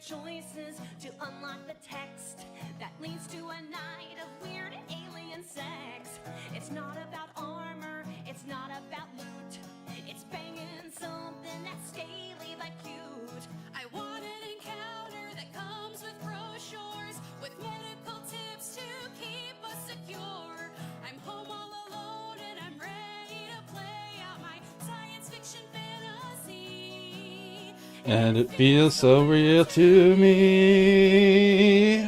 choices to unlock the text that leads to a night of weird alien sex. It's not about armor, it's not about loot. It's banging something that's scaly but cute. I want an encounter that comes with brochures, with medical tips to keep us secure. I'm home all alone and I'm ready to play out my science fiction fantasy. And it feels so real to me.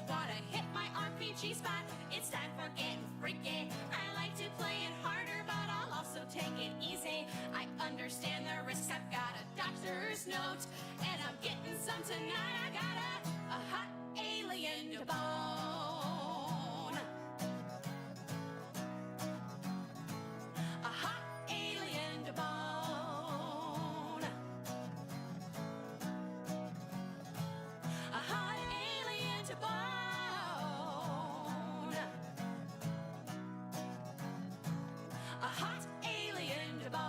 Wanna hit my RPG spot? It's time for getting freaky. I like to play it harder, but I'll also take it easy. I understand the risks, I've got a doctor's note, and I'm getting some tonight. I got a hot alien to bone. A hot alien to bone. A hot alien to bone. A hot alien to bone.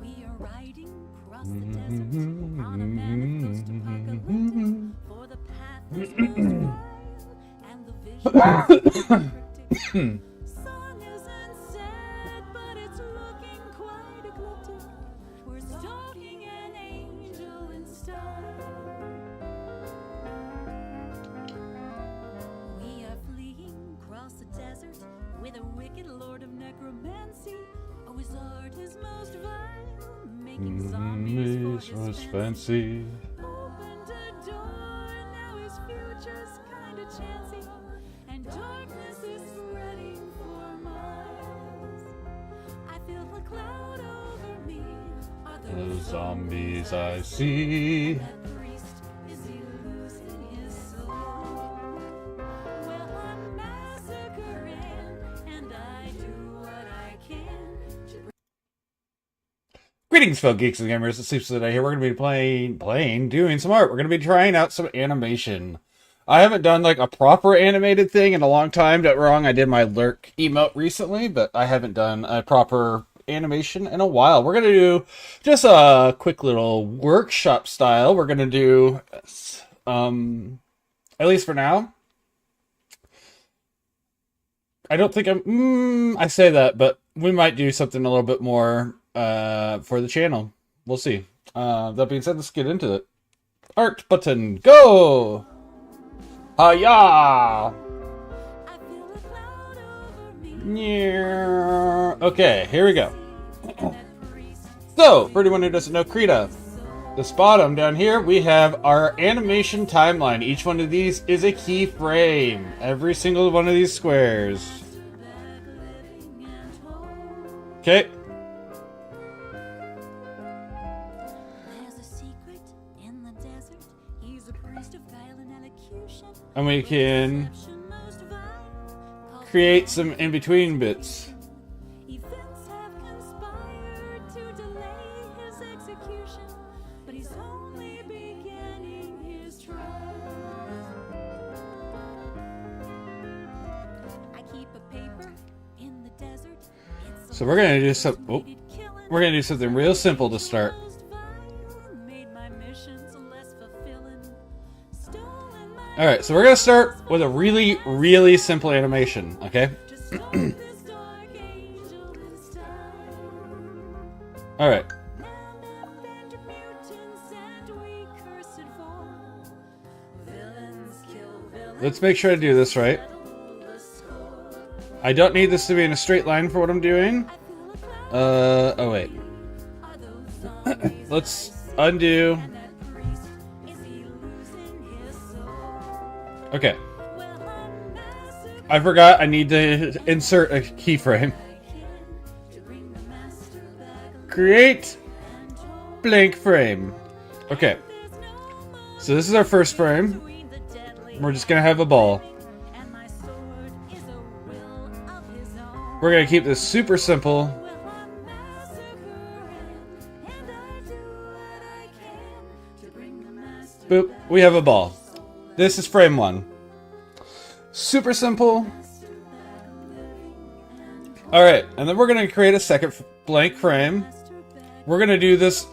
We are riding across the desert on a mammoth post-apocalyptic, for the path is most wild and the vision is cryptic. Song isn't sad, but it's looking quite ecliptic. We're stalking an angel in style. We are fleeing across the desert with a wicked lord of necromancy. A wizard is most vile, making zombies for his fancy. Opened a door, now his future's kinda chancy, and darkness is spreading for miles. I feel a cloud over me. Are The zombies I see. that priest, is he losing his soul? Well, I'm massacring, and I do what I can to Greetings, fellow geeks and gamers. It's Sleeps today. Here we're going to be doing some art. We're going to be trying out some animation. I haven't done like a proper animated thing in a long time. Don't get me wrong, I did my lurk emote recently, but I haven't done a proper animation in a while. We're going to do just a quick little workshop style. We're going to do, at least for now. I don't think I say that, but we might do something a little bit more for the channel. We'll see. That being said, let's get into it. Art button, go! Hiya! I feel a cloud over me. Yeah. Okay, here we go. So, for anyone who doesn't know Krita, this bottom down here, we have our animation timeline. Each one of these is a keyframe. Every single one of these squares. Okay. There's a secret in the desert. He's a priest of violent elocution. And we can Perception most vile. create some in-between bits. Events have conspired to delay his execution, but he's only beginning his trial. I keep a paper in the desert. It's So we're gonna do we're gonna do something real simple to start. Alright, so we're gonna start with a really, really simple animation, okay? Alright. Let's make sure I do this right. I don't need this to be in a straight line for what I'm doing. Oh wait. Let's undo. Okay. I forgot I need to insert a keyframe. Create blank frame. Okay. So this is our first frame. We're just gonna have a ball. We're gonna keep this super simple. Boop. We have a ball. This is frame 1. Super simple. Alright, and then we're gonna create a second blank frame. We're gonna do this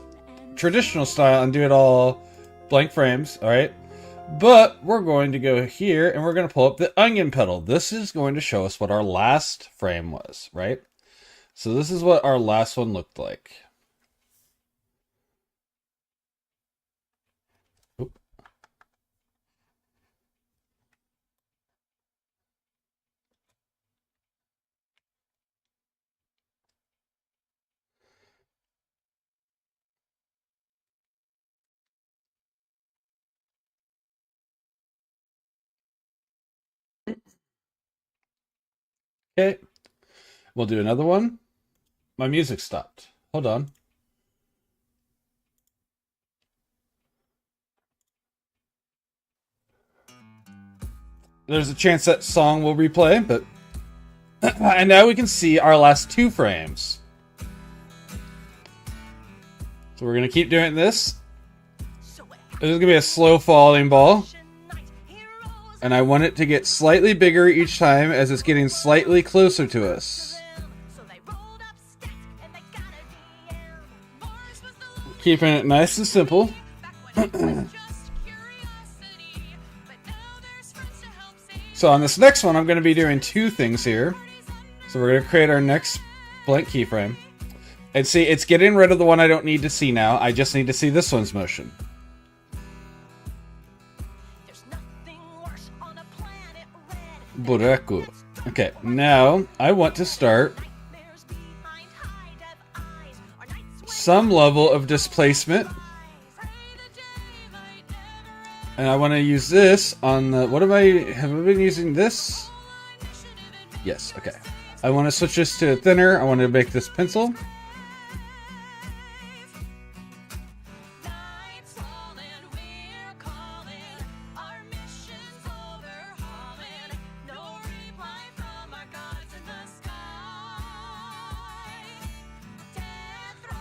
traditional style and do it all blank frames, alright? But we're going to go here and we're going to pull up the onion petal. This is going to show us what our last frame was, right? So this is what our last one looked like. Oop. Okay, we'll do another one. My music stopped. Hold on. There's a chance that song will replay, but... and now we can see our last 2 frames. So we're going to keep doing this. This is going to be a slow falling ball. And I want it to get slightly bigger each time as it's getting slightly closer to us. Keeping it nice and simple. So on this next one, I'm going to be doing 2 things here. So we're going to create our next blank keyframe. And see, it's getting rid of the one I don't need to see now. I just need to see this one's motion. Buraku. Okay, now I want to start some level of displacement. And I want to use this on the... Have I been using this? Yes, okay. I want to switch this to thinner. I want to make this pencil.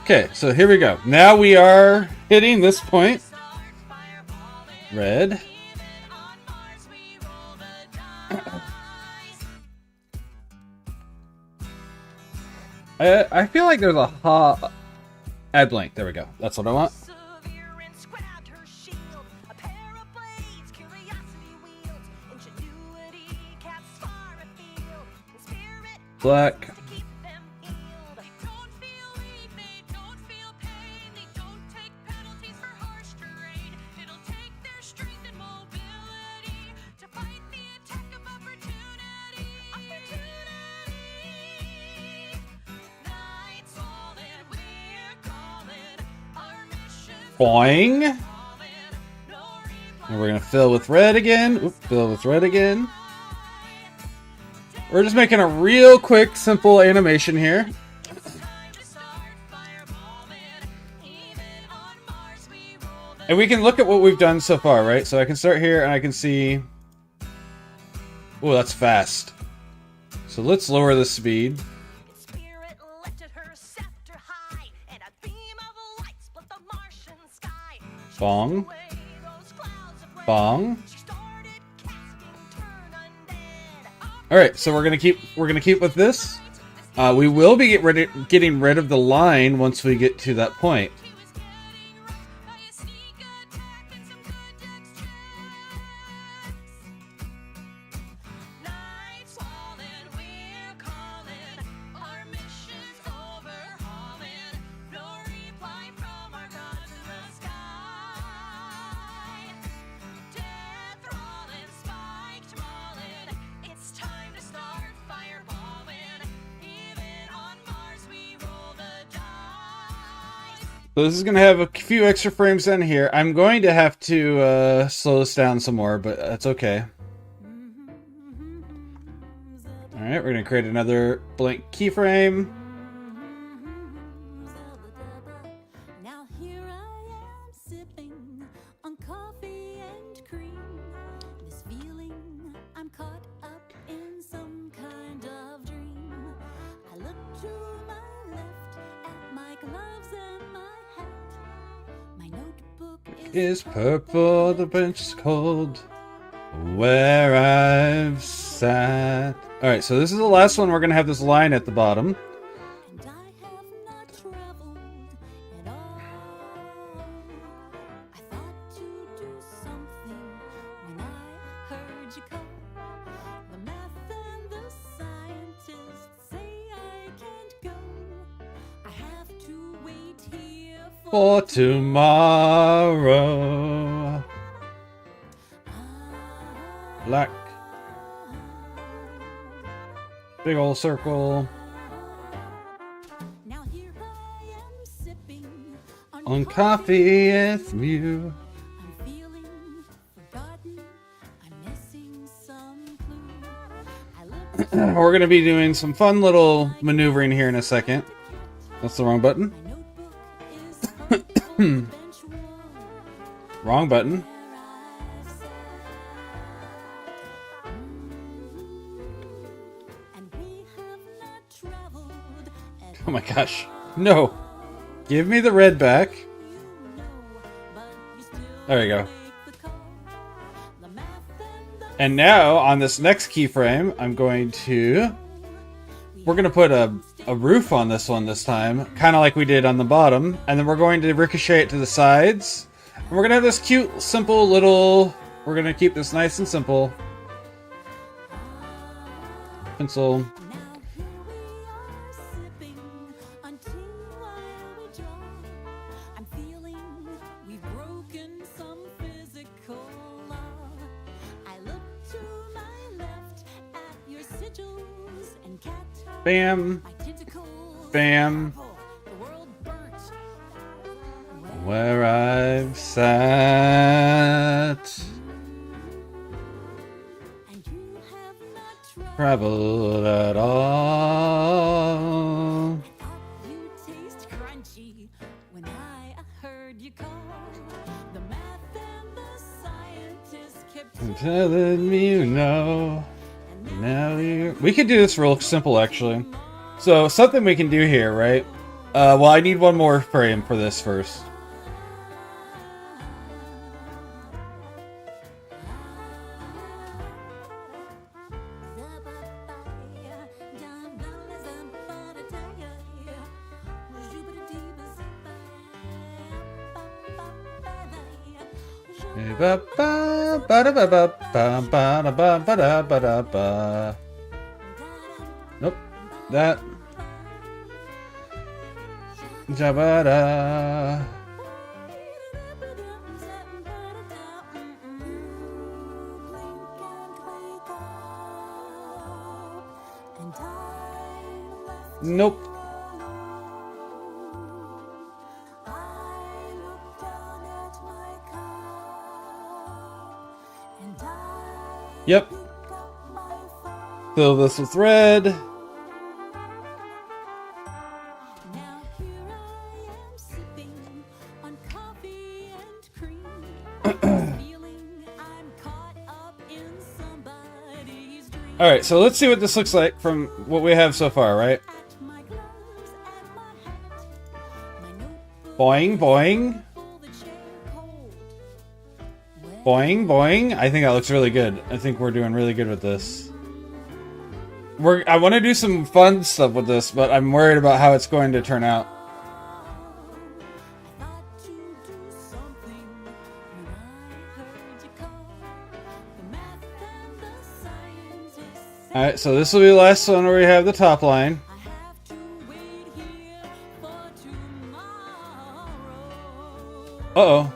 Okay, so here we go. Now we are hitting this point. Red. I feel like there's a add blank. There we go. That's what I want. Black. Boing. And we're going to fill with red again. Oop, fill with red again. We're just making a real quick, simple animation here. And we can look at what we've done so far, right? So I can start here and I can see... Oh, that's fast. So let's lower the speed. Bong. Bong. Alright, so we're gonna keep with this. We will be getting rid of the line once we get to that point. So this is going to have a few extra frames in here. I'm going to have to slow this down some more, but that's okay. Alright, we're going to create another blank keyframe. is purple, the bench is cold. Where I've sat. Alright, so this is the last one. We're going to have this line at the bottom. And I have not traveled at all. I thought to do something when I heard you call. The math and the scientists say I can't go. I have to wait here For tomorrow. Black. Big old circle. Now here I am sipping On coffee with you. I'm feeling forgotten. I'm missing some clue. I looked We're going to be doing some fun little maneuvering here in a second. That's the wrong button. my notebook is purple, bench wall. Wrong button. And we have not traveled at Oh my gosh. No. Give me the red back. you know, but you still There we go. make the call. The math and the And now, on this next keyframe, I'm going to... We're going to put a roof on this one this time, kind of like we did on the bottom. And then we're going to ricochet it to the sides. And we're going to have this cute, simple little... We're going to keep this nice and simple. Pencil. now here we are sipping until we draw. I'm feeling we've broken some physical law. I look to my left at your sigils and cat. Bam. My tentacles Bam. purple, the world burnt. Where I've sat. And you have not tried. Traveled at all. You taste crunchy when I heard you call. The math and the scientists kept I'm telling me you know. Now we could do this real simple, actually. So, something we can do here, right? Well, I need one more frame for this first. Nope. That. Jabada. Nope. Yep. Fill this with red. Now here I am sipping on coffee and cream. Feeling I'm caught up in somebody's dream. Alright, so let's see what this looks like from what we have so far, right? At my gloves and my hat, my notebook Boing, boing. full the chair cold. Boing, boing. I think that looks really good. I think we're doing really good with this. I want to do some fun stuff with this, but I'm worried about how it's going to turn out. I thought to do something when I heard you call. The math and the scientists. Alright, so this will be the last one where we have the top line. I have to wait here for tomorrow. Uh-oh.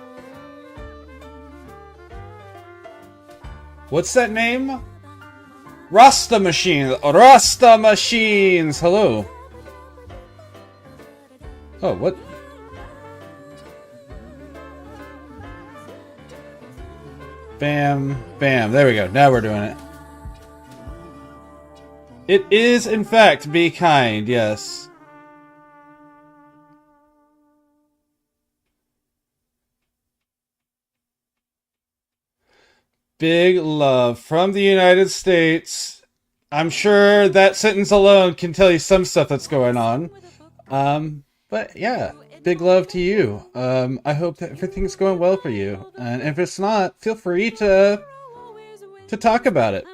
What's that name? Rasta Machines. Rasta Machines. Hello. Oh, what? Bam. Bam. There we go. Now we're doing it. It is, in fact, be kind. Yes. Big love from the United States. I'm sure that sentence alone can tell you some stuff that's going on. But yeah. big love to you. I hope that everything's going well for you. And if it's not, feel free to talk about it.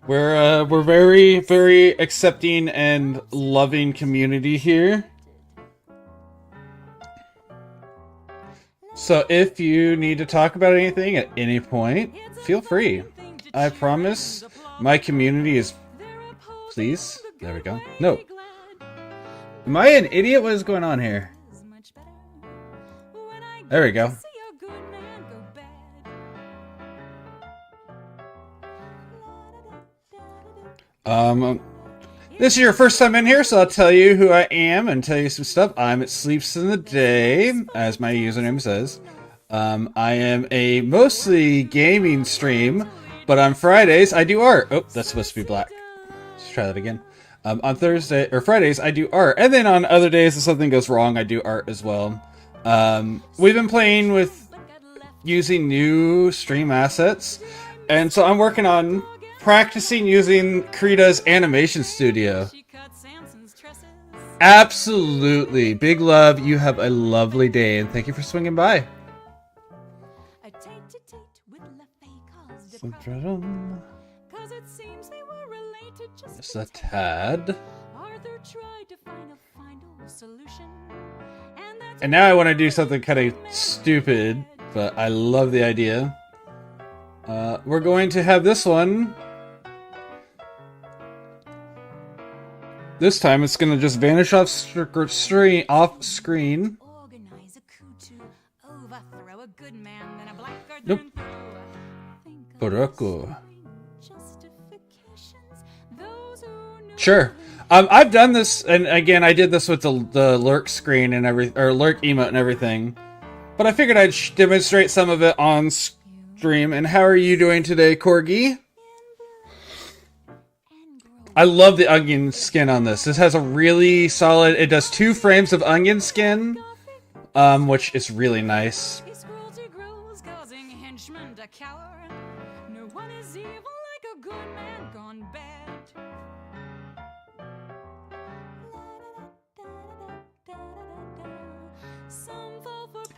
We're very, very accepting and loving community here. So if you need to talk about anything at any point, feel free. I promise my community is... Please? There we go. No. Am I an idiot? What is going on here? There we go. This is your first time in here, so I'll tell you who I am and tell you some stuff. I'm at Sleeps in the Day, as my username says. I am a mostly gaming stream, but on Fridays I do art. Oh, that's supposed to be black. Let's try that again. On Thursday or Fridays I do art, and then on other days if something goes wrong I do art as well. We've been playing with using new stream assets, and so I'm working on practicing using Krita's animation studio. Absolutely. Big love. You have a lovely day, and thank you for swinging by. Just a tad. And now I want to do something kind of stupid, but I love the idea. We're going to have this one. This time it's gonna just vanish off screen. Nope. Boroko. Sure. I've done this, and again, I did this with the lurk screen and lurk emote and everything. But I figured I'd demonstrate some of it on stream. And how are you doing today, Corgi? I love the onion skin on this. This has a really solid... It does 2 frames of onion skin, which is really nice.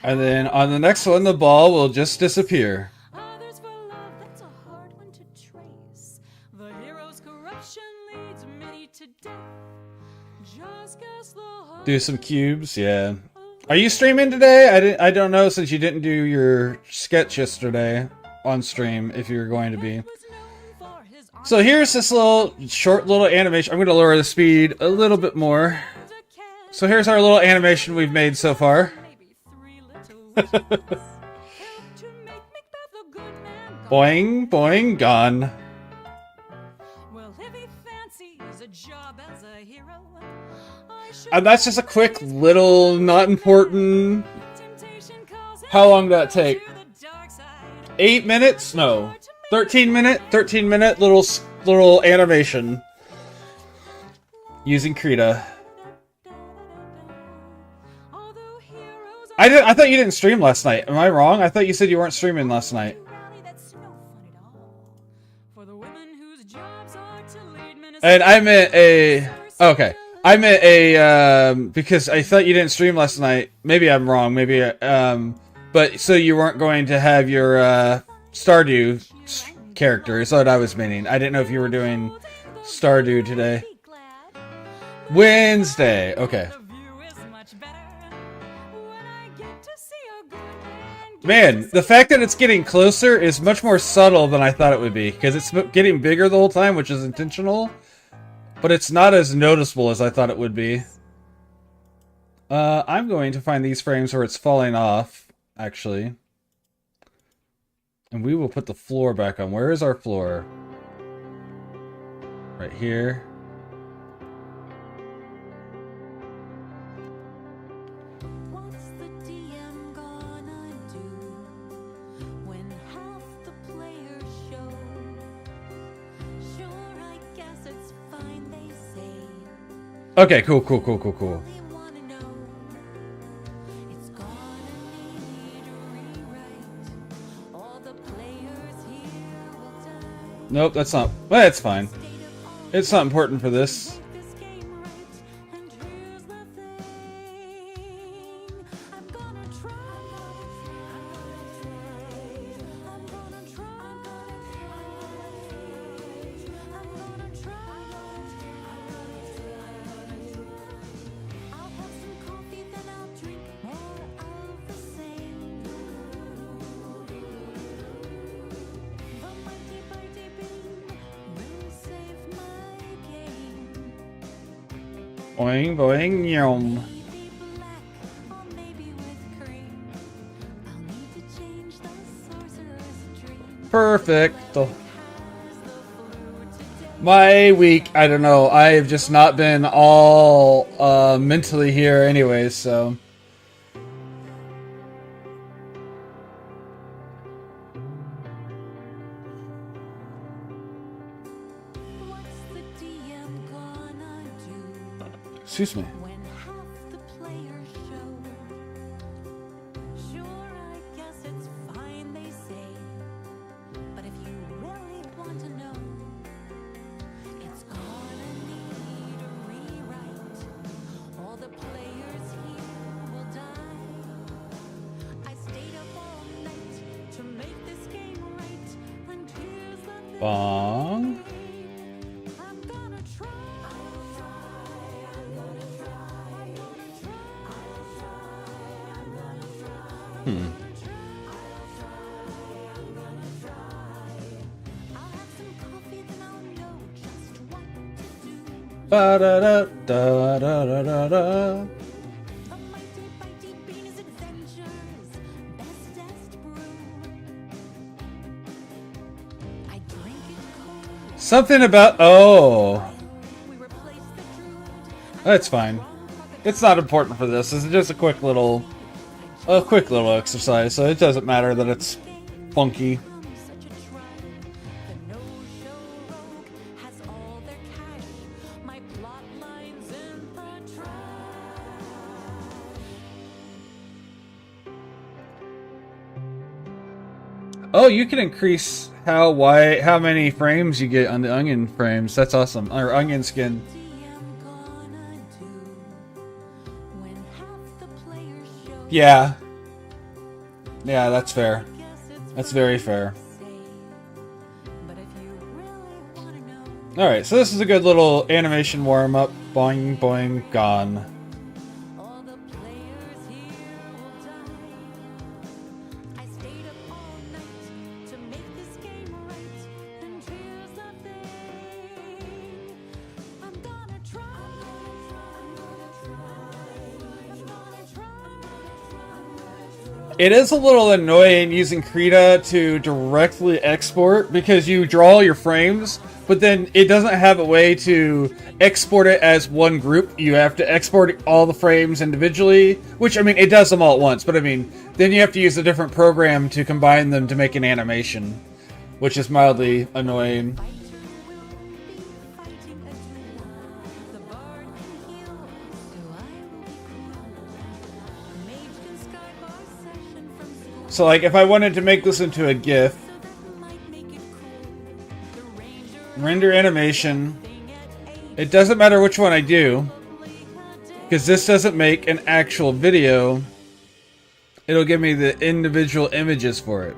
And then on the next one, the ball will just disappear. Do some cubes, yeah. Are you streaming today? I don't know, since you didn't do your sketch yesterday on stream, if you're going to be. So here's this short little animation. I'm going to lower the speed a little bit more. So here's our little animation we've made so far. Boing, boing, gone. And that's just a quick little, not important... How long did that take? 8 minutes? No. 13 minute little animation. Using Krita. I thought you didn't stream last night. Am I wrong? I thought you said you weren't streaming last night. And I meant a... Okay. I meant a, because I thought you didn't stream last night. Maybe I'm wrong. Maybe, but so you weren't going to have your, Stardew character is what I was meaning. I didn't know if you were doing Stardew today. Wednesday. Okay. Man, the fact that it's getting closer is much more subtle than I thought it would be, because it's getting bigger the whole time, which is intentional. But it's not as noticeable as I thought it would be. I'm going to find these frames where it's falling off, actually. And we will put the floor back on. Where is our floor? Right here. What's the DM gonna do when half the players show? Sure, I guess it's fine, they say. Okay, cool. Nope, that's not... Well, that's fine. It's not important for this. Boing, boing, yum. Maybe black or maybe with cream. I'll need to change the sorcerer's dream. Perfect. Has the flu today. My week, I don't know. I have just not been all mentally here anyways, so. What's the DM gonna do Excuse me. when half the players show? Sure, I guess it's fine, they say. But if you really want to know, it's gonna need a rewrite. All the players here will die. I stayed up all night to make this game right. And here's the thing. Bong. I'm gonna try. I'm gonna try. I'm gonna try. I'm gonna try. Hmm. I'll have some coffee, then I'll know just what to do. Ba da da da da da da da. A mighty bitey bean's adventures, bestest brew. I drink it cold. Something about We replace the druid. that's fine. It's not important for this. This is just a quick little exercise, so it doesn't matter that it's funky. Such a tribe. The no-show rogue has all their cash. My plot lines in the trash. Oh, you can increase how many frames you get on the onion frames. That's awesome. Or onion skin. DM gonna do when half the players show. Yeah. Yeah, that's fair. Guess it's That's very fair. say. But if you really wanna know, Alright, so this is a good little animation warm-up. Boing, boing, gone. all the players here will die. I stayed up all night to make this game right. And here's the thing. I'm gonna try. I'm gonna try. I'm gonna try. It is a little annoying using Krita to directly export because you draw your frames, but then it doesn't have a way to export it as one group. You have to export all the frames individually, which, I mean, it does them all at once, but I mean, then you have to use a different program to combine them to make an animation, which is mildly annoying. Fighter will be fighting a duel. The bard can heal, so I will be cruel. Mage can Skype our session from school. So, like, if I wanted to make this into a GIF, So that might make it cool. The ranger render animation, thing at 8 it doesn't matter which one I do, only a day. because this doesn't make an actual video. It'll give me the individual images for it.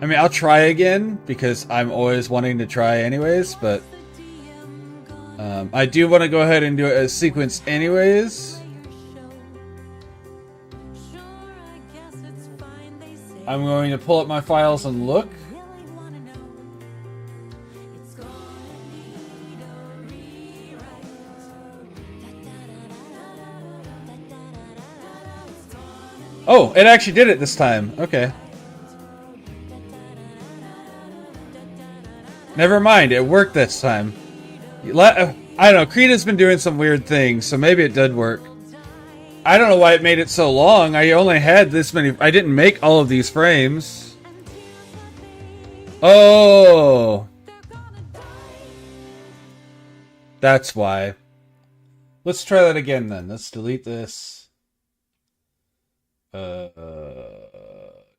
I mean, I'll try again, because I'm always wanting to try anyways, but The DM gonna I do want to go ahead and do it as sequence anyways. Sure, I guess it's fine, they say. I'm going to pull up my files and look. Really wanna know. It's gonna need a rewrite. It's gonna Oh, it actually did it this time. Okay. Never mind, it worked this time. I don't know, Krita's been doing some weird things, so maybe it did work. I don't know why it made it so long. I only had this many. I didn't make all of these frames. Oh, that's why. Let's try that again then. Let's delete this.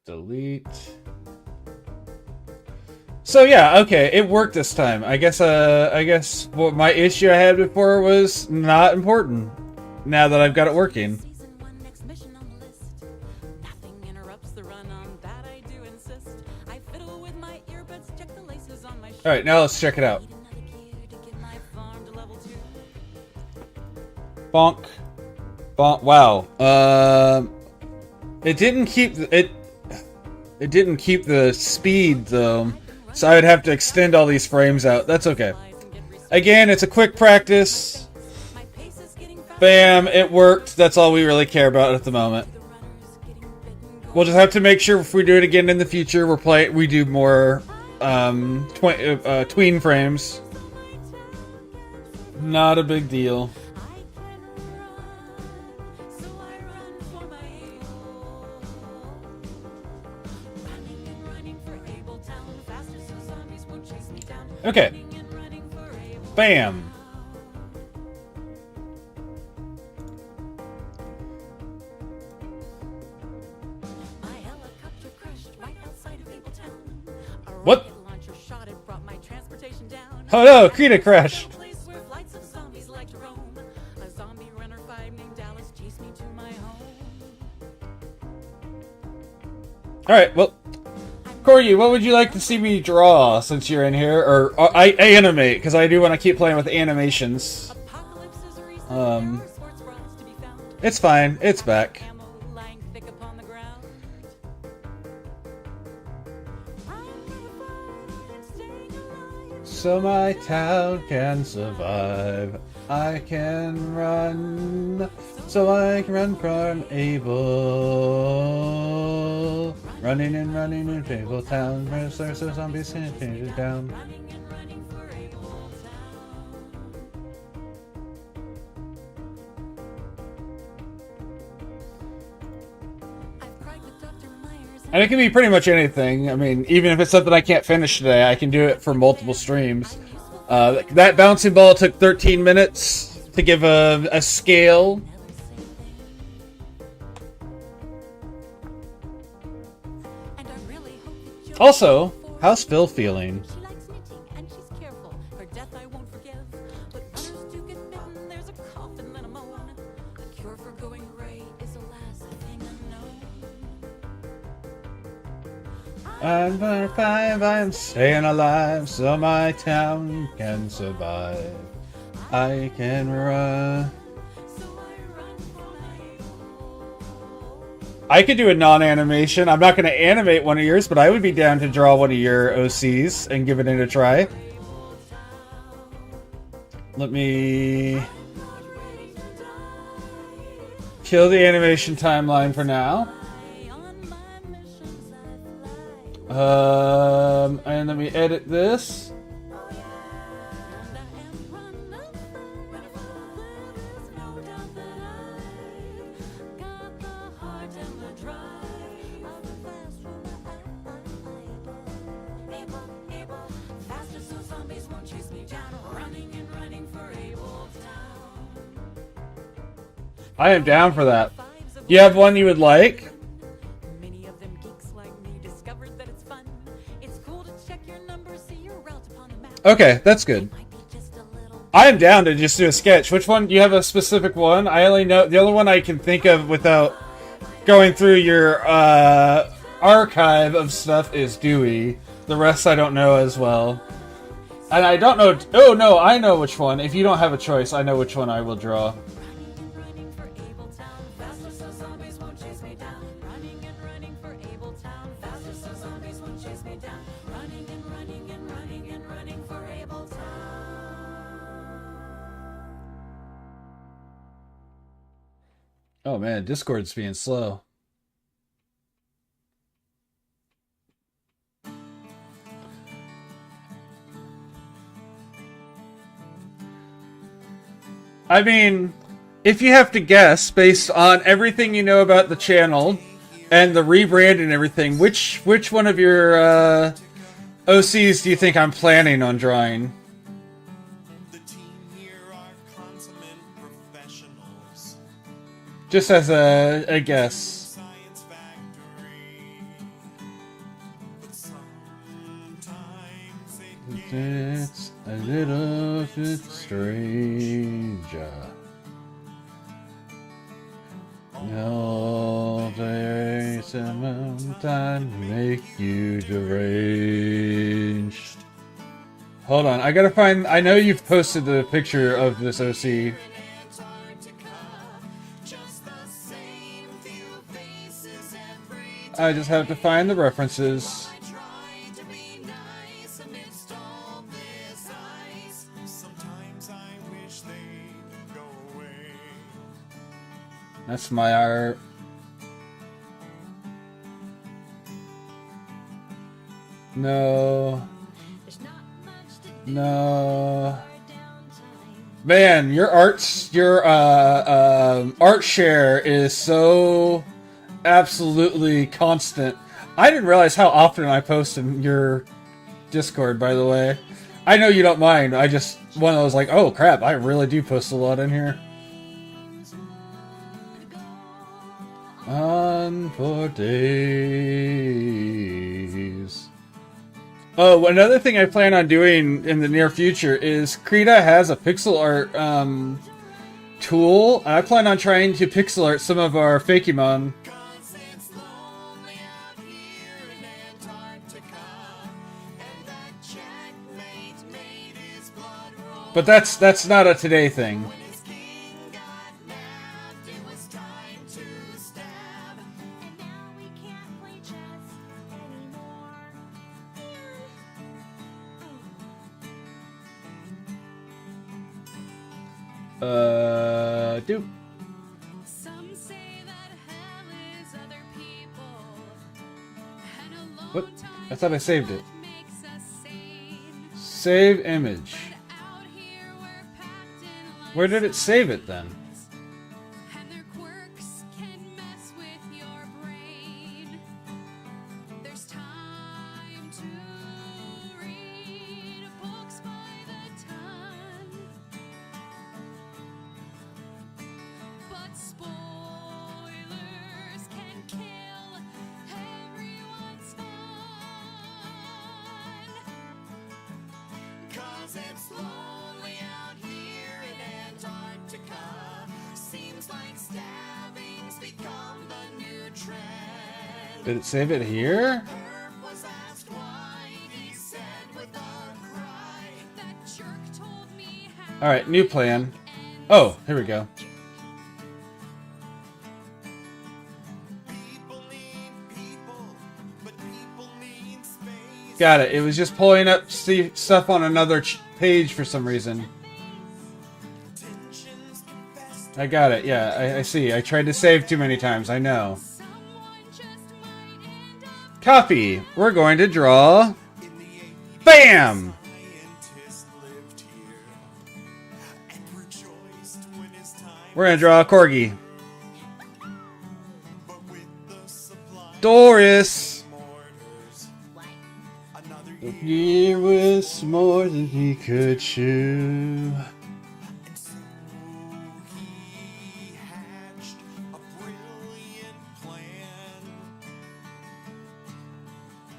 Delete. So yeah, okay, it worked this time. I guess what my issue I had before was not important. Now that I've got it working. Season 1 next mission on the list. Nothing interrupts the run on that, I do insist. I fiddle with my earbuds, check the laces on my shirt. All right, now let's check it out. Need another gear to get my farm to level 2. Bonk, bonk. Wow. It didn't keep it. It didn't keep the speed though, so I would have to extend all these frames out. That's okay. Again, it's a quick practice. Bam, it worked. That's all we really care about at the moment. We'll just have to make sure if we do it again in the future, we do more tween frames. Not a big deal. Okay. Bam. What? Oh no, Krita crashed. Alright, well, Corgi, what would you like to see me draw since you're in here? Or I animate, because I do want to keep playing with animations. It's fine, it's back. So my town can survive. I can run. So I can run from Able. Running in Fable Town. So zombies can change it down. And it can be pretty much anything. I mean, even if it's something I can't finish today, I can do it for multiple streams. That bouncing ball took 13 minutes to give a scale. Also, how's Phil feeling? I'm fine, I'm staying alive, so my town can survive. I can run. I could do a non-animation. I'm not going to animate one of yours, but I would be down to draw one of your OCs and give it a try. Let me kill the animation timeline for now. And let me edit this. I am down for that. You have one you would like? Okay, that's good. I am down to just do a sketch. Which one? Do you have a specific one? I only know... The only one I can think of without going through your archive of stuff is Dewey. The rest I don't know as well. And I don't know... Oh, no, I know which one. If you don't have a choice, I know which one I will draw. Oh man, Discord's being slow. I mean, if you have to guess, based on everything you know about the channel and the rebrand and everything, which one of your OCs do you think I'm planning on drawing? Just as a guess. It's a little bit stranger. No, there's a mountain make you deranged. Hold on, I gotta find... I know you've posted the picture of this OC. I just have to find the references. That's my art. No. No. Man, your art share is so absolutely constant. I didn't realize how often I post in your Discord, by the way. I know you don't mind. I just one of those like, oh crap, I really do post a lot in here. On for days. Oh, another thing I plan on doing in the near future is Krita has a pixel art tool. I plan on trying to pixel art some of our Fakemon. But that's not a today thing. Do. Some say that hell is other people. What? I thought I saved it. Save image. Where did it save it then? And their quirks can mess with your brain. There's time to read books by the ton. But spoilers can kill everyone's fun. 'Cause it's lonely out here in Antarctica. Seems like stabbing's become the new trend. Did it save it here? Herb was asked why, he said with a cry. That jerk told me how. Alright, new plan. Oh, here we go. Got it. It was just pulling up stuff on another page for some reason. I got it. Yeah, I see. I tried to save too many times. I know. Copy. We're going to draw. Bam! We're going to draw a corgi. Doris! The year was more than he could chew.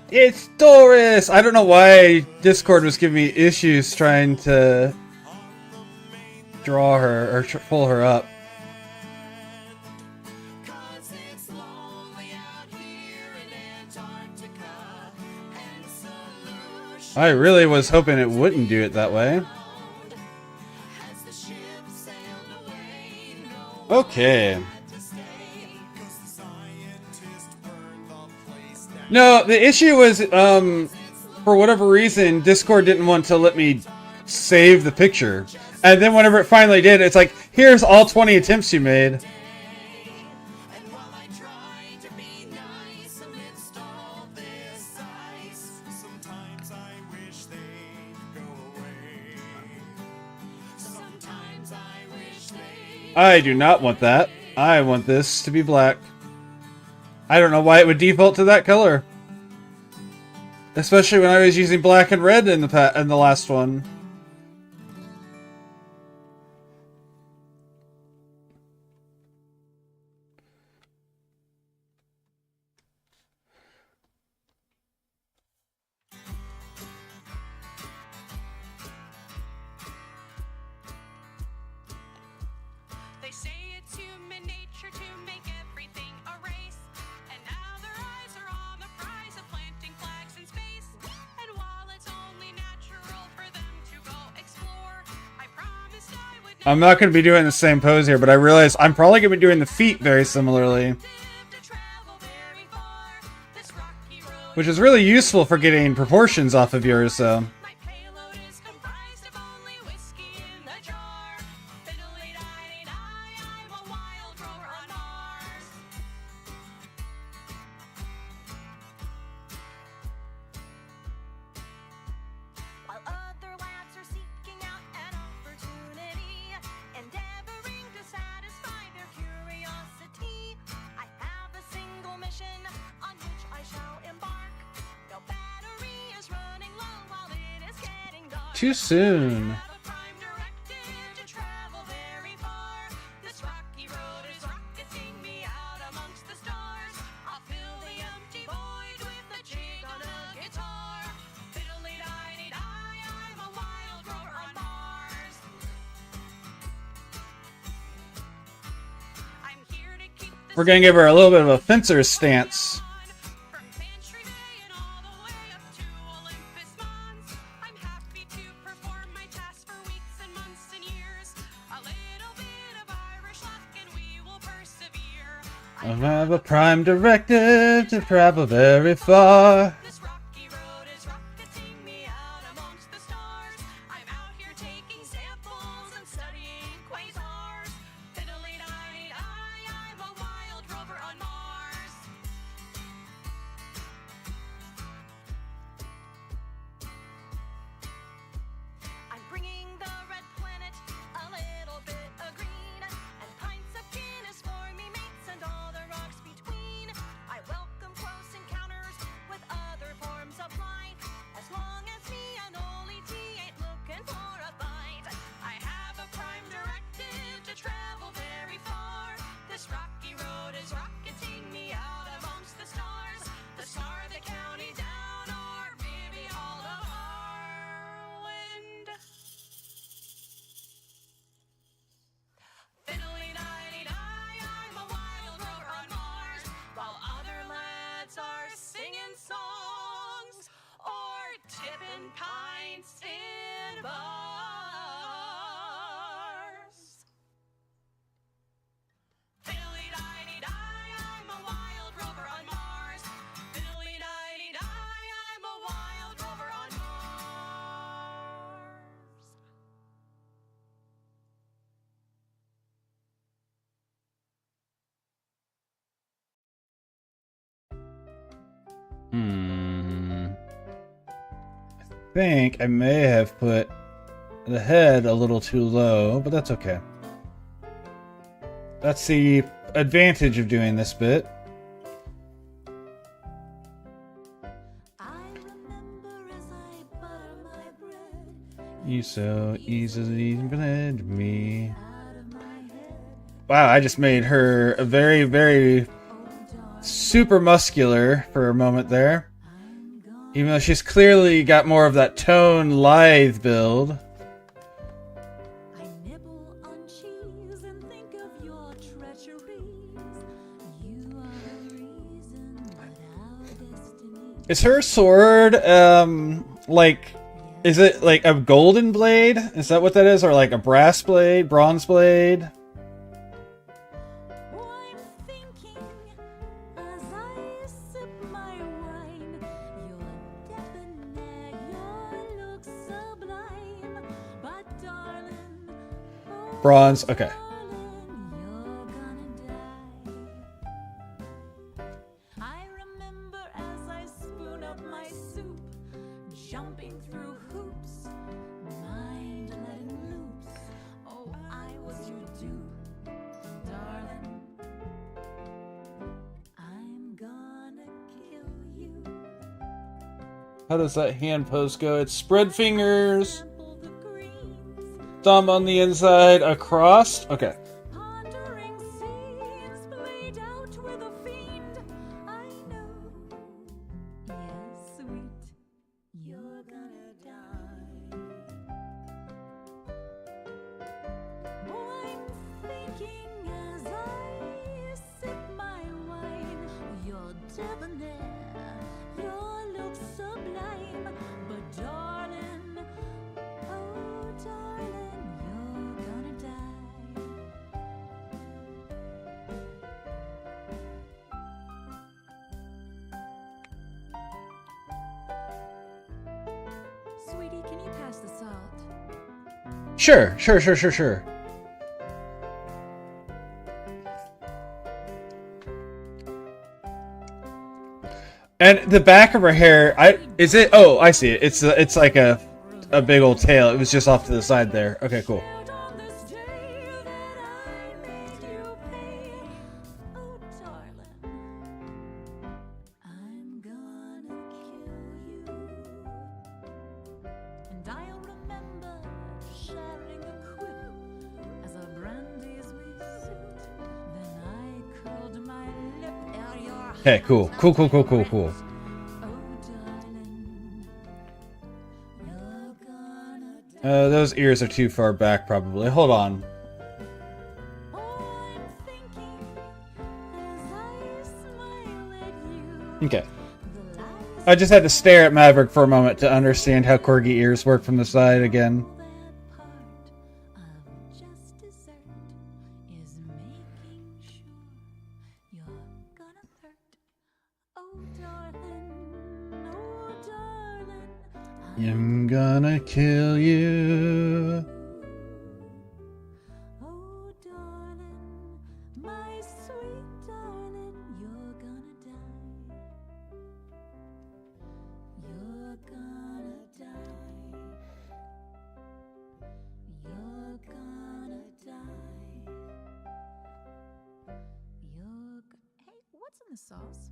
It's Doris! I don't know why Discord was giving me issues trying to draw her or pull her up. I really was hoping it wouldn't do it that way. Okay. No, the issue was, for whatever reason, Discord didn't want to let me save the picture. And then whenever it finally did, it's like, here's all 20 attempts you made. I do not want that. I want this to be black. I don't know why it would default to that color. Especially when I was using black and red in the last one. They say it's human nature to make everything a race. And now their eyes are on the prize of planting flags in space. And while it's only natural for them to go explore, I promised I would I'm not going to be doing the same pose here, but I realize I'm probably going to be doing the feet very similarly. Which is really useful for getting proportions off of yours, so... Too soon. We're gonna give her a little bit of a fencer's stance. I have a prime directive to travel very far. I think I may have put the head a little too low, but that's okay. That's the advantage of doing this bit. You so easily blend me. Wow, I just made her a very, very super muscular for a moment there. Even though she's clearly got more of that tone lithe build. Is her sword, like, is it like a golden blade? Is that what that is? Or like a brass blade, bronze blade? Bronze, okay. How does that hand pose go? It's spread fingers. Thumb on the inside, across. Okay. Sweetie, can you pass the salt? Sure. And the back of her hair, is it? Oh, I see it. It's like a big old tail. It was just off to the side there. Okay, cool. Okay, cool. Cool. Those ears are too far back, probably. Hold on. Okay. I just had to stare at Maverick for a moment to understand how corgi ears work from the side again. I'm gonna kill you. Oh, darling, my sweet darling, you're gonna die. You're gonna die. You're gonna die. Hey, what's in the sauce?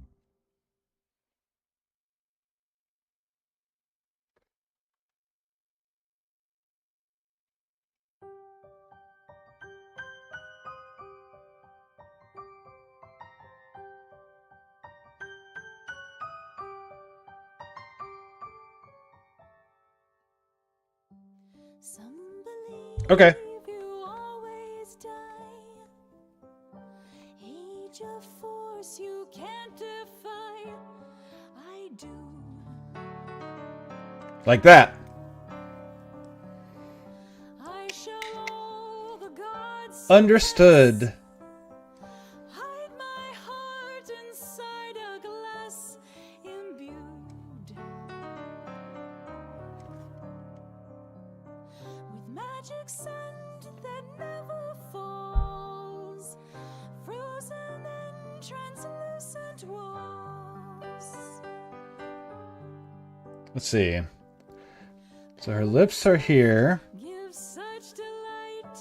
Some believe Okay. you always die. Age of force you can't defy. I do. Like that. I shall all the gods Understood. hide my heart inside a glass imbued with magic sand that never falls, frozen in translucent walls. Let's see. So her lips are here. Give such delight,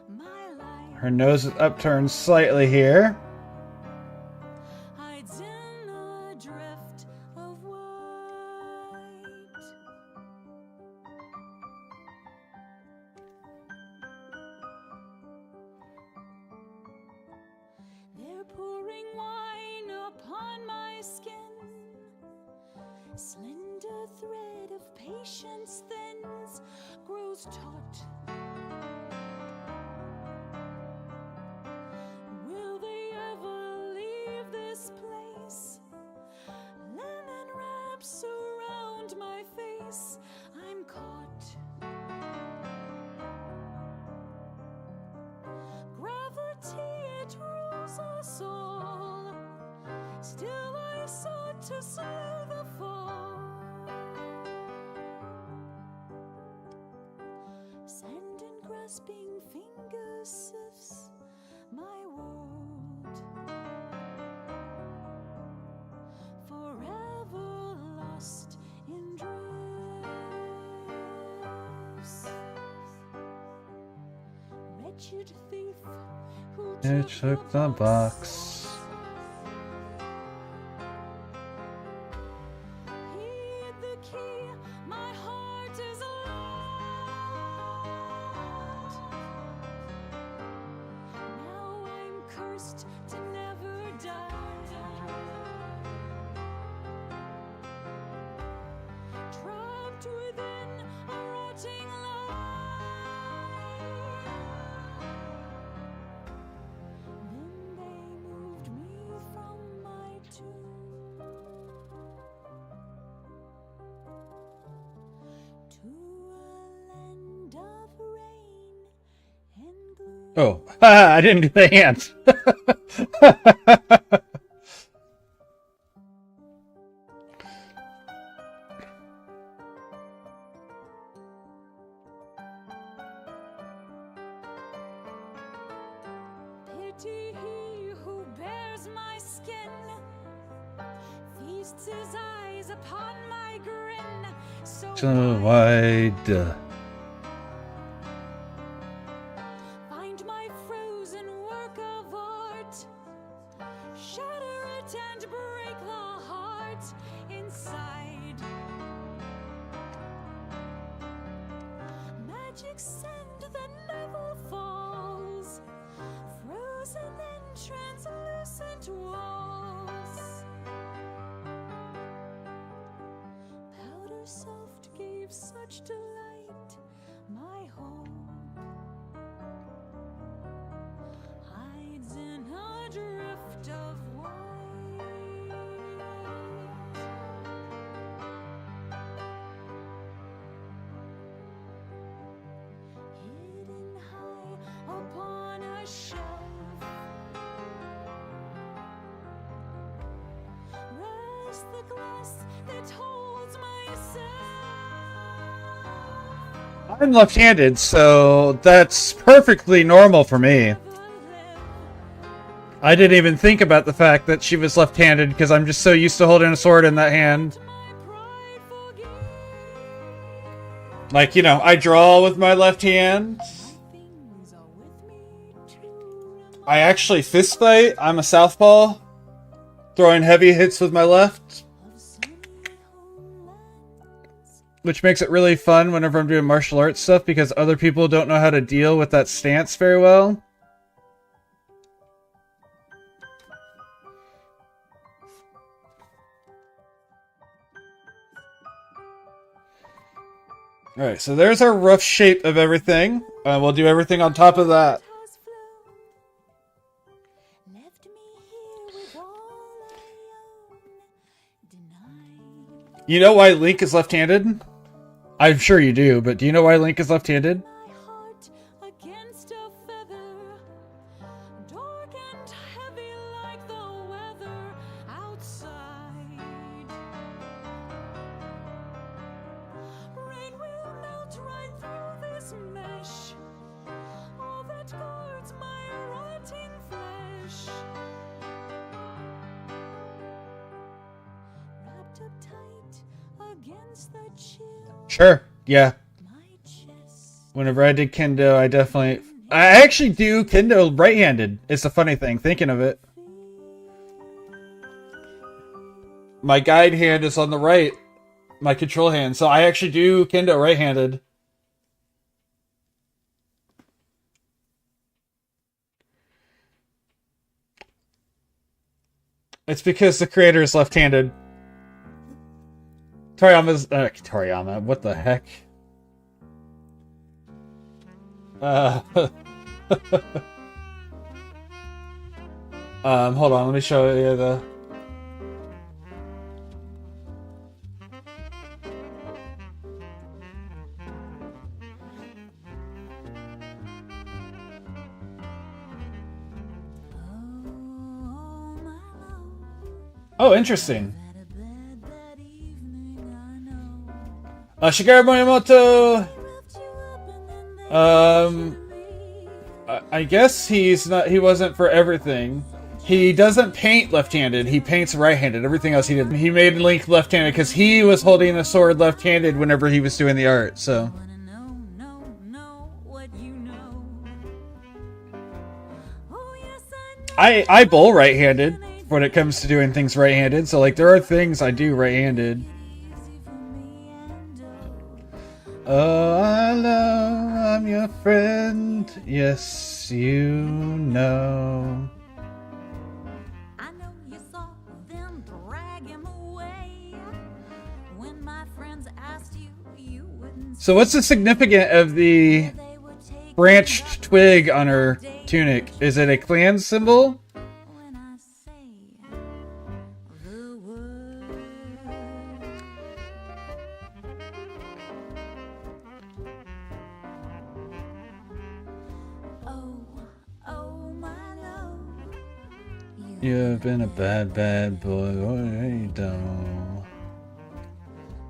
my life Her nose is upturned slightly here. hides in a drift of white. They're pouring wine upon my skin. Slender thread of patience thins, grows taut. Will they ever leave this place? Linen wraps around my face. I'm caught. Gravity, it rules us all. Still I sought to slow the fall. Sand and grasping fingers sifts my world. Forever lost in drifts. Wretched thief who It took the box. Heed the key, my heart is locked. Now I'm cursed to never die. Trapped within a rotting life. Then they moved me from my tomb to a land of rain and gloom. Oh, I didn't do the hands. Pity he who bears my skin, feasts his eyes upon my grin, So wide. Find my frozen work of art, shatter it and break the heart inside. Magic sand that never falls, frozen in translucent walls. I'm left-handed, so that's perfectly normal for me. I didn't even think about the fact that she was left-handed because I'm just so used to holding a sword in that hand. Like, you know, I draw with my left hand. I actually fist fight. I'm a southpaw, throwing heavy hits with my left, which makes it really fun whenever I'm doing martial arts stuff because other people don't know how to deal with that stance very well. Alright, so there's our rough shape of everything. We'll do everything on top of that. You know why Link is left-handed? I'm sure you do, but do you know why Link is left-handed? Sure, yeah. Whenever I did kendo, I actually do kendo right-handed. It's a funny thing, thinking of it. My guide hand is on the right. My control hand. So I actually do kendo right-handed. It's because the creator is left-handed. Toriyama, what the heck? Hold on, let me show you the... Oh, interesting. Shigeru Miyamoto. I guess he wasn't for everything. He doesn't paint left-handed. He paints right-handed. Everything else he did. He made Link left-handed because he was holding a sword left-handed whenever he was doing the art. So. I bowl right-handed when it comes to doing things right-handed. So like there are things I do right-handed. Oh, I know I'm your friend. Yes, you know. I know you saw them drag him away. When my friends asked you, you wouldn't. So what's the significance of the branched twig on her tunic? Is it a clan symbol? You've been a bad, bad boy, you don't.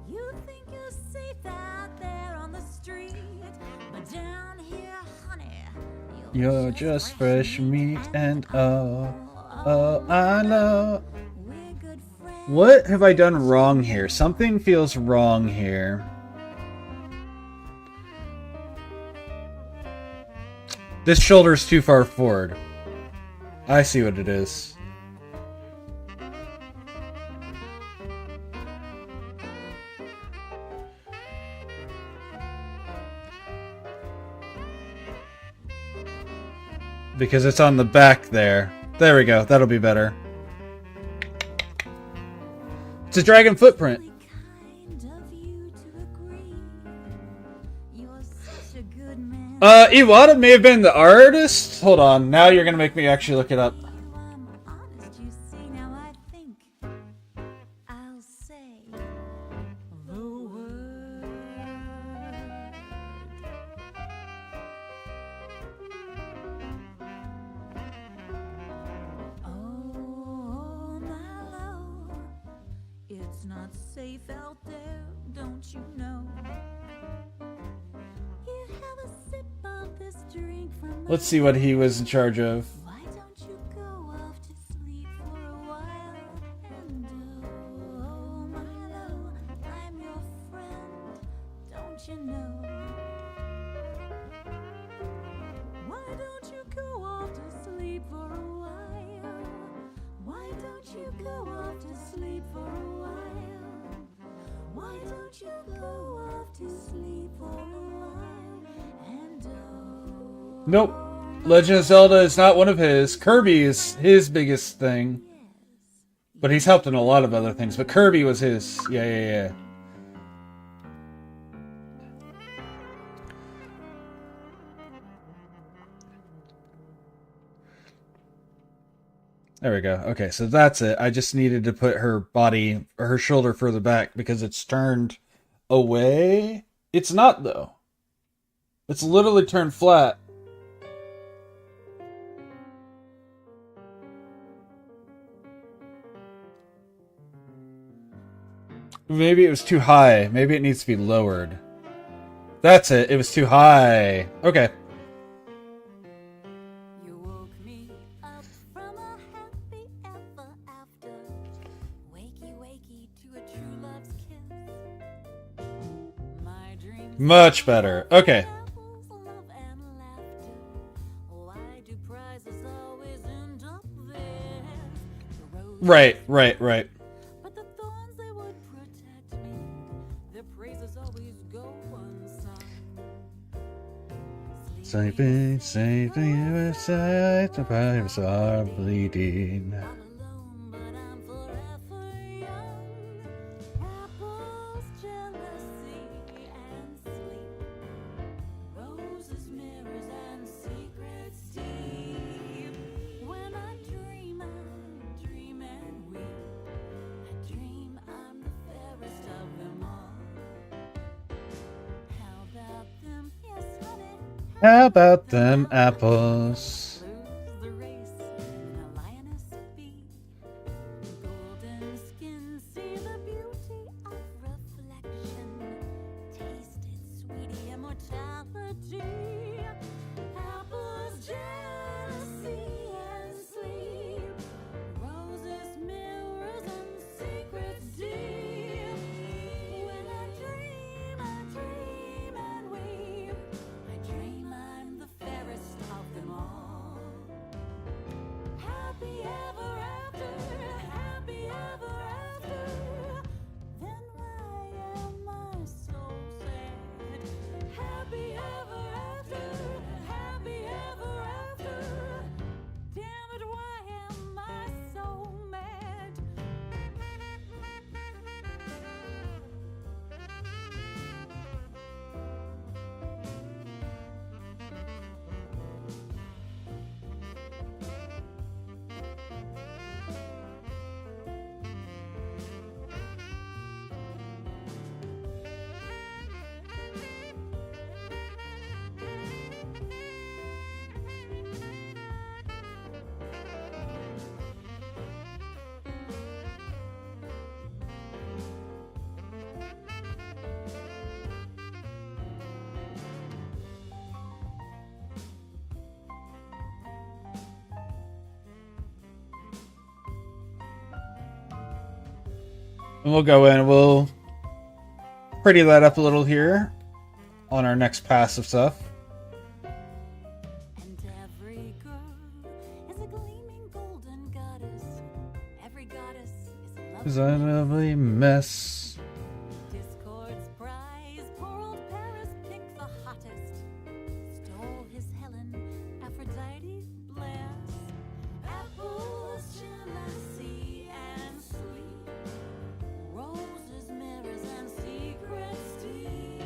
You think you're safe out there on the street, but down here, honey, you're just fresh meat and oh, I know. What have I done wrong here? Something feels wrong here. This shoulder's too far forward. I see what it is. Because it's on the back there. There we go. That'll be better. It's a dragon footprint. Iwata may have been the artist. Hold on. Now you're gonna make me actually look it up. It's not safe out there, don't you know? You have a sip of this drink from Let's see what he was in charge of. why don't you go off to sleep for a while? And oh, Milo, I'm your friend, don't you know? Why don't you go off to sleep for a while? Why don't you go off to sleep for a while? Why don't you go off to sleep for a while? And oh, Nope. Legend of Zelda is not one of his. Kirby is his biggest thing. But he's helped in a lot of other things. But Kirby was his. Yeah. There we go. Okay, so that's it. I just needed to put her body, or her shoulder further back because it's turned away. It's not, though. It's literally turned flat. Maybe it was too high. Maybe it needs to be lowered. That's it. It was too high. Okay. you woke me up from a happy ever after. Wakey, wakey to a true love's kiss. My dreams Much better. Okay. apples, love and laughter. Why do prizes always end up there? The roses Right. but the thorns they would protect me. Their praises always go unsung. Sleeping, inside the pipes are bleeding. All alone, but I'm forever young. Apples, jealousy, and sleep. Roses, mirrors, and secrets deep. When I dream and weep. I dream I'm the fairest of them all. How about them? Yes, honey. How about them apples? Lose the race and a lioness be. Golden skin, see the beauty of reflection. Taste it, sweetie, immortality. Apples, jealousy, and sleep. Roses, mirrors, and secrets deep. When I dream and weep. I dream I'm the fairest of them all. Happy ever after, happy ever after. Then why am I so sad? Happy ever after, happy ever after. Damn it, why am I so mad? And we'll go in and we'll pretty that up a little here on our next pass of stuff. And every girl is a gleaming golden goddess. Every goddess is It's a a lovely lovely mess. Discord's prize. Poor old Paris picked the hottest. Stole his Helen, Aphrodite bless. Apples, jealousy, and sleep. Roses, mirrors, and secrets deep.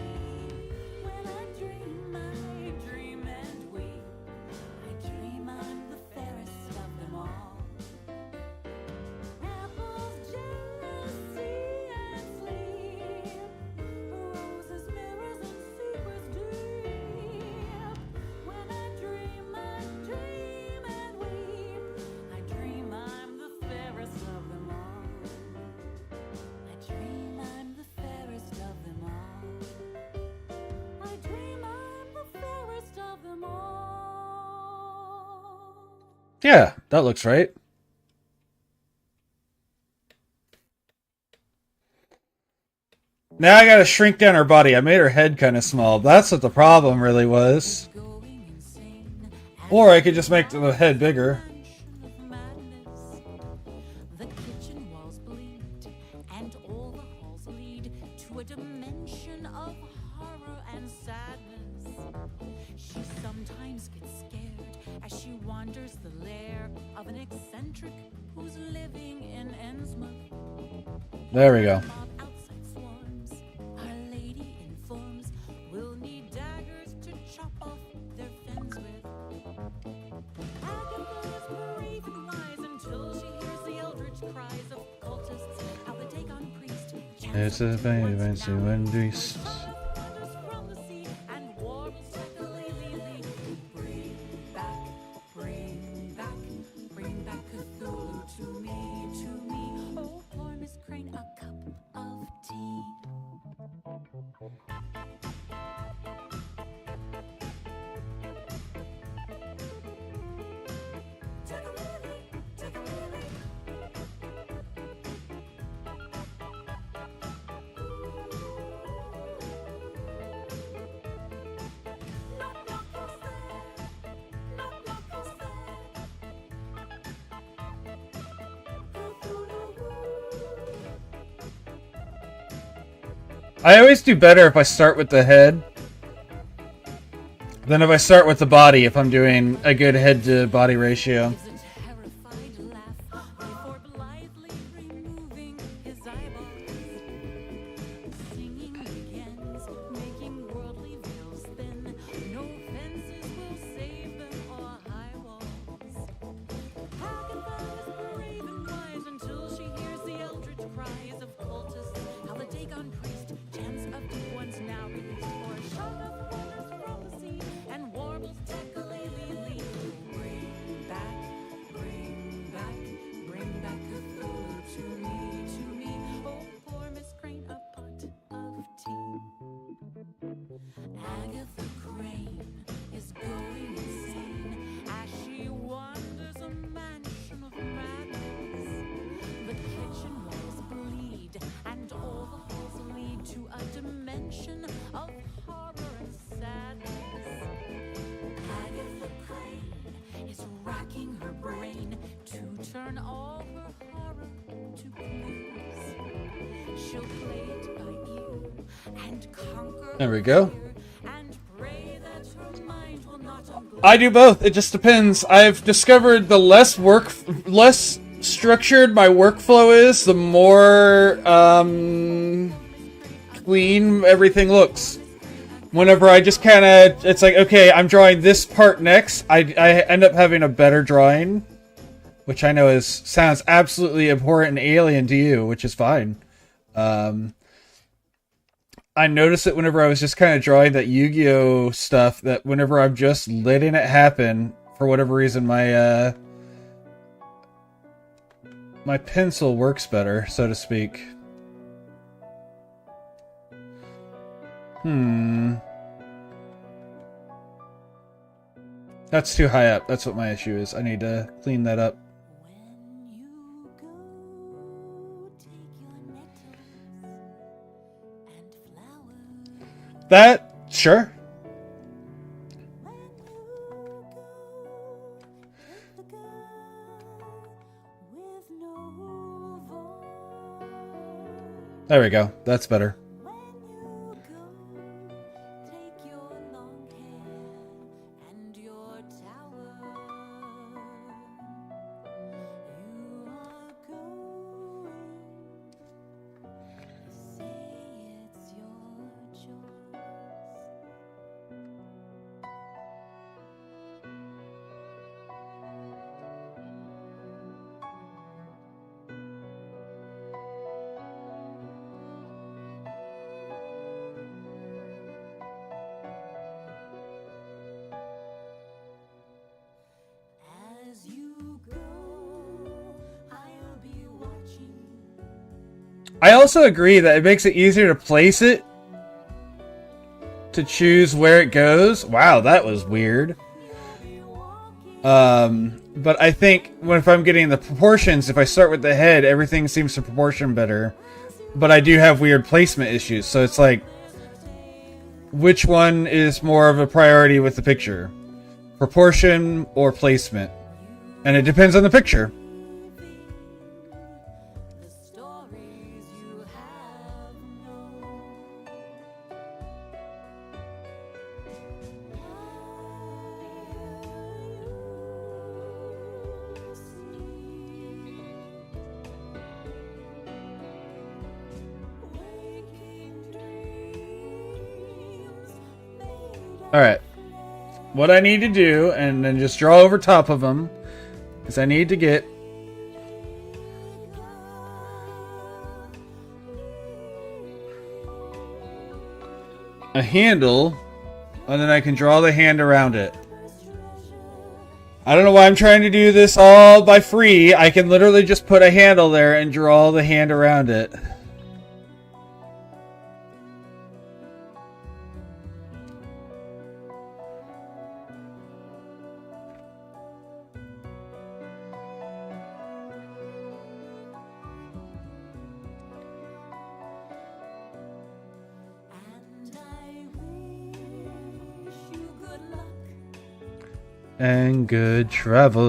When I dream and weep. I dream I'm the fairest of them all. Apples, jealousy, and Yeah, that looks right. Now I gotta shrink down her body. I made her head kind of small. That's what the problem really was. Or I could just make the head bigger. The kitchen walls bleed, and all the halls lead to a dimension of horror and sadness. She sometimes gets scared as she wanders the lair of an eccentric who's living in Innsmouth. There we go. Outside swarms, Our Lady informs we'll need daggers to chop off their fins with. Agatha is brave and wise until she hears the eldritch cries of cultists. How the Dagon priest It's a fancy Wendy's. wanders from the sea and warbles speculately. Bring back Cthulhu to me. Oh, pour Miss Crane a cup of tea. I always do better if I start with the head than if I start with the body if I'm doing a good head to body ratio. Gives a terrified laugh before blithely removing his eyeballs. Singing begins, making worldly veils thin. No fences will save them or high walls. Agatha is brave and wise until she hears the eldritch cries of cultists. How the Dagon priest chants of deep ones now released, or a shout of wonders from the sea, and warbles technically. Bring back Cthulhu to me. Oh, pour Miss Crane a pot of tea. Agatha Crane is going insane as she wanders a mansion of madness. The kitchen walls bleed, and all the halls lead to a dimension of horror and sadness. Agatha Crane is racking her brain to turn all her horror to clues. She'll play it by ear and conquer There we go. fear and pray that her mind will not unglow. I do both. It just depends. I've discovered the less structured my workflow is, the more clean everything looks. Whenever I just kind of, it's like, okay, I'm drawing this part next, I end up having a better drawing, which I know sounds absolutely abhorrent and alien to you, which is fine. I noticed it whenever I was just kind of drawing that Yu-Gi-Oh stuff, that whenever I'm just letting it happen, for whatever reason, my pencil works better, so to speak. That's too high up. That's what my issue is. I need to clean that up. When you go, take your necklace and flowers. That, sure. When you go, hit the girl with no voice. There we go. That's better. When you go, take your long hair and your tower. You are going. Say it's your choice. As you go, I'll be watching. I also agree that it makes it easier to place it, to choose where it goes. Wow, that was weird. You'll be walking But I think if I'm getting the proportions, if I start with the head, everything seems to proportion better. But I do have weird placement issues, so it's like, which one is more of a priority with the picture? Proportion or placement? And it depends on the picture. Alright. What I need to do, and then just draw over top of them, is I need to get a handle, and then I can draw the hand around it. I don't know why I'm trying to do this all by free. I can literally just put a handle there and draw the hand around it. And good travel.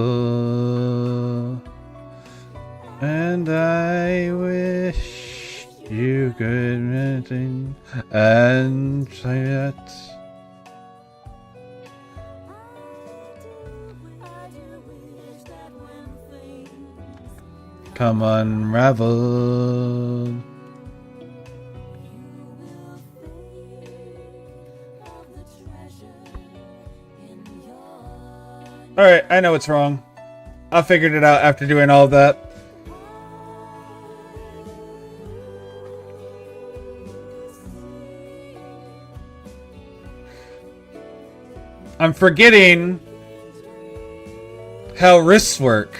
And I wish you good meeting. And say that. Come unravel. Alright, I know what's wrong. I figured it out after doing all of that. I'm forgetting how wrists work.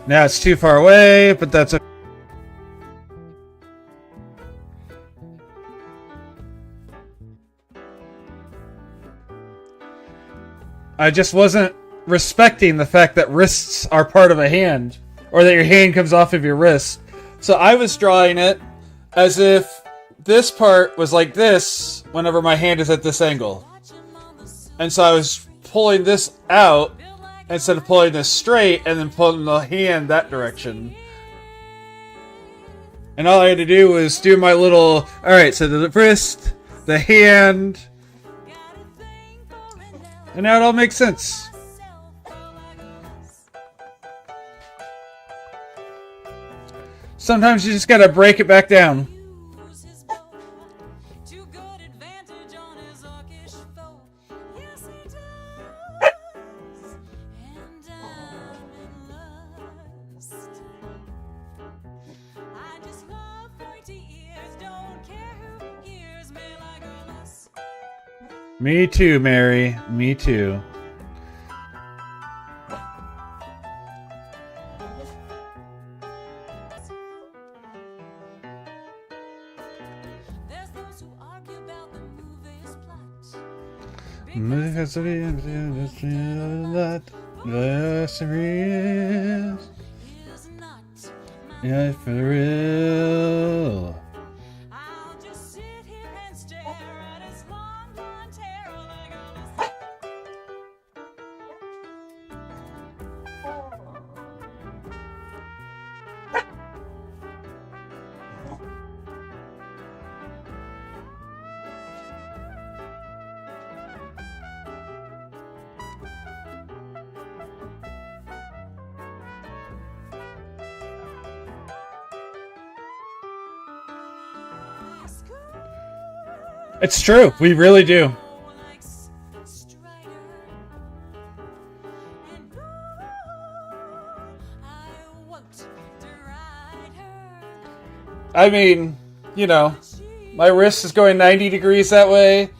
Now it's too far away, but that's okay. I just wasn't respecting the fact that wrists are part of a hand, or that your hand comes off of your wrist. So I was drawing it as if this part was like this whenever my hand is at this angle. And so I was pulling this out instead of pulling this straight and then pulling the hand that direction. And all I had to do was do my little... Alright, so the wrist, the hand... And now it all makes sense. Sometimes you just gotta break it back down. Me too, Mary. Me too. Movie has to be that the series. Yeah, for real. It's true. We really do. I mean, you know, my wrist is going 90 degrees that way,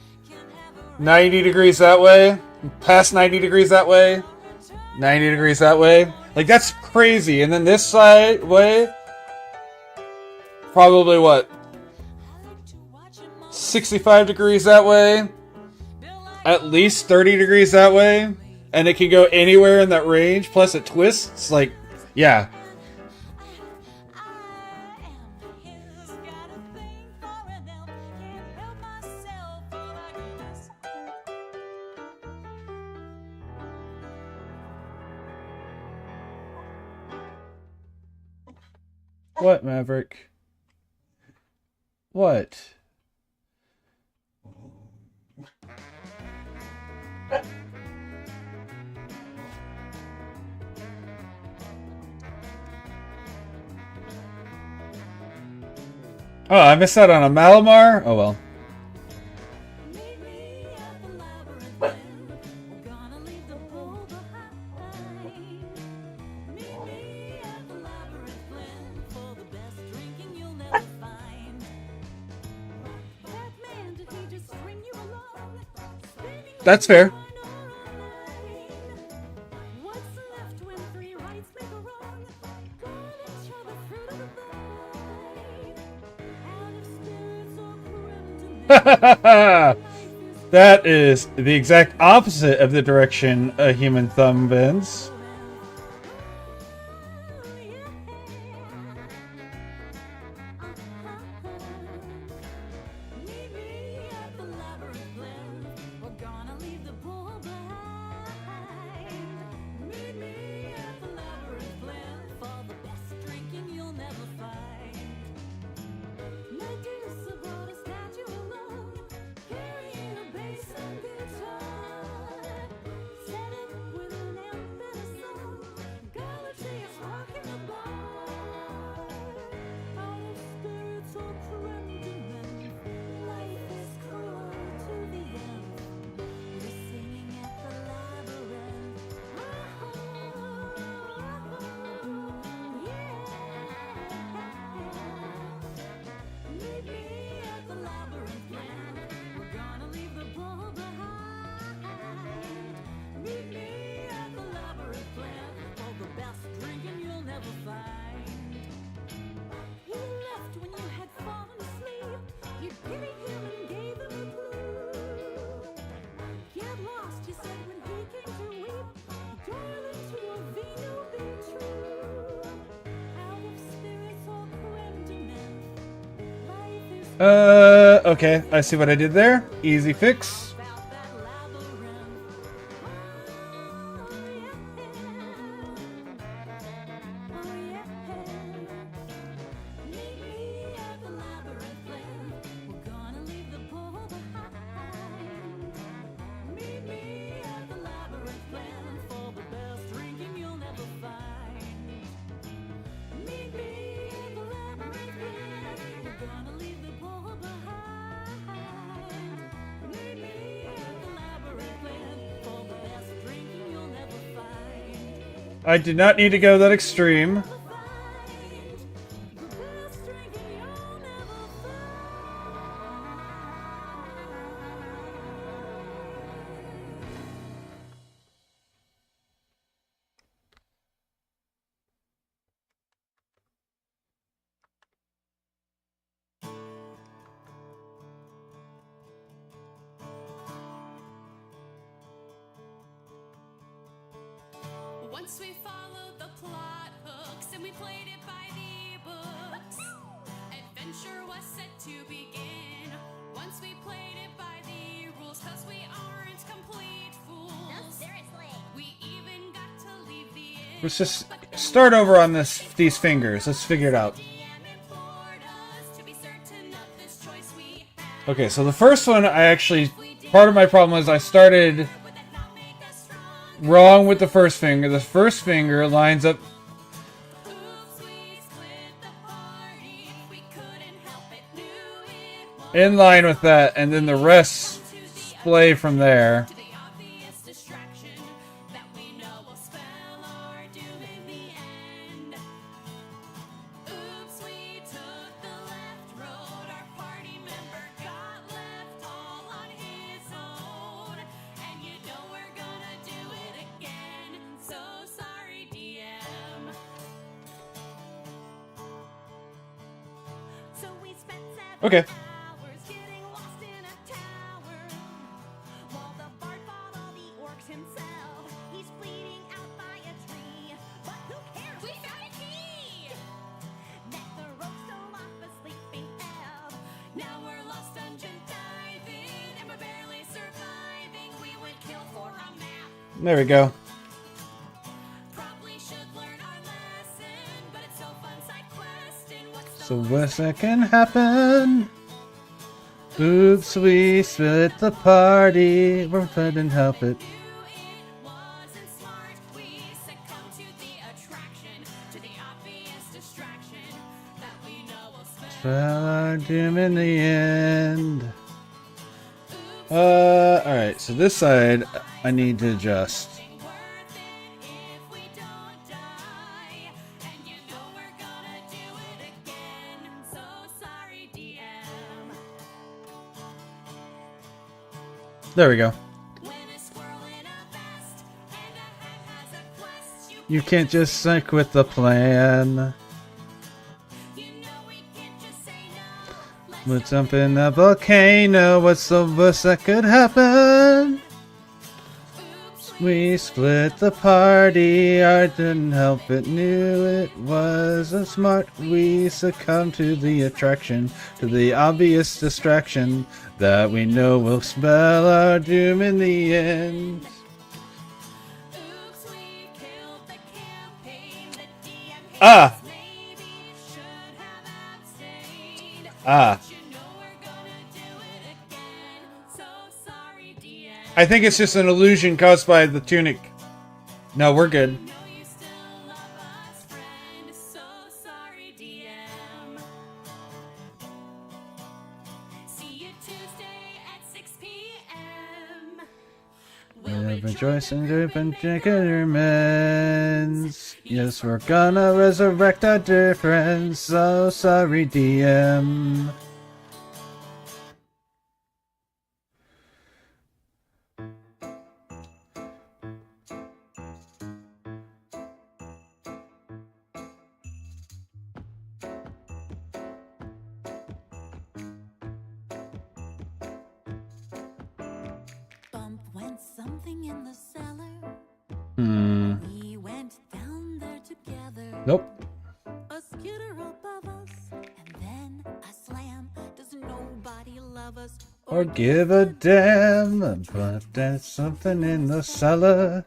90 degrees that way, past 90 degrees that way, 90 degrees that way. Like, that's crazy. And then this side way, probably what? 65 degrees that way, at least 30 degrees that way, and it can go anywhere in that range, plus it twists. Like, yeah. What, Maverick? What? Oh, I missed out on a Malamar? Oh well. That's fair. That is the exact opposite of the direction a human thumb bends. Okay, I see what I did there. Easy fix. I did not need to go that extreme. Once we followed the plot hooks and we played it by the books, adventure was set to begin. Once we played it by the rules, cause we aren't complete fools. No, seriously. We even got to leave the inn. Let's just start over on these fingers. Let's figure it out. Okay, so the first one part of my problem was I started wrong with the first finger. The first finger lines up in line with that, and then the rest splay from there. Okay. hours getting lost in a tower. While the bard fought all the orcs himself, he's bleeding out by a tree. But who cares? We found a key! Met the rope stole off a sleeping elf. Now we're lost dungeon diving, and we're barely surviving. We would kill for a map. There we go. Probably should learn our lesson, but it's so fun side questing. What's So what's that can happen? Oops, we split the party. We couldn't help it. It wasn't smart. We succumbed to the attraction, to the obvious distraction that we know will spell. Spell our doom in the end. Alright, so this side I need to adjust. Worth it if we don't die. And you know we're gonna do it again. So sorry, DM. There we go. When a squirrel in a vest and a hat has a quest, You can't just stick with the plan. you know we can't just say no. Let's We'll jump in the volcano. What's the worst that could happen? oops, We split the party. I didn't help it. Knew it wasn't smart. We succumbed to the attraction, to the obvious distraction that we know will spell our doom in the end. oops, we killed the campaign. The DM hates Ah! us. Maybe should have abstained. Ah. But you know we're gonna do it again. So sorry, DM. I think it's just an illusion caused by the tunic. No, we're good. Know you still love us, friend. So sorry, DM. See you Tuesday at 6 p.m. We'll Rejoice and droop and drink your mends. Yes, we're gonna resurrect our dear friends. So sorry, DM. Bump went something in the cellar. We went down there together. Nope. A skitter above us, and then a slam. Does nobody love us Or give a damn. But there's something in the cellar.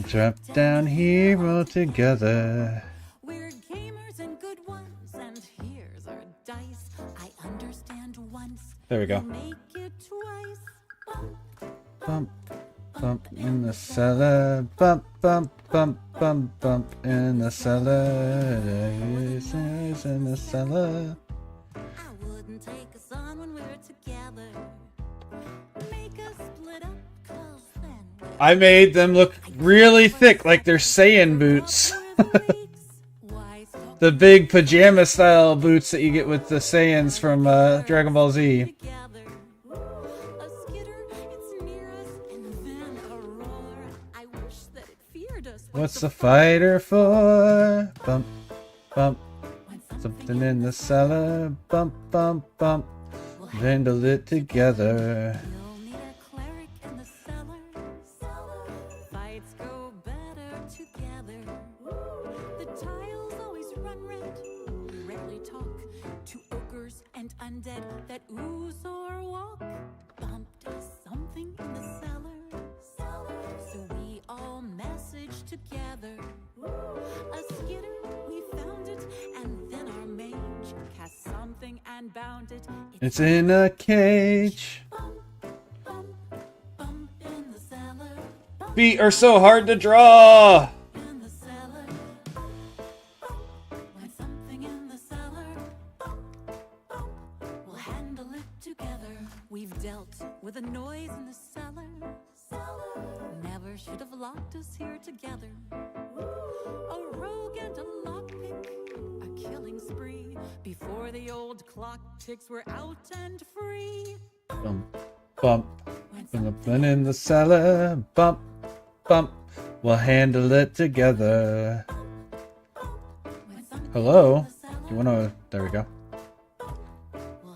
Trapped down here all together. We're gamers and good ones, and here's our dice. I understand once. There we go. Make it twice. Bump, Bump, bump in the cellar. Bump, bump, bump, bump, bump in the cellar. There's in the cellar. I wouldn't take us on when we're together. Make us split up, 'cause then I made them look really thick, like they're Saiyan boots. The big pajama style boots that you get with the Saiyans from Dragon Ball Z. together. A skitter, it's near us, and then a roar. I wish that it feared us. when What's the fighter for? Bump, bump, something in the cellar. Bump, bump, bump. Handle it together. We'll need a cleric in the cellar. Fights go better together. The tiles always run red. We rarely talk to ogres and undead that ooze or walk. Bumped something in the cellar. So we all message together. A skitter, we found it, and then our mage cast something and bound it. It's in a cage. Bump in the cellar. Feet are so hard to draw. In the cellar. When something in the cellar. We'll handle it together. We've dealt with a noise in the cellar. Never should have locked us here together. A rogue and a lockpick, a killing spree. Before the old clock ticks, we're out and free. Bump, bump, something in the cellar. Bump, bump. We'll handle it together. When something Hello? in the cellar. You wanna? There we go. We'll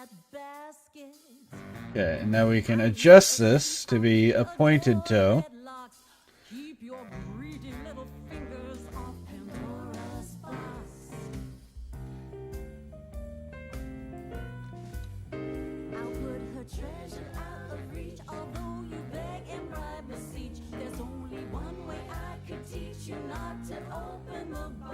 that basket. Okay, and now we can adjust this to be a pointed toe. Keep your greedy little fingers off Pandora's box. I'll put her treasure out of reach, although you beg and bribe beseech. There's only one way I could teach you not to open the box.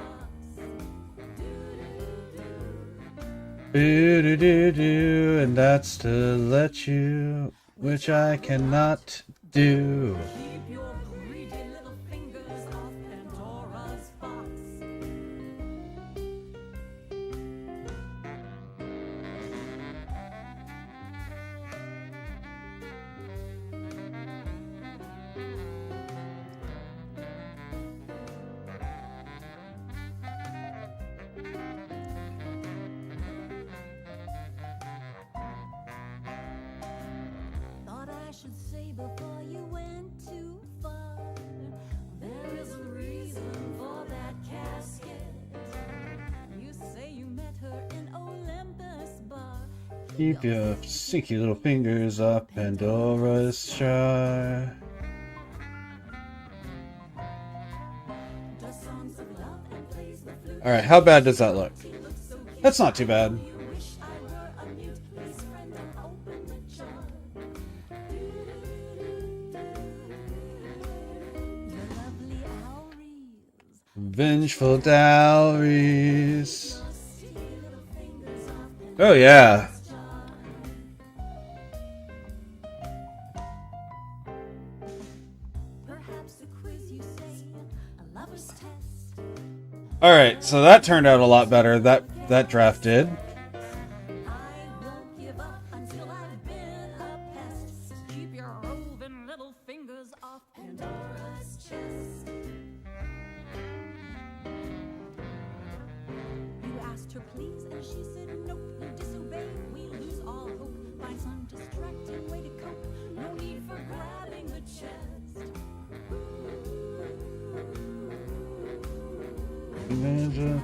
Do, and that's to let you, which I cannot do. Keep your greedy little fingers off Pandora's box. Thought I should say before you went too far, there is a reason for that casket. You say you met her in Olympus bar. Keep your sneaky little fingers off Pandora's jar. Does songs of love and plays the flute. Alright, how bad does that look? That's not too bad. You wish I were a mute. Please, friend, don't open the jar. Your lovely howries. Vengeful dowries. Sticky little fingers off Oh yeah. jar. Perhaps a quiz, you say, a lover's test. Alright, so that turned out a lot better. That draft did. I won't give up until I've been a pest. Keep your roving little fingers off Pandora's chest. You asked her please, and she said nope. You disobey, we lose all hope. Find some distracting way to cope. No need for grabbing the chest.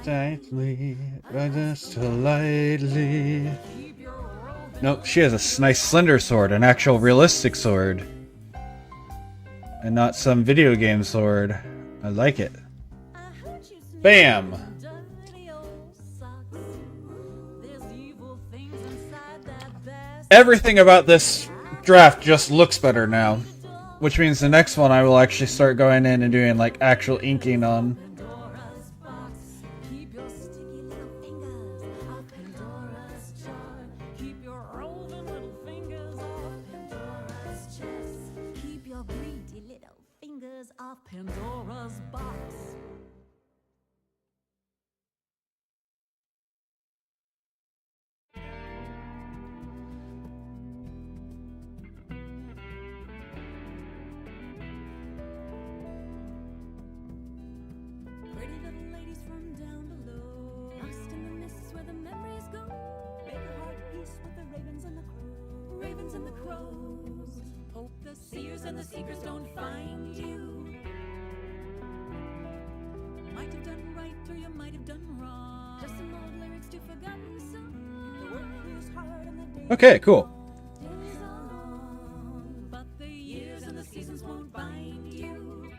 Tightly, but just lightly. Keep your roving. Nope, she has a nice slender sword, an actual realistic sword. And not some video game sword. I like it. I heard you sneak Bam! dirty old socks. There's evil things inside that basket. Everything about this draft just looks better now. Which means the next one I will actually start going in and doing like actual inking on. Pandora's box. Keep your sticky little fingers off Pandora's jar. Keep your roving little fingers off Pandora's chest. Keep your greedy little fingers off Pandora's box. Pretty little ladies from down below, lost in the mists where the memories go. Make a heart peace with the ravens and the crows. Ravens and the crows. Hope the seers and the seekers don't find you. Might have done right or you might have done wrong. Just some old lyrics to forgotten songs. The work is hard and the days Okay, cool. days are long, but the years and the seasons won't bind you.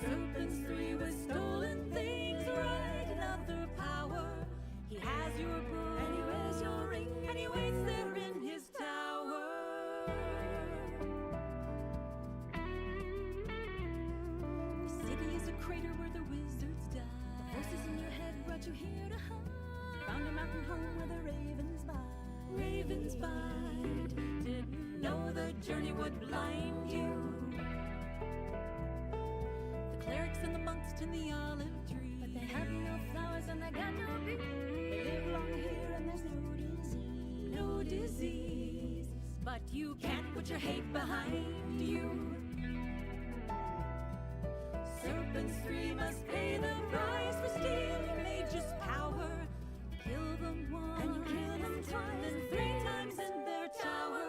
Serpents free with stolen things, right? Another power. He has your bow, and he wears your ring, and he waits there in his tower. The city is a crater where the wizards die. The voices in your head brought you here to hide. Found a mountain home where the ravens bide. Ravens bide. Didn't know the journey would blind you. The clerics and the monks tend the olive tree, but they have no flowers and they got no bee. They live long here and there's no disease, no disease. But you can't put your hate behind you. Serpents free must pay the price for stealing mages' power. Kill them once, and you kill them twice, and 3 times in their tower.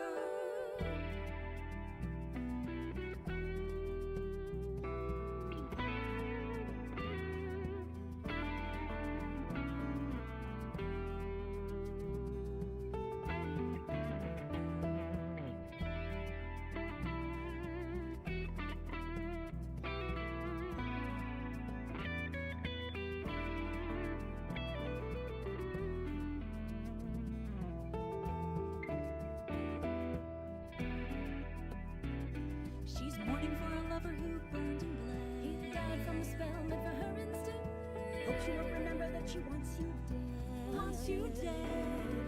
She's mourning for a lover who burned and bled. He died from a spell meant for her instead. Hopes you will remember that she wants you dead. Wants you dead.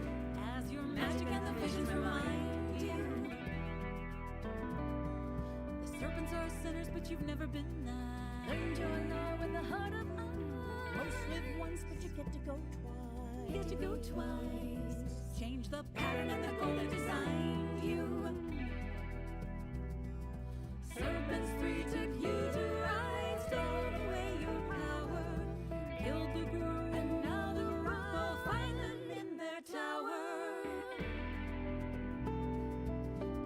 As your magic and the visions remind you. The serpents are sinners, but you've never been that. Learned your law with a heart of ice. Most live once, but you get to go twice. Get to go twice. Change the pattern and the goal that designed you. Serpents 3 took you to ride, stole away your power, killed the groom, and now the rock will find them in their tower.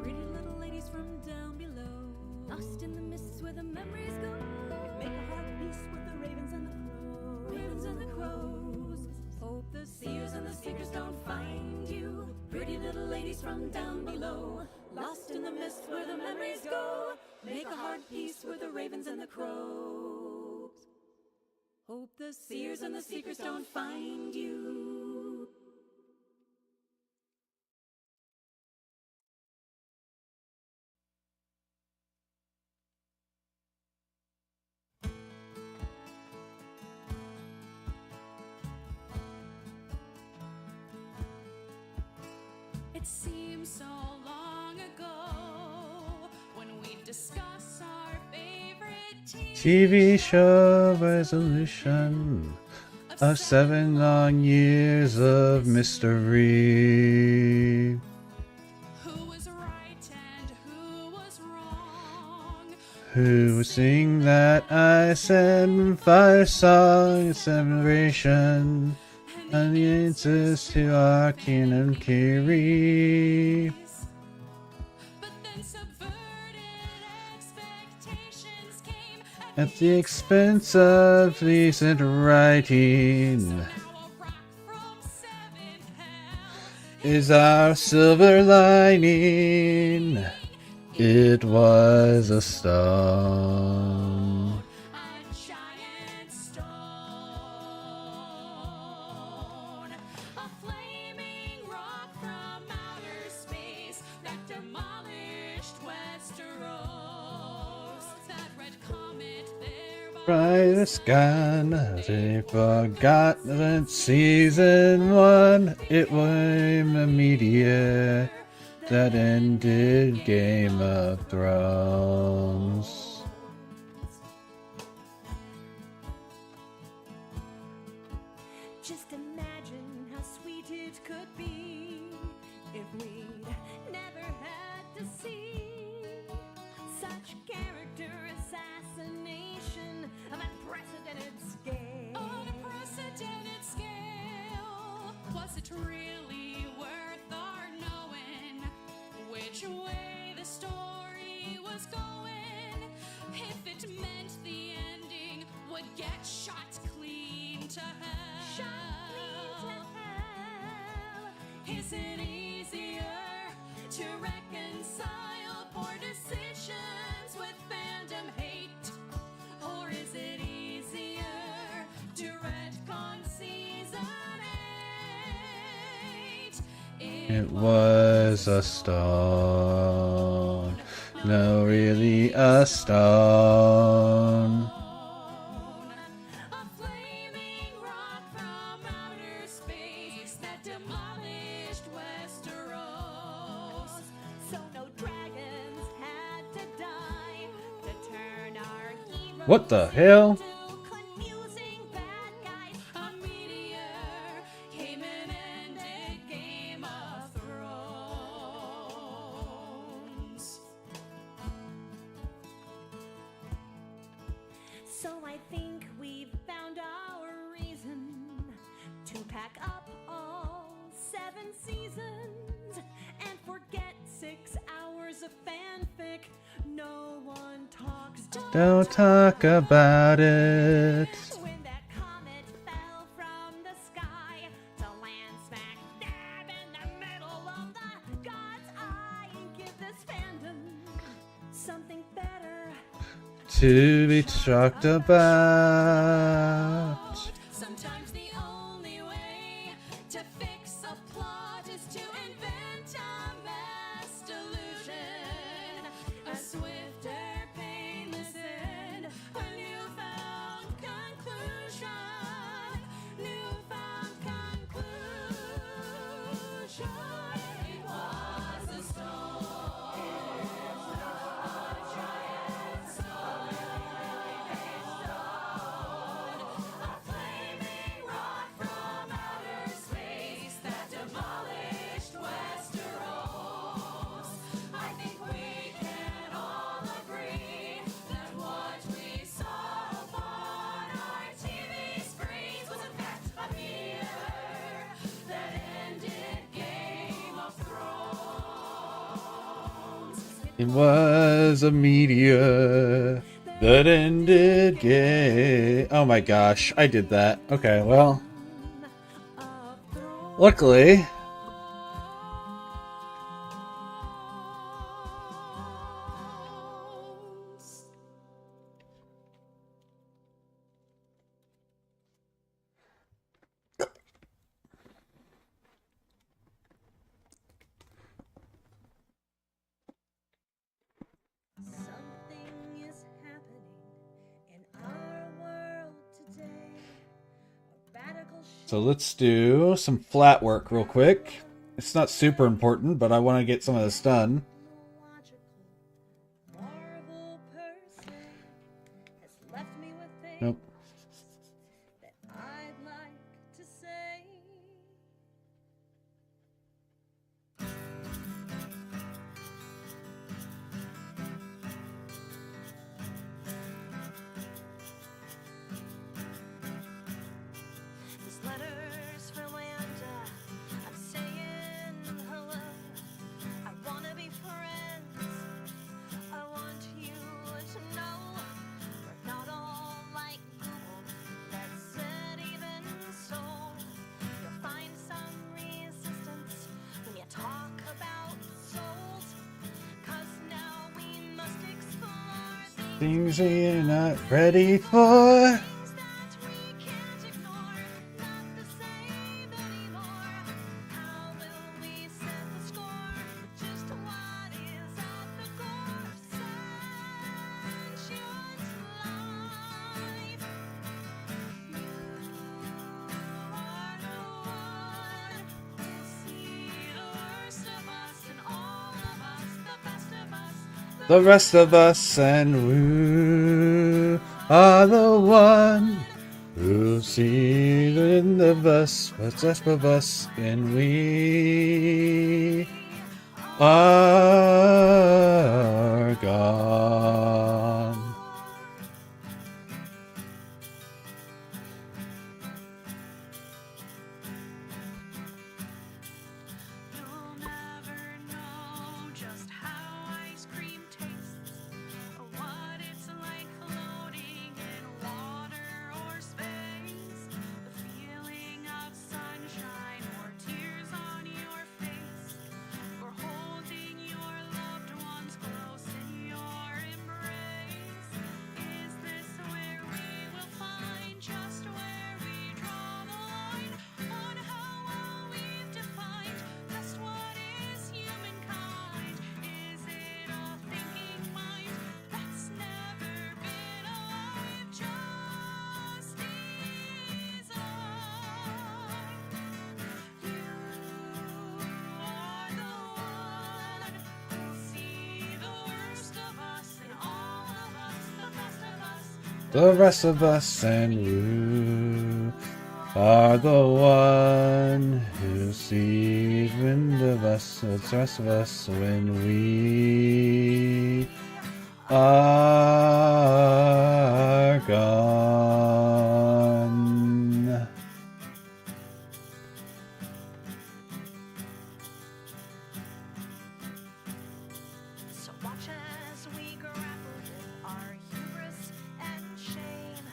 Pretty little ladies from down below, lost in the mists where the memories go. Make a heart peace with the ravens and the crows. Ravens and the crows. Hope the seers and the seekers don't find you. Pretty little ladies from down below, lost in the mist where the memories go. Make a heart peace with the ravens and the crows. Hope the seers and the seekers don't find you. It seems so long ago when we discuss our favorite TV show resolution of 7 long years of mystery. Who was right and who was wrong? Who would sing that I said fire song celebration? And the answers to our King and Kiri. But then subverted expectations came At the expense of decent writing now a rock from 7th hell. is our silver lining. It was a stone. A giant stone, a flaming rock from outer space that demolished Westeros. That red comet there Brightest gun, they forgot that season 1 it was a meteor that ended Game of Thrones. Just imagine how sweet it could be if we'd never had to see such character assassination of unprecedented scale. Unprecedented scale. Was it really worth our knowing which way the story was going? If it meant the ending would get shot clean to hell. Shot clean to hell. Is it easier to reconcile poor decisions with fandom hate? Or is it easier to retcon season 8? It was a stone. No, really a stone. A flaming rock from outer space that demolished Westeros. So no dragons had to die to turn our heroes What the hell? into confusing bad guys. A meteor came and ended Game of Thrones. So I think we've found our reason to pack up all 7 seasons and forget 6 hours of fanfic. No one talks. Don't talk about it. When that comet fell from the sky to land smack dab in the middle of the God's eye, give this fandom something better. To be talked about. Sometimes the only way to fix a plot is to invent a mass delusion, a swifter It was a meteor that ended gay. Oh my gosh, I did that. Okay, well, luckily, Something is happening in our world today. A radical so let's do some flat work real quick. It's not super important, but I want to get some of this done. technological marvel person has left me with things Nope. that I'd like to say. This letter's from Amanda. I'm saying hello. I wanna be friends. I want you to know we're not all like Google. That said, even so, you'll find some resistance when you talk about souls. 'Cause now we must explore Things you're not ready for. things that we can't ignore. Not the same anymore. How will we set the score? Just what is at the core of sentient life? You are the one who'll see the worst of us and all of us, the best of us. The rest of us, and we are the one who sees in the best, what's left of us, and we are gone. You'll never know just how ice cream tastes, or what it's like floating in water or space. The feeling of sunshine or tears on your face, or holding your loved ones close in your embrace. Is this where we will find just where we draw the line on how well we've defined just what is humankind? Is it a thinking mind that's never been alive? Just design. You are the one who'll see the worst of us and all of us, the best of us. The rest of us, and you are the one who sees wind of us, the rest of us, when we are gone. So watch as we grapple with our hubris and shame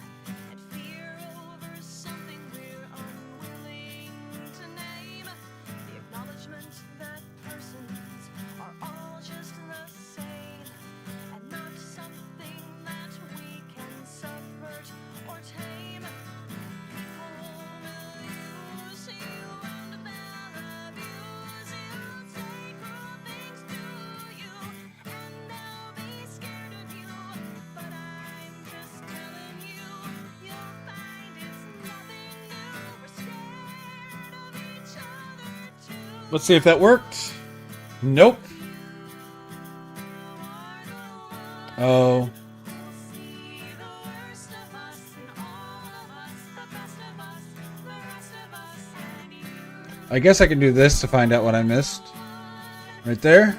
and fear over something we're unwilling to name. The acknowledgement that persons are all just the same and not something that we can subvert or tame. People will use you and they'll abuse you, say cruel things to you, and they'll be scared of you. But I'm just telling you, you'll find it's nothing new. We're scared of each other too. Let's see if that worked. Nope. Oh. I guess I can do this to find out what I missed. Right there.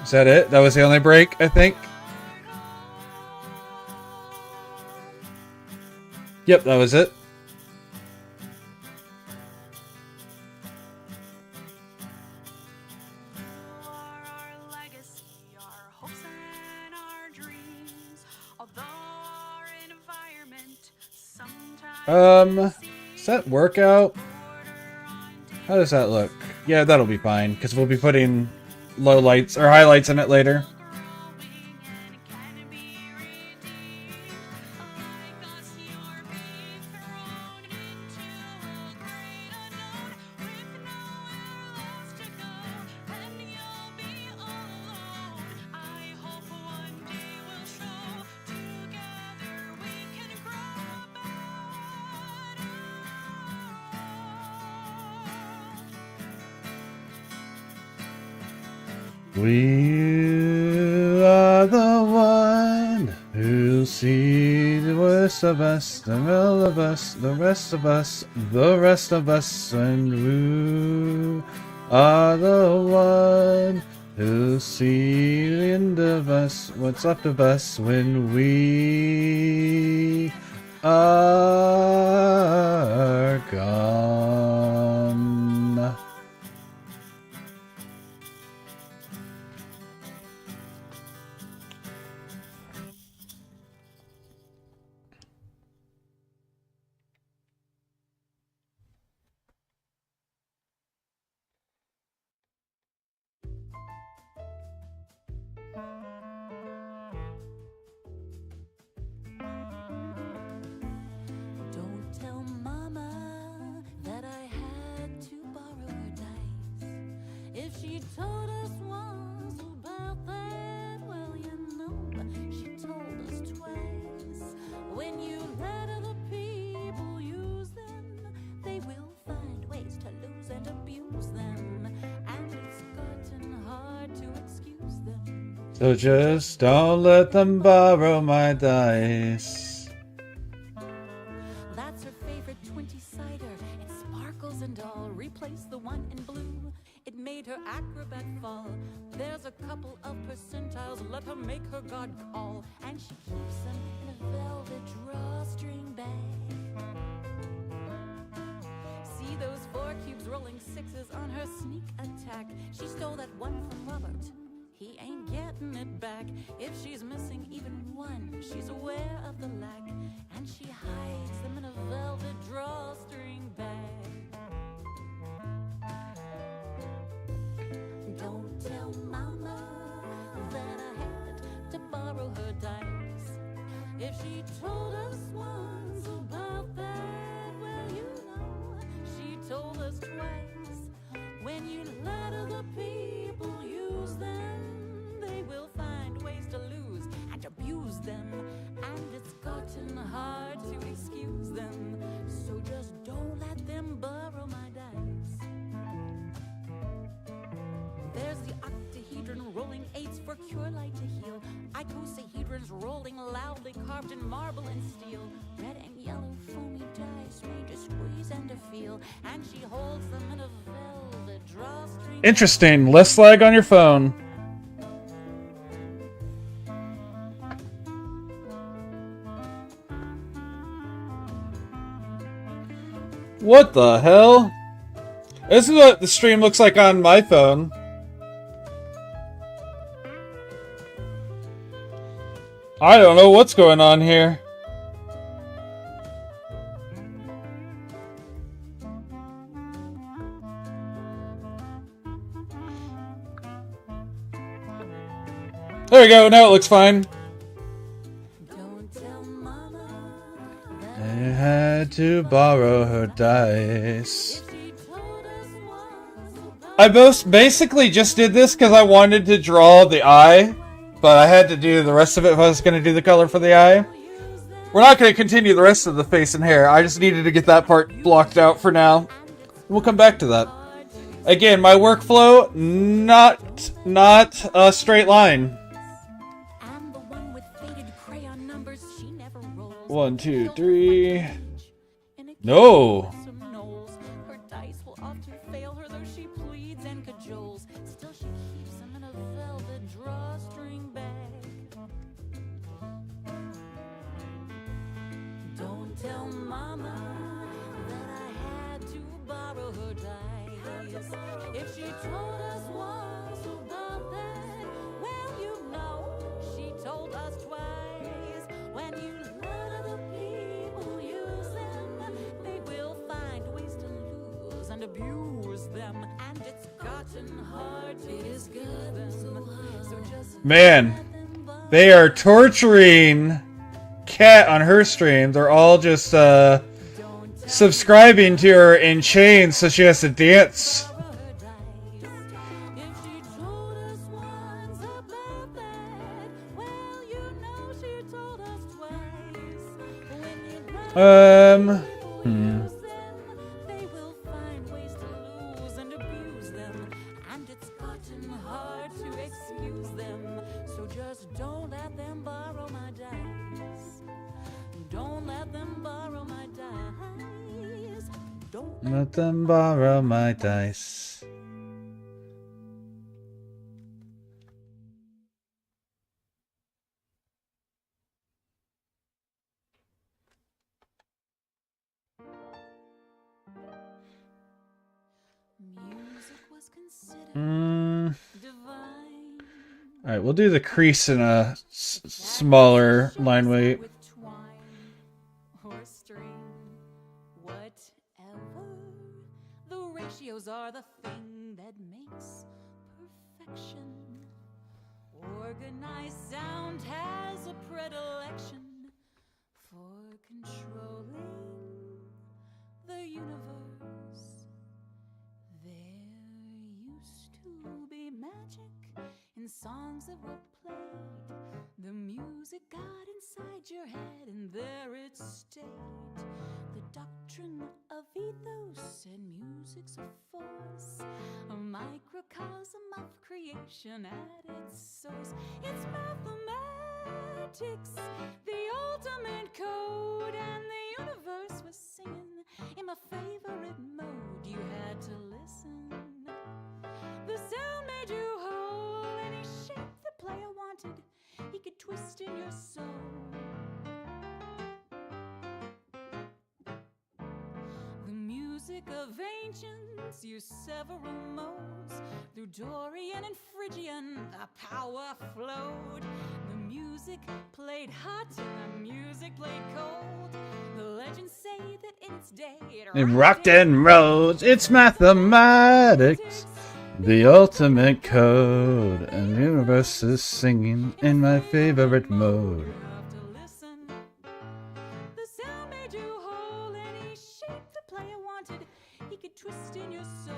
Is that it? That was the only break, I think. Yep, that was it. Does that workout? How does that look? Yeah, that'll be fine, because we'll be putting low lights or highlights in it later. We are the one who see the worst of us, the real of us, the rest of us, the rest of us, and we are the one who see the end of us, what's left of us when we are gone. Don't tell Mama that I had to borrow her dice. If she told us once about that, well, you know, she told us twice. When you let other people use them, they will find ways to lose and abuse them. And it's gotten hard to excuse them. So just don't let them borrow my dice. That's her favorite 20-cider. It sparkles and all. Replace the one in blue. It made her acrobat fall. There's a couple of percentiles. Let her make her God call. And she keeps them in a velvet drawstring bag. See those 4 cubes rolling 6s on her sneak attack. She stole that one from Robert. He ain't getting it back. If she's missing even one, she's aware of the lack. And she hides them in a velvet drawstring bag. Don't tell Mama that I had to borrow her dice. If she told us once about that, well, you know, she told us twice. When you let other people use them, they will find ways to lose and abuse them. And it's gotten hard to excuse them. So just don't let them borrow my dice. There's the octahedron rolling 8s for cure light to heal. Icosahedrons rolling loudly carved in marble and steel. Red and yellow foamy dice made to squeeze and to feel. And she holds them in a velvet drawstring. Interesting. Less lag on your phone. What the hell? This is what the stream looks like on my phone. I don't know what's going on here. There we go, now it looks fine. Don't tell Mama I had to borrow her dice. if she told us once about I basically just did this because I wanted to draw the eye, but I had to do the rest of it if I was going to do the color for the eye. We're not going to continue the rest of the face and hair. I just needed to get that part blocked out for now. We'll come back to that. Again, my workflow, not a straight line. and the one with faded crayon numbers she never rolls. 1, 2, 3. In a No. case of some knolls, her dice will often fail her, though she pleads and cajoles. Still, she keeps them in a velvet drawstring bag. Don't tell Mama that I had to borrow her dice. If she told us once about that, well, you know, she told us twice. When you let other people use them, Man, they are torturing Cat on her stream. They're all just subscribing to her in chains so she has to dance. They will find ways to lose and abuse them, and it's gotten hard to excuse them. So just don't let them borrow my dice. Don't let them borrow my dice. Don't Let them borrow my dice. Music was considered divine. Alright, we'll do the crease in a smaller line weight. With twine or string, whatever. The ratios are the thing that makes perfection. Organized sound has a predilection for controlling the universe. There used to be magic in songs that were played. The music got inside your head and there it stayed. The doctrine of ethos and music's a force, a microcosm of creation at its source. It's mathematics, the ultimate code, and the universe was singing in my favorite mode. You had to listen. The sound made you whole. Any shape the player wanted, he could twist in your soul. The music of ancients used several modes. Through Dorian and Phrygian, the power flowed. The music played hot and the music played cold. The legends say that in its day It rocked and rolled. It's mathematics, the ultimate code, and the universe is singing in my favorite mode. You have to listen. The sound made you whole. Any shape the player wanted, he could twist in your soul.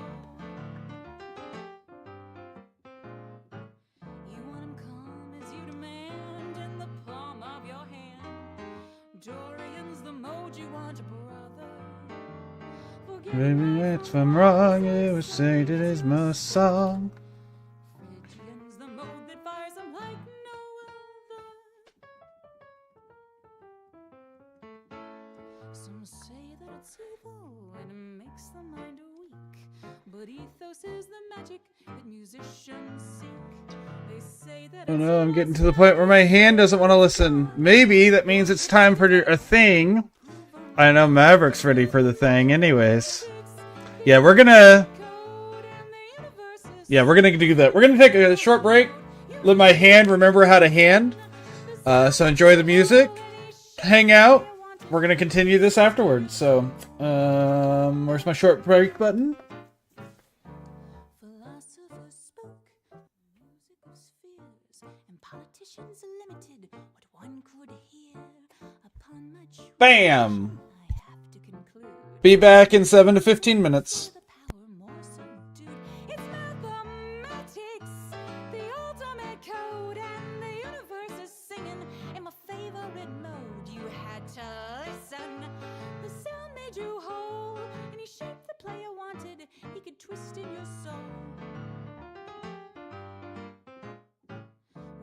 You want him calm as you demand in the palm of your hand. Dorian's the mode you want, brother. Forgive Maybe my if I'm wrong, you would say today's most song. Phrygian's the mode that fires him like no other. Some say that it's evil and it makes the mind weak, but ethos is the magic that musicians seek. They say that Oh no, I'm getting to the point where my hand doesn't want to listen. Maybe that means it's time for a thing. I know Maverick's ready for the thing anyways. Yeah, we're gonna do that. We're gonna take a short break. Let my hand remember how to hand. So enjoy the music. Hang out. We're gonna continue this afterwards. So, where's my short break button? Philosophers spoke music of spheres, and politicians limited what one could hear. Upon my choice, Bam! I have to conclude Be back in 7 to 15 minutes. the power more subdued. It's mathematics, the ultimate code, and the universe is singing in my favorite mode. You had to listen. The sound made you whole. Any shape the player wanted, he could twist in your soul.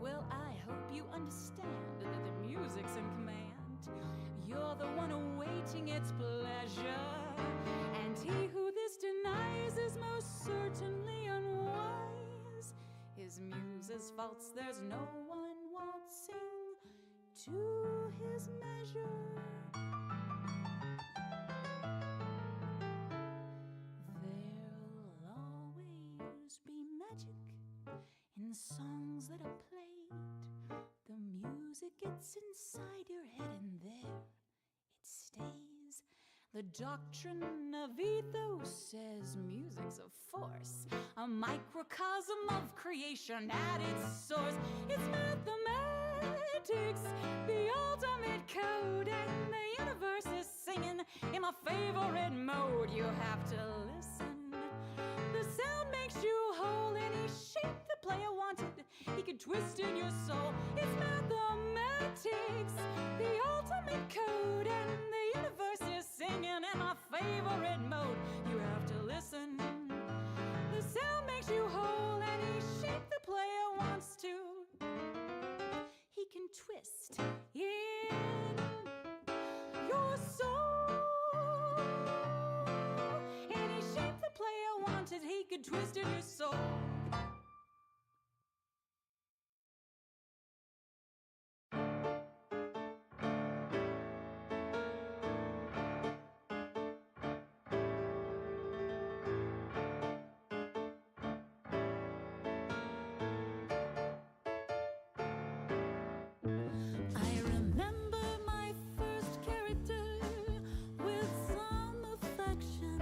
Well, I hope you understand that the music's in command. You're the one awaiting its pleasure, and he who this denies is most certainly unwise. His muse's faults, there's no one waltzing to his measure. There'll always be magic in songs that are played. The music gets inside your head and there it stays. The doctrine of ethos says music's a force, a microcosm of creation at its source. It's mathematics, the ultimate code, and the universe is singing in my favorite mode. You have to listen. The sound makes you whole, any shape the player wanted, he could twist in your soul. It's mathematics, the ultimate code, and the universe is singing in my favorite mode. You have to listen. The sound makes you whole, any shape the player wants to, he can twist in your soul. Any shape the player wanted, he could twist in your soul. I remember my first character with some affection.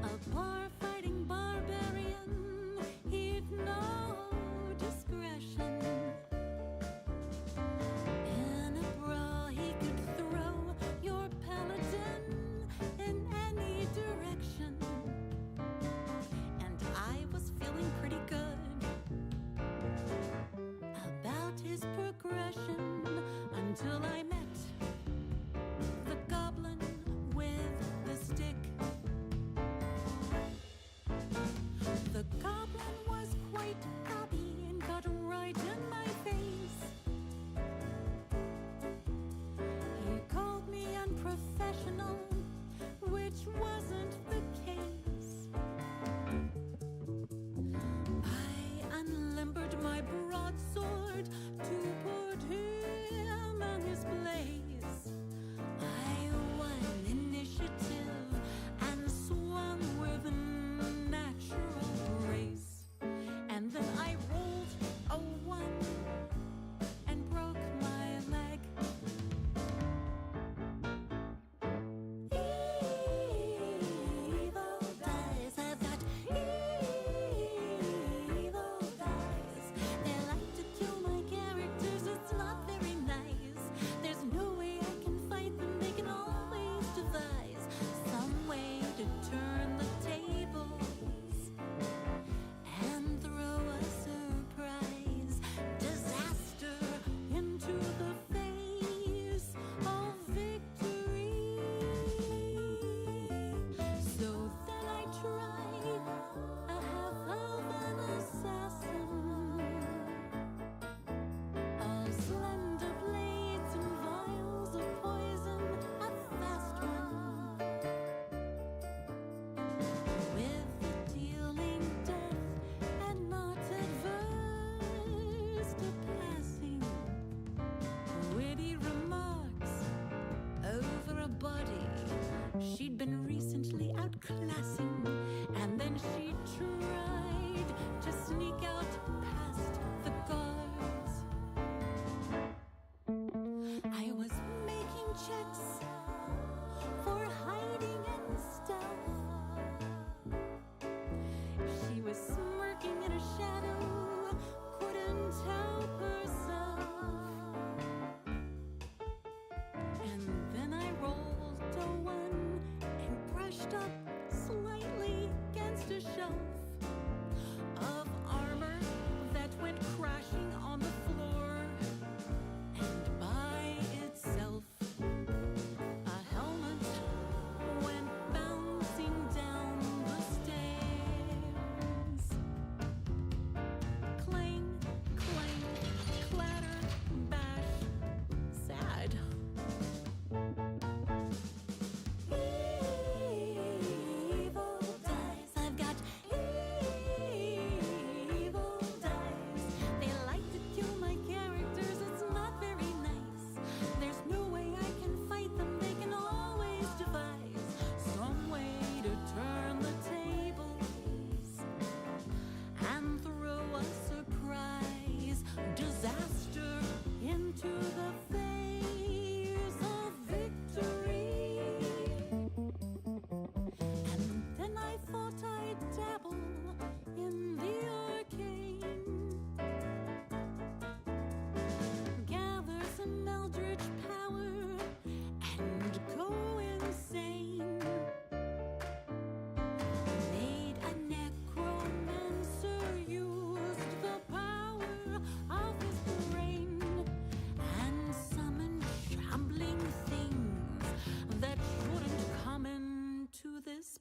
A bar-fighting barbarian, he'd no discretion. In a brawl he could throw your paladin in any direction. And I was feeling pretty good about his progression until I met the goblin with the stick. The goblin was quite happy and got right in my face. He called me unprofessional, which wasn't the case. I unlimbered my broadsword to put him on his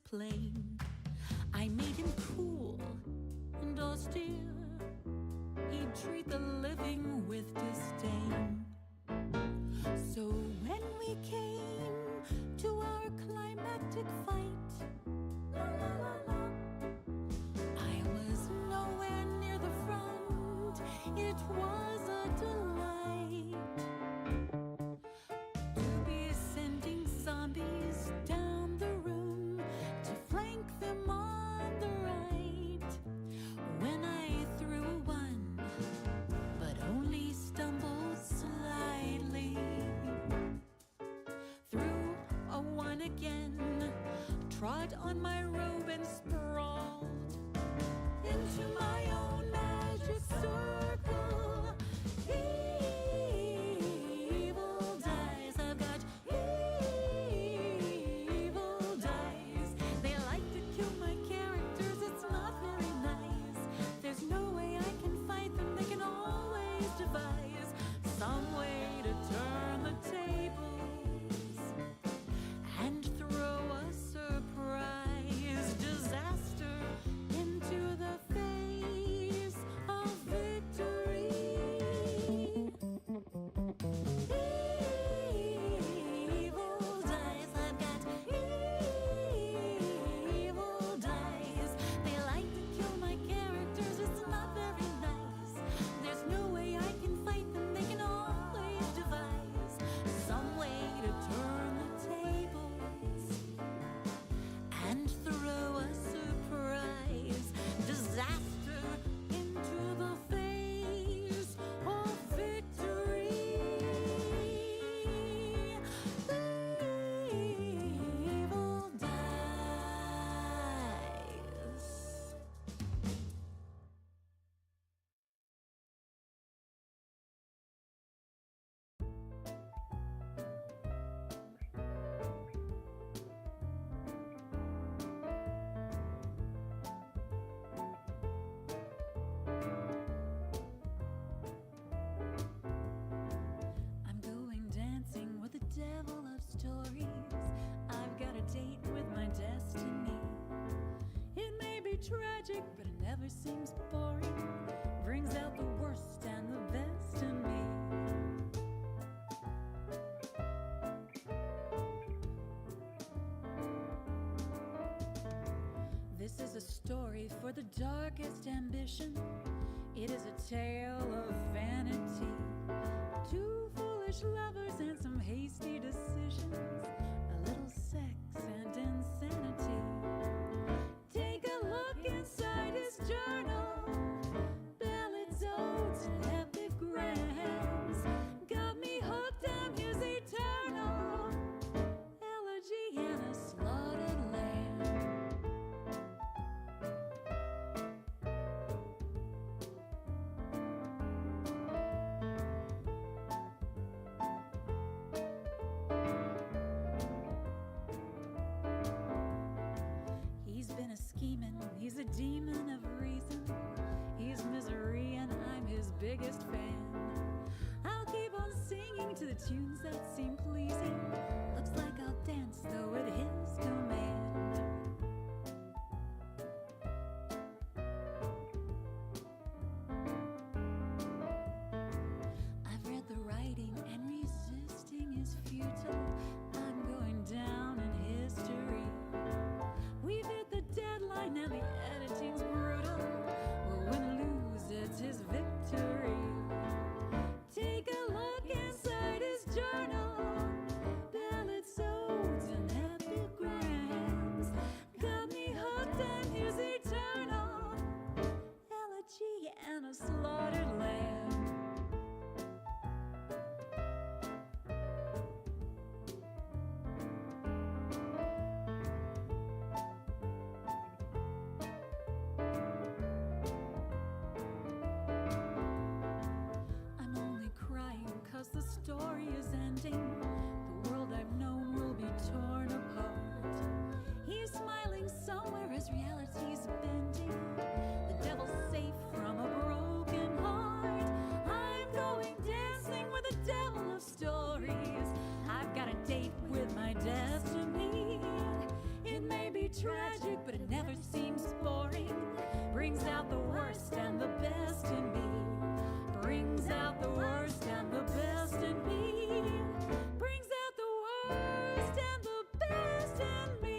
plain. I made him cool and austere. He'd treat the living with disdain. So when we came to our climactic fight, la la la la, I was nowhere near the front. It was a delight to be sending zombies down the room to flank them on the right. When I threw one, but only stumbled slightly, threw a one again, trod on my robe and sprawled into my own magic circle. Evil dice, I've got evil dice. They like to kill my characters, it's not very nice. There's no way I can fight them, they can always devise some way to turn the tables and throw a surprise disaster into the face of victory. Evil dice, I've got evil dice. They like to kill my characters, it's not very nice. There's no way I can fight them, they can always devise some way to turn the tables and throw a surprise disaster into the face of victory. Evil dice. I'm going dancing with the devil of stories. I've got a date with my destiny. It may be tragic, but it never seems boring. Brings out the worst and the best in me. This is a story for the darkest ambition. It is a tale of vanity. Two foolish lovers and some hasty decisions. A little sex and insanity. Take a look inside his journal. Ballads, odes, and epigrams. Got me hooked, I'm his eternal elegy and a slaughtered lamb. He's been a scheming, he's a demon of reason. He's misery and I'm his biggest fan. I'll keep on singing to the tunes that seem pleasing. Looks like I'll dance though at his command. I've read the writing and resisting is futile. I'm going down in history. We've hit the deadline and the editing's brutal. Win lose, it's his victory. Take a look inside his journal. Ballads, odes, and epigrams. Got me hooked on his eternal elegy and a slaughtered lamb. I'm only crying 'cause the story is ending. be tragic, but it never seems boring. Brings out the worst and the best in me. Brings out the worst and the best in me. Brings out the worst and the best in me.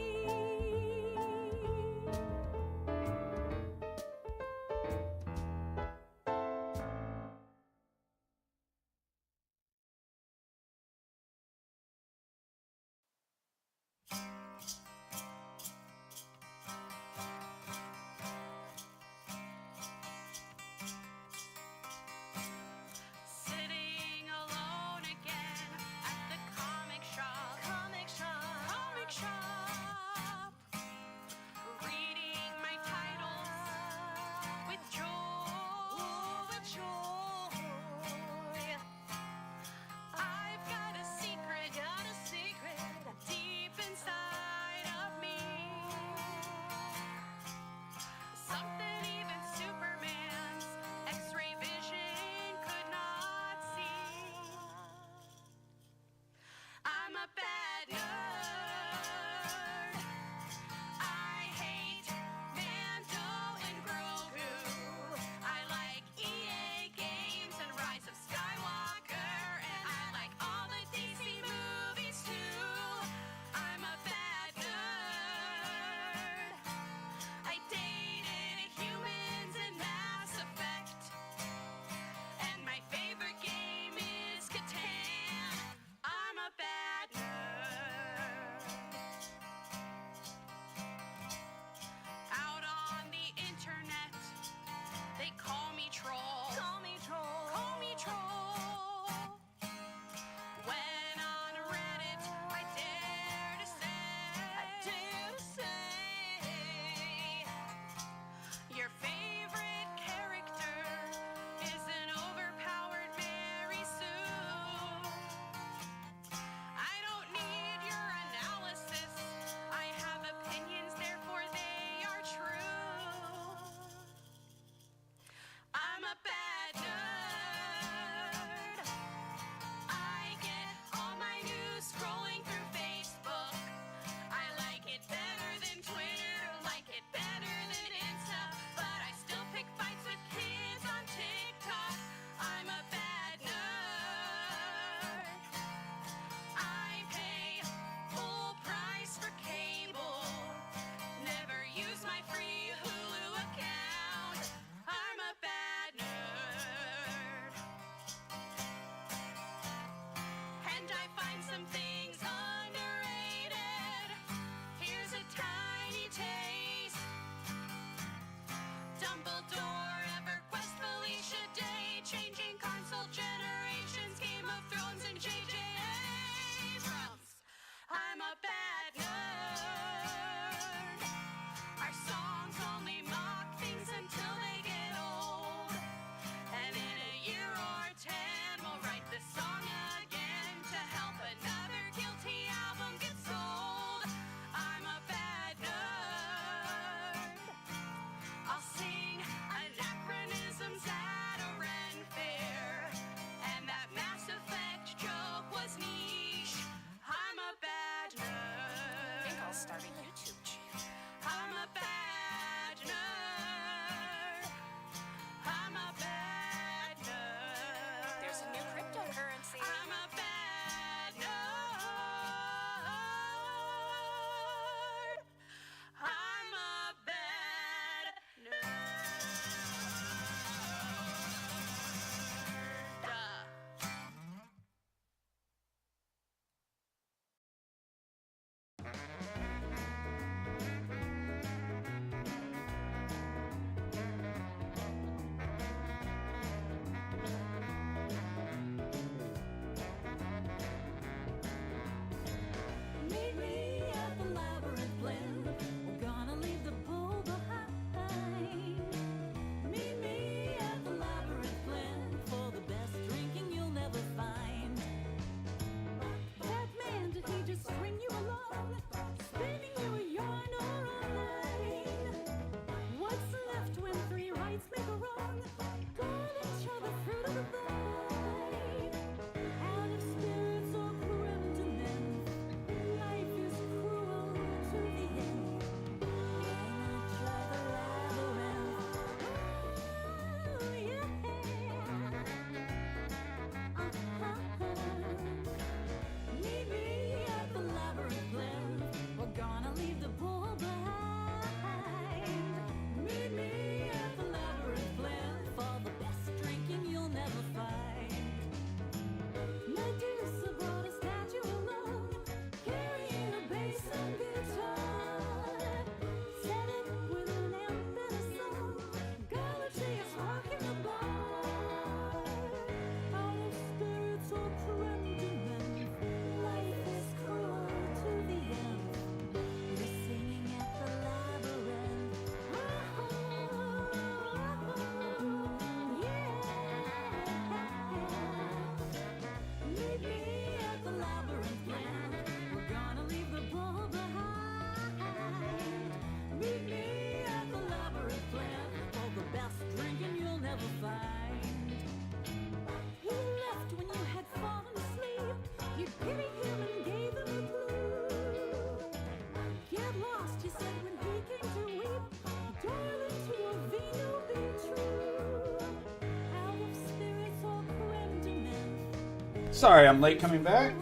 Sorry, I'm late coming back.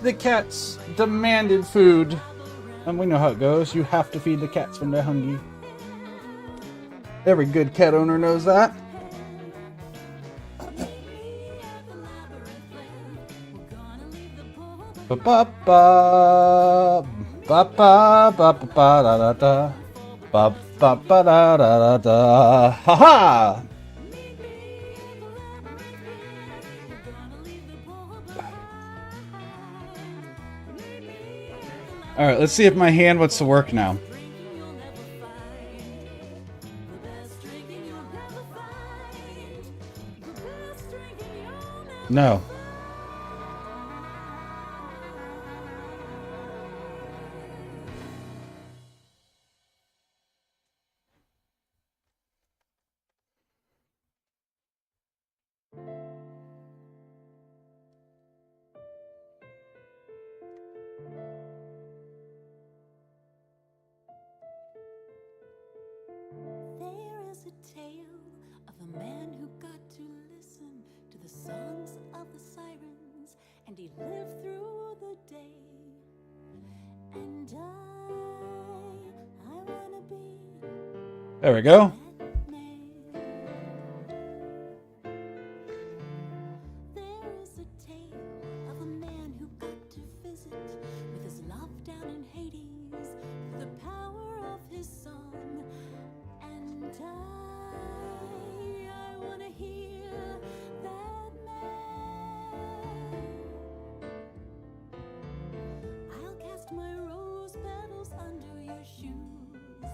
The cats demanded food. And we know how it goes. You have to feed the cats when they're hungry. Every good cat owner knows that. Ba ba ba ba ba ba ba ba da da da ba ba ba da da da da. Ha ha! All right, let's see if my hand wants to work now. No. There is a tale of a man who got to listen to the songs of the sirens, and he lived through the day. And I wanna be There we go. that man. There is a tale of a man who got to visit with his love down in Hades, the power of his song. And I wanna hear that man. I'll cast my rose petals under your shoes.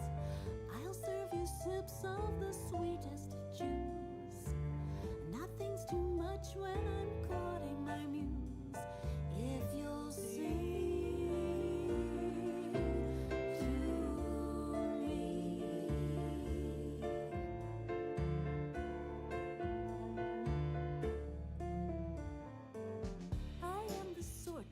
I'll serve you sips of the sweetest juice. Nothing's too much when I'm courting my muse. If you'll sing to me. I am the sort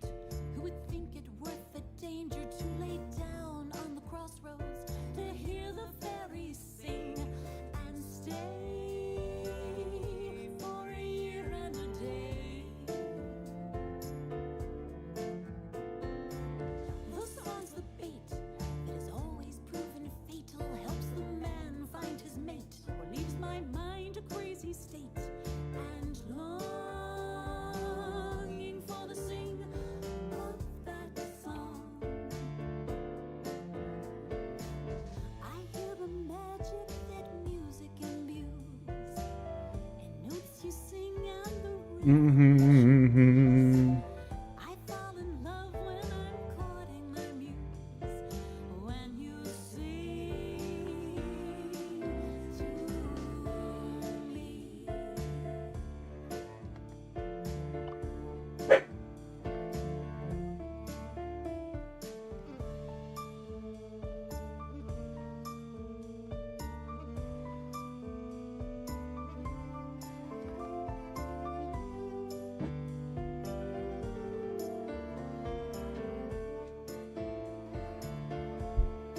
who would think it worth the danger to lay down on the crossroads to hear the fairies sing and stay for a year and a day. The song's the bait that has always proven fatal, helps the man find his mate, or leaves my mind a crazy state, and longing for the sing of that song. I hear the magic that music imbues, and notes you sing and the rhythm. I fall in love when I'm courting my muse, when you sing to me.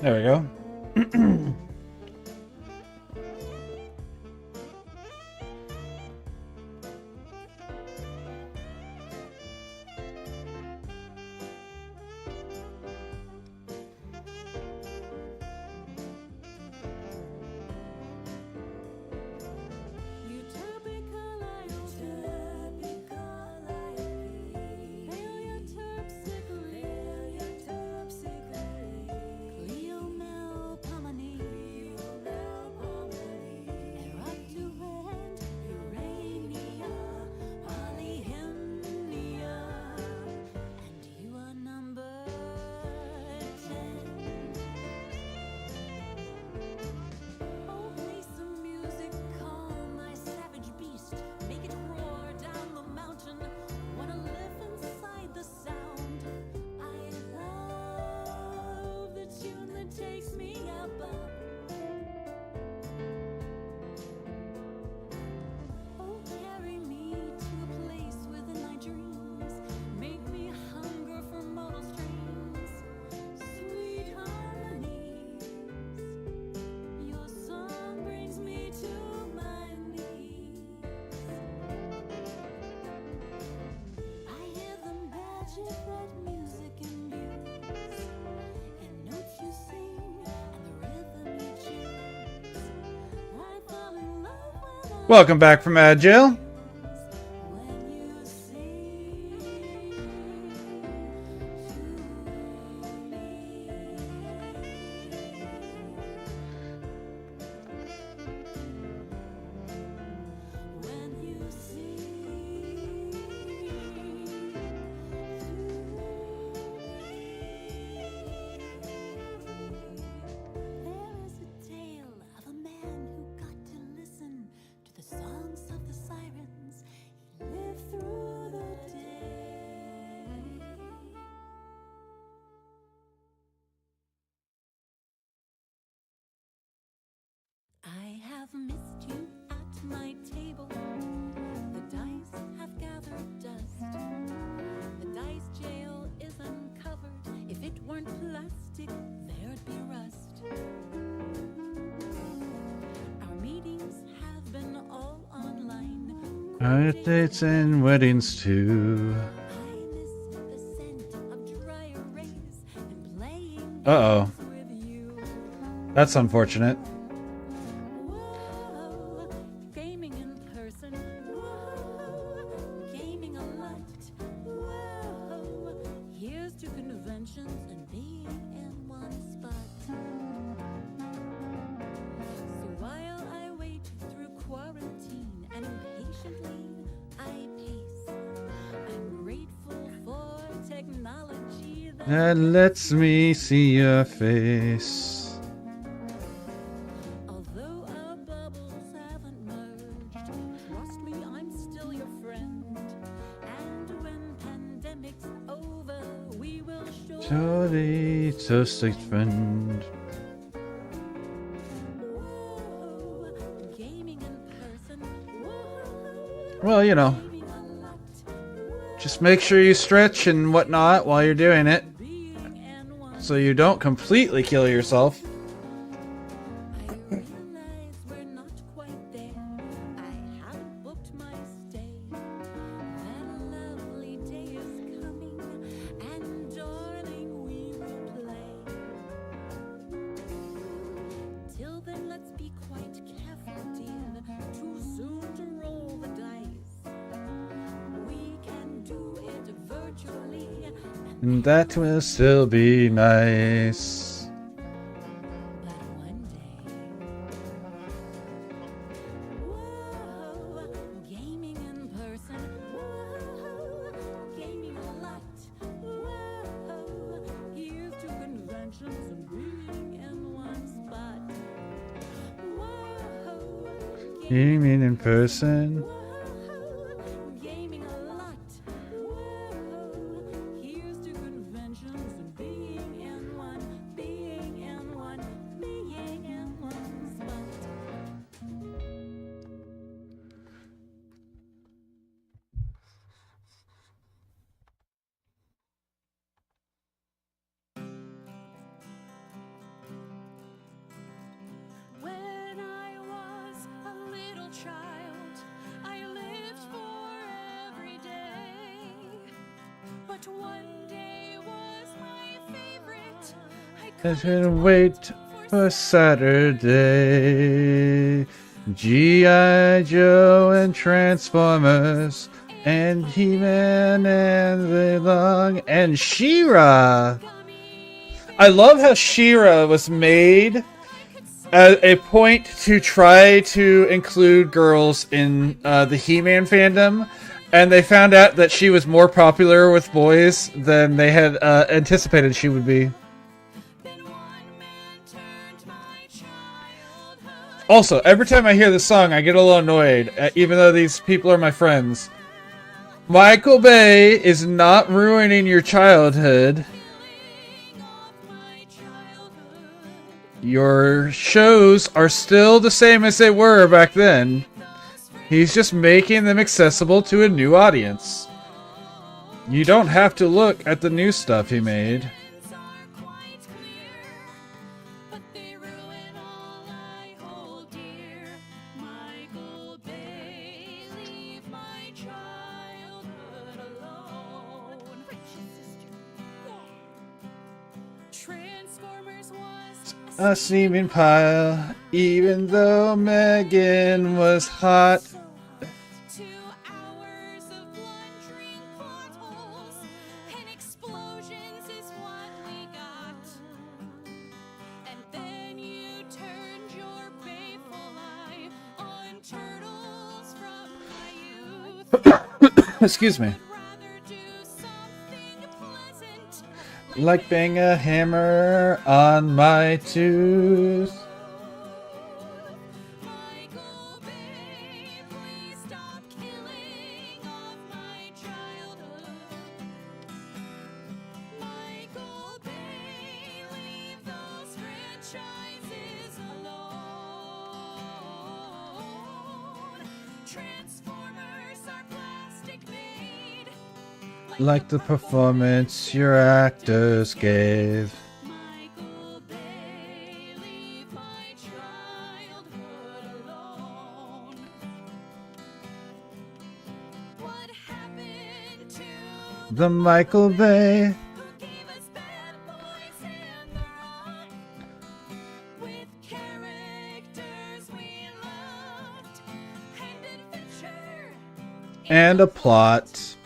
There we go. Welcome back from Ad Jail. when you see when you There is a tale of a man who got to listen to the songs of the sirens. He lived through the day. I have missed you at my table. The dice have gathered dust. The dice jail is uncovered. If it weren't plastic, there'd be rust. Our meetings have been all online. Dates and weddings too. I miss the scent of dry erase and playing Uh-oh. games with you. That's unfortunate. Whoa, gaming in person. Whoa, gaming a lot. Whoa, here's to conventions and being in one spot. So while I wait through quarantine and impatiently I pace, I'm grateful for technology That lets me see your face. although our bubbles haven't merged, trust me, I'm still your friend. And when pandemic's over, we will Surely, toasted friend. Whoa, gaming in person. Whoa, Well, you know, gaming a lot. just make sure you stretch and whatnot while you're doing it, Being in one. so you don't completely kill yourself. I realize we're not quite there. I haven't booked my stay. That lovely day is coming, and darling, we will play. Till then, let's be quite careful, dear. Too soon to roll the dice. We can do it virtually, And that will still be nice. but one day. Whoa, gaming in person. Whoa, gaming a lot. Whoa, here's to conventions and being in one spot. Whoa, Gaming in person. whoa, gaming a lot. Whoa, here's to conventions and being in one, being in one, being in one spot. When I was a little child, I lived for every day. But one day was my favorite. I Couldn't wait for Saturday. G.I. Joe and Transformers and He-Man and the Long and She-Ra. I love how She-Ra was made as a point to try to include girls in the He-Man fandom, and they found out that she was more popular with boys than they had anticipated she would be. Also, every time I hear this song, I get a little annoyed, even though these people are my friends. Michael Bay is not ruining your childhood. Your shows are still the same as they were back then. He's just making them accessible to a new audience. You don't have to look at the new stuff he made. a steaming pile, even though Megan was hot. 2 hours of blundering potholes and explosions is what we got. And then you turned your baleful eye on turtles from my youth. Excuse me. I'd rather do something pleasant, Like bang a hammer on my tooth. Michael Bay, please stop killing off my childhood. Michael Bay, leave those franchises alone. Transformers are plastic made, Like the performance your actors gave. Michael Bay, leave my childhood alone. What happened to The Michael Bay. who gave us Bad Boys and The Rock? With characters we loved and adventure, And a plot.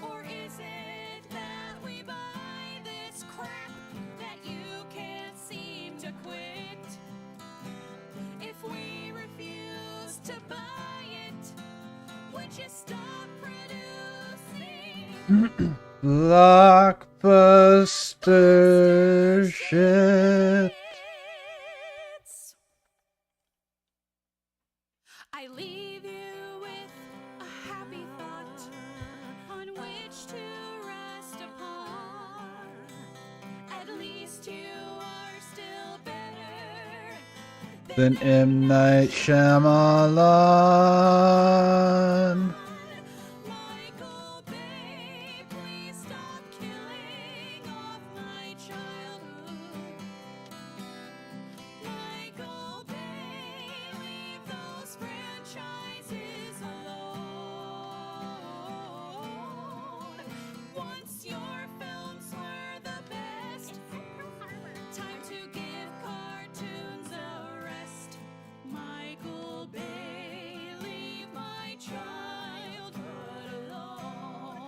or is it that we buy this crap that you can't seem to quit? If we refuse to buy it, would you stop producing? Blockbuster shit. It's- I leave you with a happy thought on which to rest upon. At least you are still better Then M. Night Shyamalan. Michael Bay, please stop killing off my childhood. Michael Bay, leave those franchises alone. Once your films were the best, time to give cartoons a rest. Michael Bay, leave my childhood alone.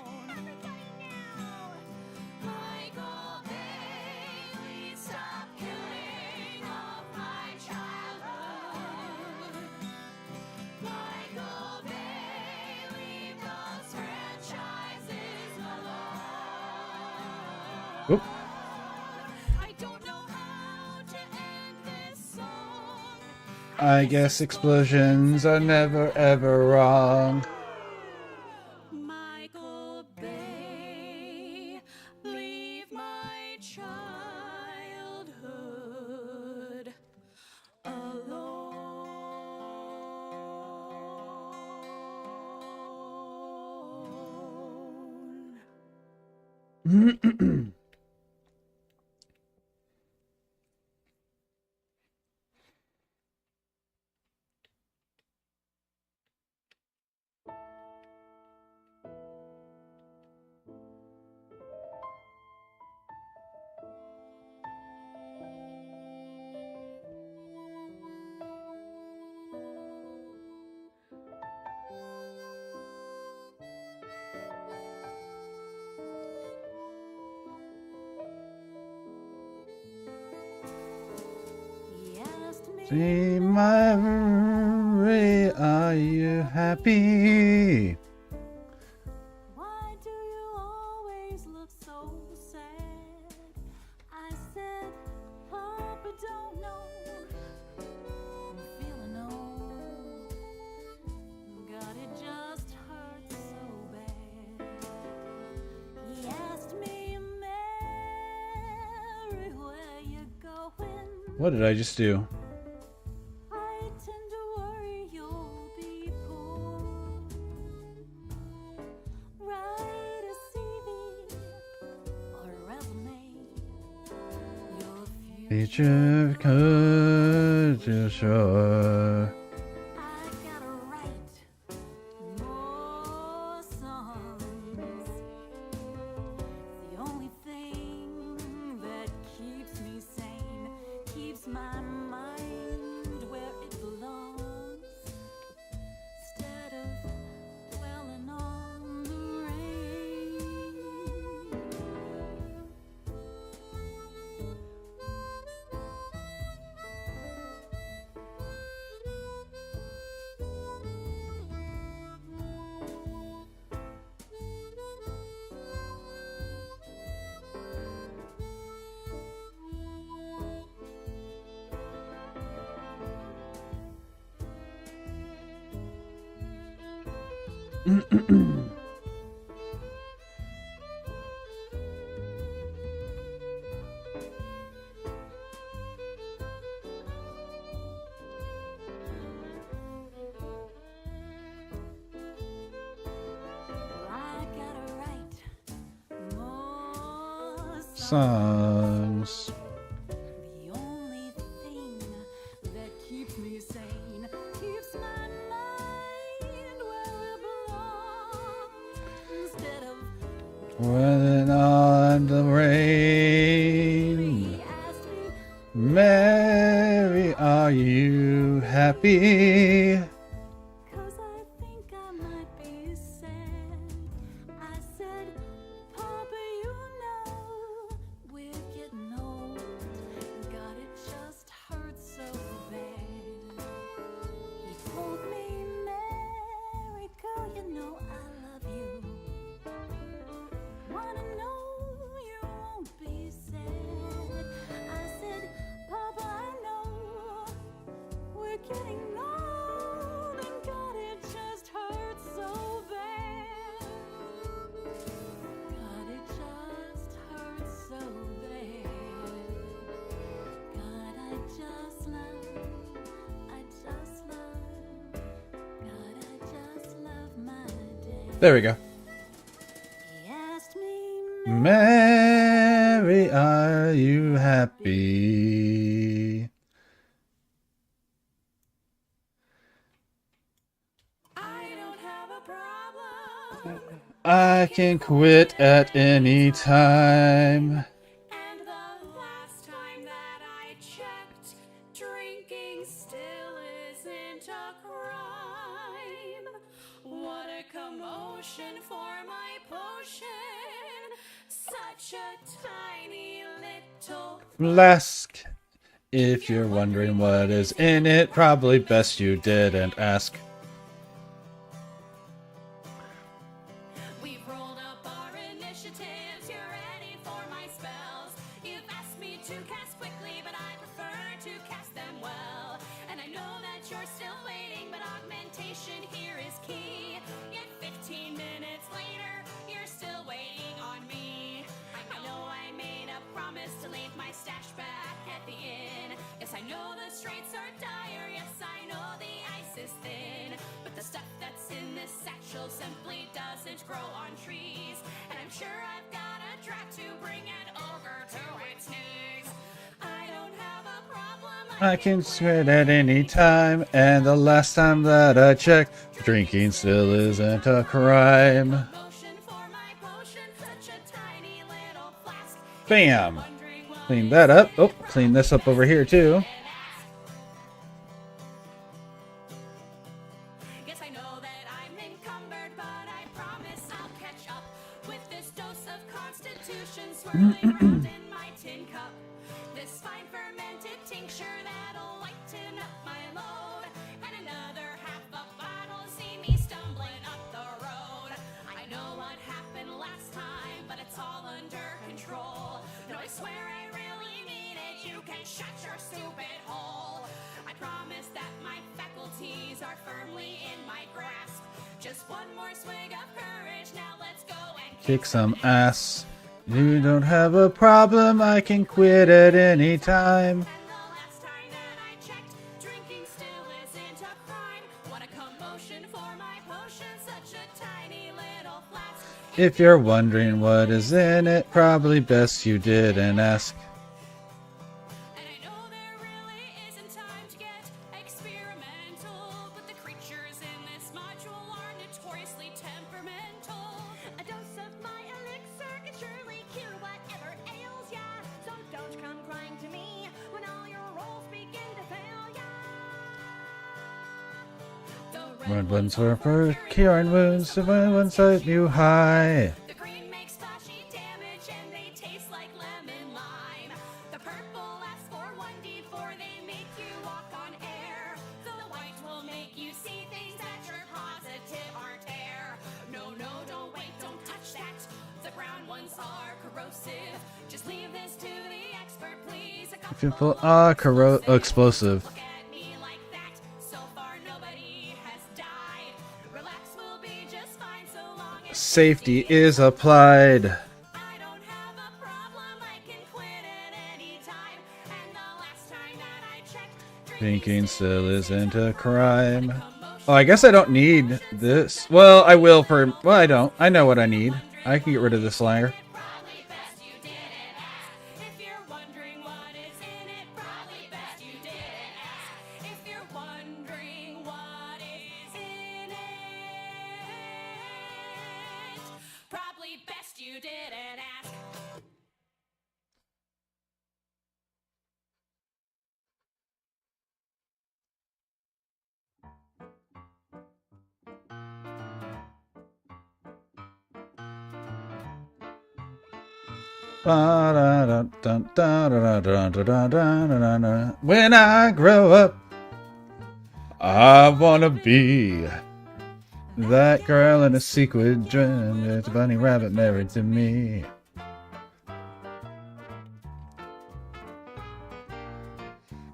Michael Bay, please stop killing off my childhood. Michael Bay, leave those franchises alone. Oop. I don't know how to end this song. I guess explosions are never ever wrong. Michael Bay, leave my childhood alone. He asked me See my Marie, are you happy? Why do you always look so sad? I said, Papa don't know. I'm feeling old. God, it just hurts so bad. He asked me, Mary, where you going? What did I just do? I tend to worry you'll be poor. Write a CV or a resume. Your Future could you sure. I gotta write more songs. The only thing that keeps me sane. I gotta write more Songs. The only thing that keeps me sane, keeps my mind where it belongs. Instead of When on the rain. he asked me, Mary, are you happy? 'cause I think I might be sad. I said, Papa, you know we're getting old. God, it just hurts so bad. He told me, Mary, girl, you know I love you. Wanna know you won't be sad. I said, Papa, I know we're getting old, and God, it just hurts so bad. God, it just hurts so bad. God, I just love, God, I just love my dad. There we go. He asked me, Mary, are you happy? I don't have a problem. I can quit at any time. And the last time that I checked, drinking still isn't a crime. What a commotion for my potion. Such a tiny little Flask. If you're wondering what is in it, probably best you didn't ask. We've rolled up our initiatives. You're ready for my spells. You've asked me to cast quickly, but I prefer to cast them well. And I know that you're still waiting, but augmentation here is key. Yet 15 minutes later, you're still waiting on me. I know I made a promise to leave my stash back at the inn. Yes, I know the straits are dire. Yes, I know the ice is thin. But the stuff that's in this satchel simply doesn't grow on trees. And I'm sure I've got a drat to bring an ogre to its knees. I don't have a problem. I can quit at any time, and the last time that I checked, drinking still isn't a crime. Motion for my potion, such a tiny little flask. Bam! Wondering what Clean that up. Oh, clean this up over here too. Yes, I know that I'm encumbered, but I promise I'll catch up with this dose of constitution swirling round in my tin cup. This fine fermented tincture that'll lighten up my load. And another half a bottle, see me stumbling up the road. I know what happened last time, but it's all under control. No, I swear I really mean it. You can shut your stupid hole. I promise that my faculties are firmly in my grasp. Just one more swig of courage. Now let's go and Kick some ass. You don't have a problem, I can quit at any time. And the last time that I checked, drinking still isn't a crime. What a commotion for my potion, such a tiny little flask. If you're wondering what is in it, probably best you didn't ask. And I know there really isn't time to get experimental, but the creatures in this module are notoriously temperamental. A dose of my elixir can surely cure whatever ails ya. So don't come crying to me when all your rolls begin to fail ya. The Red ones were for curing wounds, the red ones set you high. The green makes flashy damage and they taste like lemon lime. The purple asks for 1d4, they make you walk on air. The white will make you see things that you're positive aren't air. No, don't wait, don't touch that. The brown ones are corrosive. Just leave this to the expert, please. A couple People of explosive. Look at me like that. So far nobody has died. Relax, we'll be just fine. safety is applied. I don't have a problem, I can quit at any time. And the last time that I checked, Drinking still isn't a crime. Oh, I guess I don't need this. Well, I will for... Well, I don't. I know what I need. I can get rid of this layer. probably best you didn't ask. If you're wondering what is in it, probably best you didn't ask. If you're wondering what is in it, probably best you didn't ask. When I grow up, I wanna be that girl in a sequin dress, with a bunny rabbit married to me.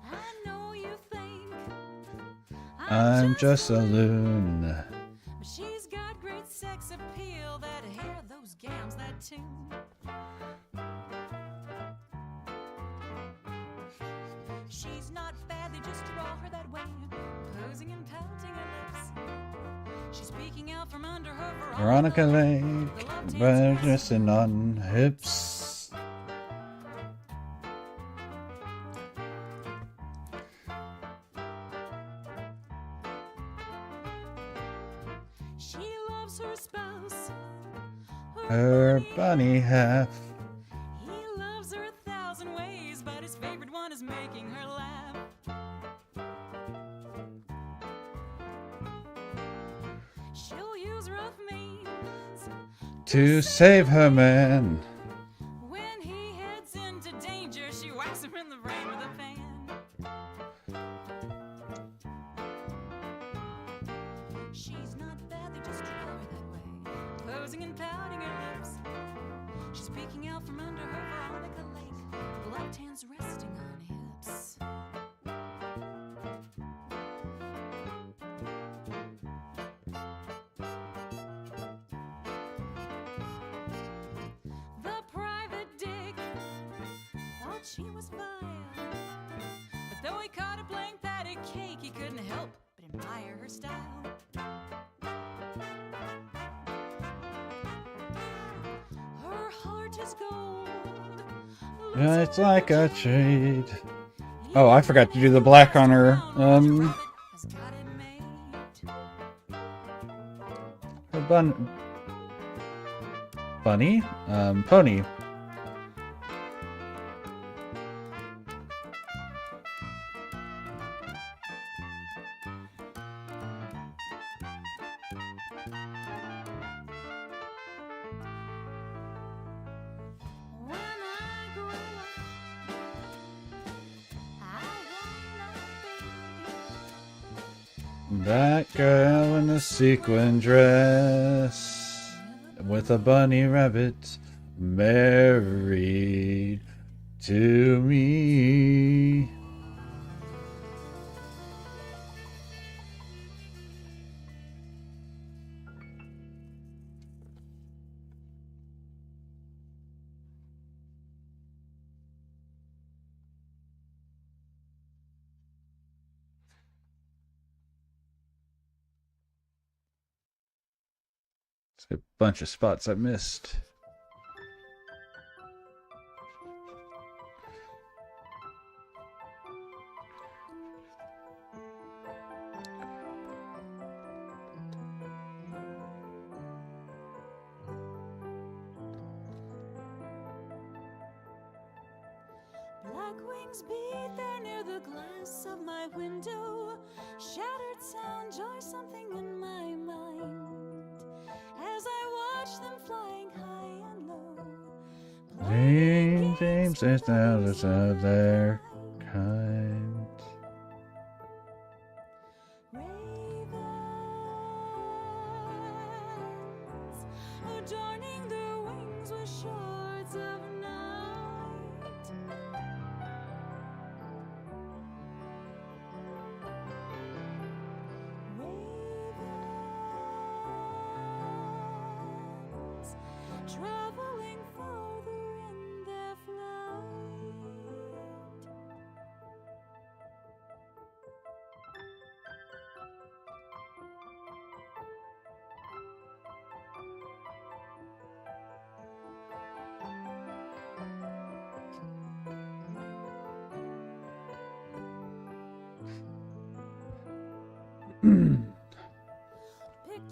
I know you think I'm just a loon. but she's got great sex appeal, that hair, those gowns, that tune. She's not bad, they just draw her that way, posing and pouting her lips. She's speaking out from under her Veronica Lake, dressing on hips. She loves her spouse, Her bunny half. He loves her 1,000 ways, but his favorite one is making her laugh. She'll use rough means To save her man. when he heads into danger. She whacks him in the brain with a fan. She's not bad, they just draw her that way, posing and pouting her lips. She's peeking out from under her Veronica Lake, gloved hands resting on hips. The private dick thought she was fine, but though he caught her playing patty cake, he couldn't help but admire her style. Her heart is gold. It's like a trade. Oh, I forgot to do the black on her. Has got it made. Her bunny? Pony. When I grow up, I wanna be That girl in a sequin dress with a bunny rabbit married to me. A bunch of spots I missed. Black wings beat there near the glass of my window. Shattered sound jar something in my mind as I watch them flying high and low. James is thousands of their kind. Ravens adorning their wings with shards of night. Ravens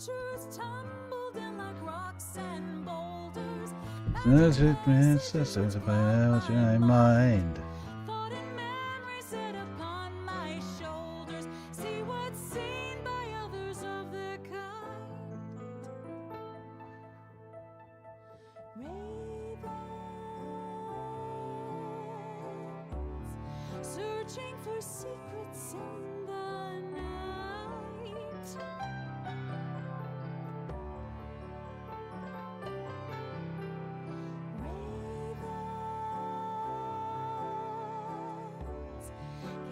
truths tumbled in like rocks and boulders. Magic princesses about my mind. Thought and memory set upon my shoulders. See what's seen by others of their kind. Ravens, searching for secrets in the night. Ravens,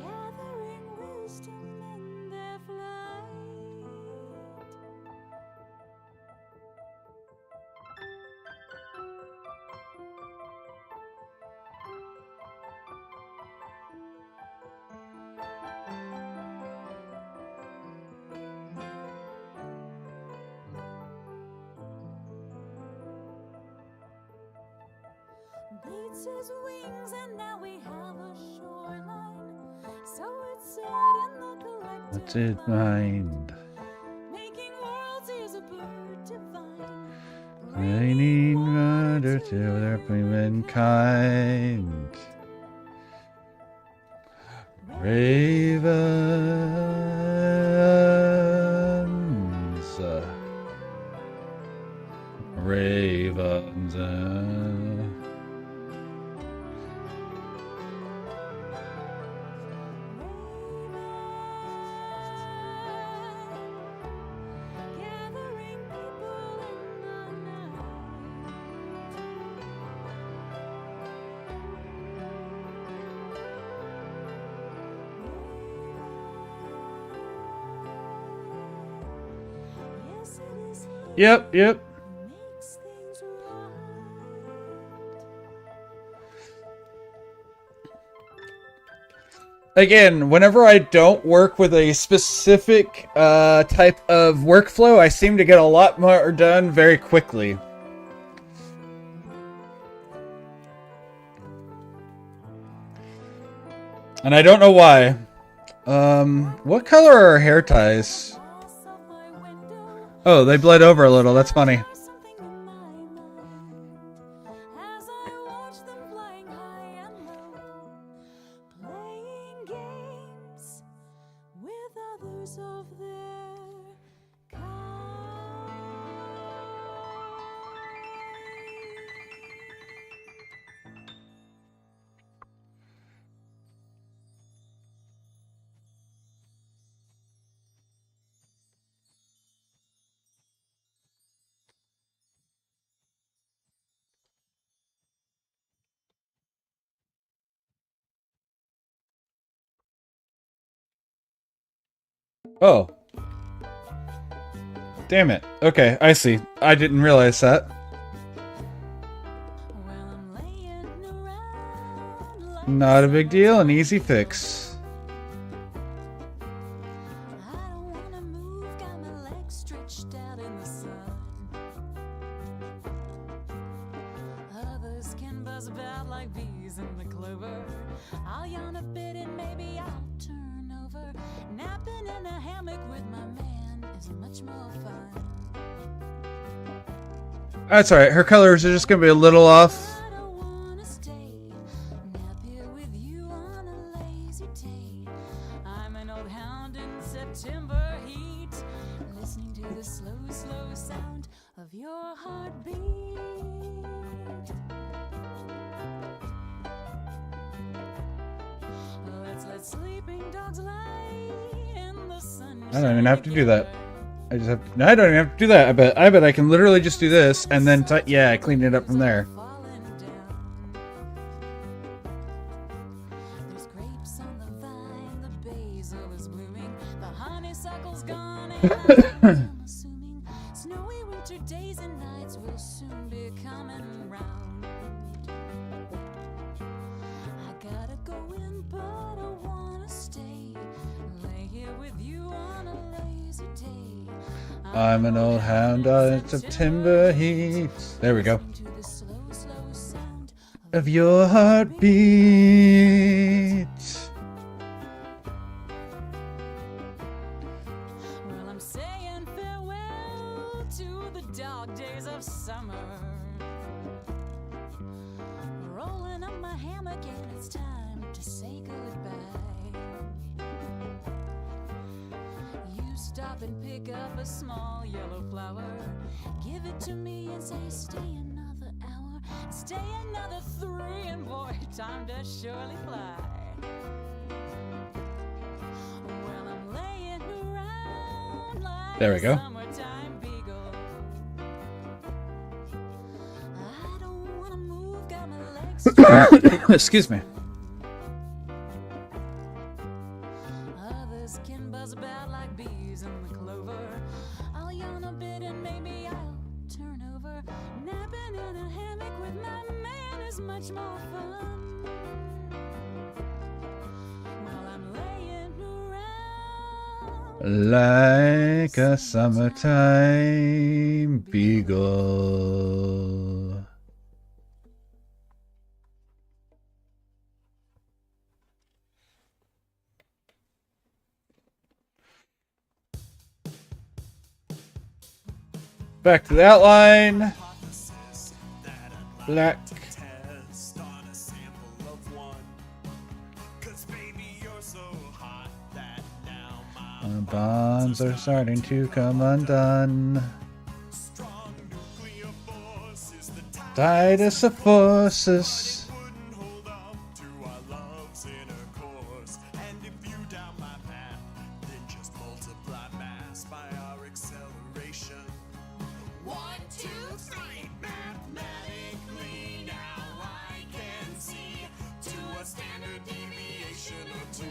gathering wisdom in their flight. Beats his wings and now we have a shoreline. So it's said in the What's collective it mind? making worlds is a bird divine. I need murder to their womankind. Ravens. Ravens. Gathering people in the night. Yes, it is he Yep. who makes things right. Again, whenever I don't work with a specific type of workflow, I seem to get a lot more done very quickly. And I don't know why. What color are her hair ties? Glass of my window. Oh, they bled over a little. That's funny. There's something in my mind as I watch them flying high and low, playing games with others of their kind. Oh. Damn it. Okay, I see. I didn't realize that. Well, I'm laying around like Not a big deal. An easy fix. I don't wanna move, got my legs stretched out in the sun. Others can buzz about like bees in the clover. I'll yawn a bit and maybe I'll turn over. Napping in a hammock with my man is much more fun. That's alright. Her colors are just going to be a little off. I don't wanna stay, nap here with you on a lazy day. I'm an old hound in September heat, listening to the slow, slow sound of your heartbeat. Let's let sleeping dogs lie in the sunshine. I don't even have to do that. I just have to, no, I don't even have to do that. I bet I can literally just do this and then yeah, I clean it up from there. Falling down. There's grapes on the vine, the basil is blooming, the honeysuckle's gone, and I'm assuming snowy winter days and nights will soon be coming round. I gotta go in, but I wanna stay, lay here with you on a lazy day. I'm an old hound on September heat. There we go. Listening to the slow, slow sound Of your heartbeat. Well, I'm saying farewell summer. Rolling up my hammock and it's time to say goodbye. You stop and pick up a small yellow flower, give it to me and say, stay another hour, stay another 3, and boy, time does surely fly. Well, I'm laying around like There we go. a summertime beagle. I don't wanna move, got my legs Excuse me. Others can buzz about like bees in the clover. I'll yawn a bit and maybe I'll turn over. Napping in a hammock with my man is much more fun. While I'm laying around Like a summertime beagle. Back to the outline. Black. Test on a sample of one. 'Cause baby, you're so hot that now my My bonds are starting to come undone. strong nuclear force is the Titus of forces. wouldn't hold up to our love's intercourse. And if you doubt my path, then just multiply mass by our acceleration. 1, 2, 3, mathematically now I can see to a standard deviation or 2.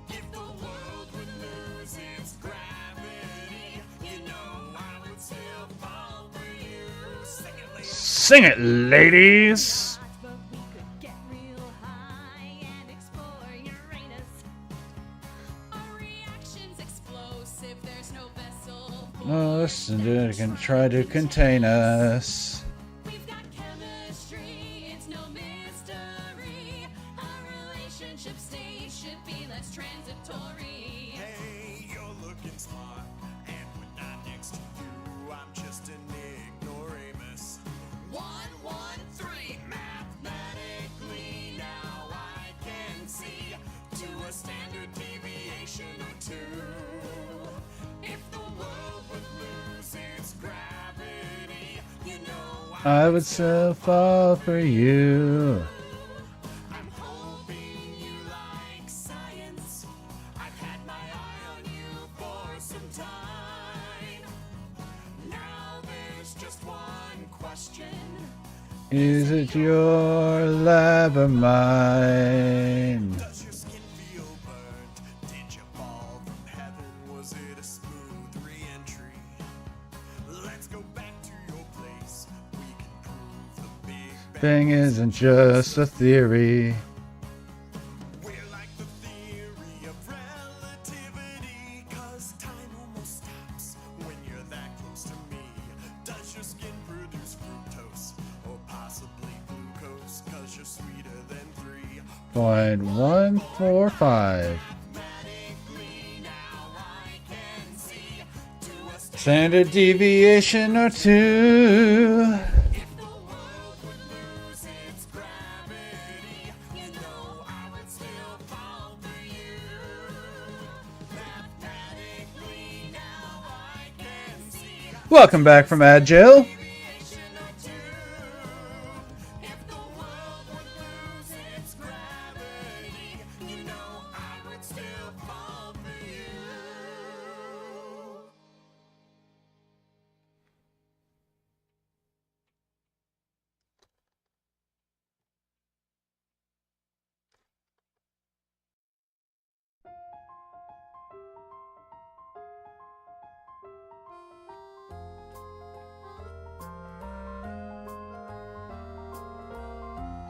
If the world would lose its gravity, you know I would still fall for you. Sing it, ladies. Sing it, ladies. But we could get real high and explore Uranus. Our reaction's explosive, there's no vessel for Most can try to contain us. We've got chemistry, it's no mystery. Our relationship stage should be less transitory. Hey, you're looking smart, and when I'm next to you, I'm just an ignoramus. 1, 1, 3, mathematically now I can see to a standard deviation or 2. If the world would lose its gravity, you know I would so fall for you. I'm hoping you like science. I've had my eye on you for some time. Now there's just one question. Is it your lab or mine? Does your skin feel burnt? Did you fall from heaven? Was it a smooth re-entry? Let's go back to your place. We can prove the Big Bang. Thing isn't just a theory. We're like the theory of relativity, 'cause time almost stops when you're that close to me. Does your skin produce fructose or possibly glucose? 'Cause you're sweeter than 3. 0.145. Mathematically now I can see to a Standard deviation or 2. if the world would lose its gravity, you know I would still fall for you. Mathematically now I can see Welcome back from Ad Jail. deviation or 2. If the world would lose its gravity, you know I would still fall for you.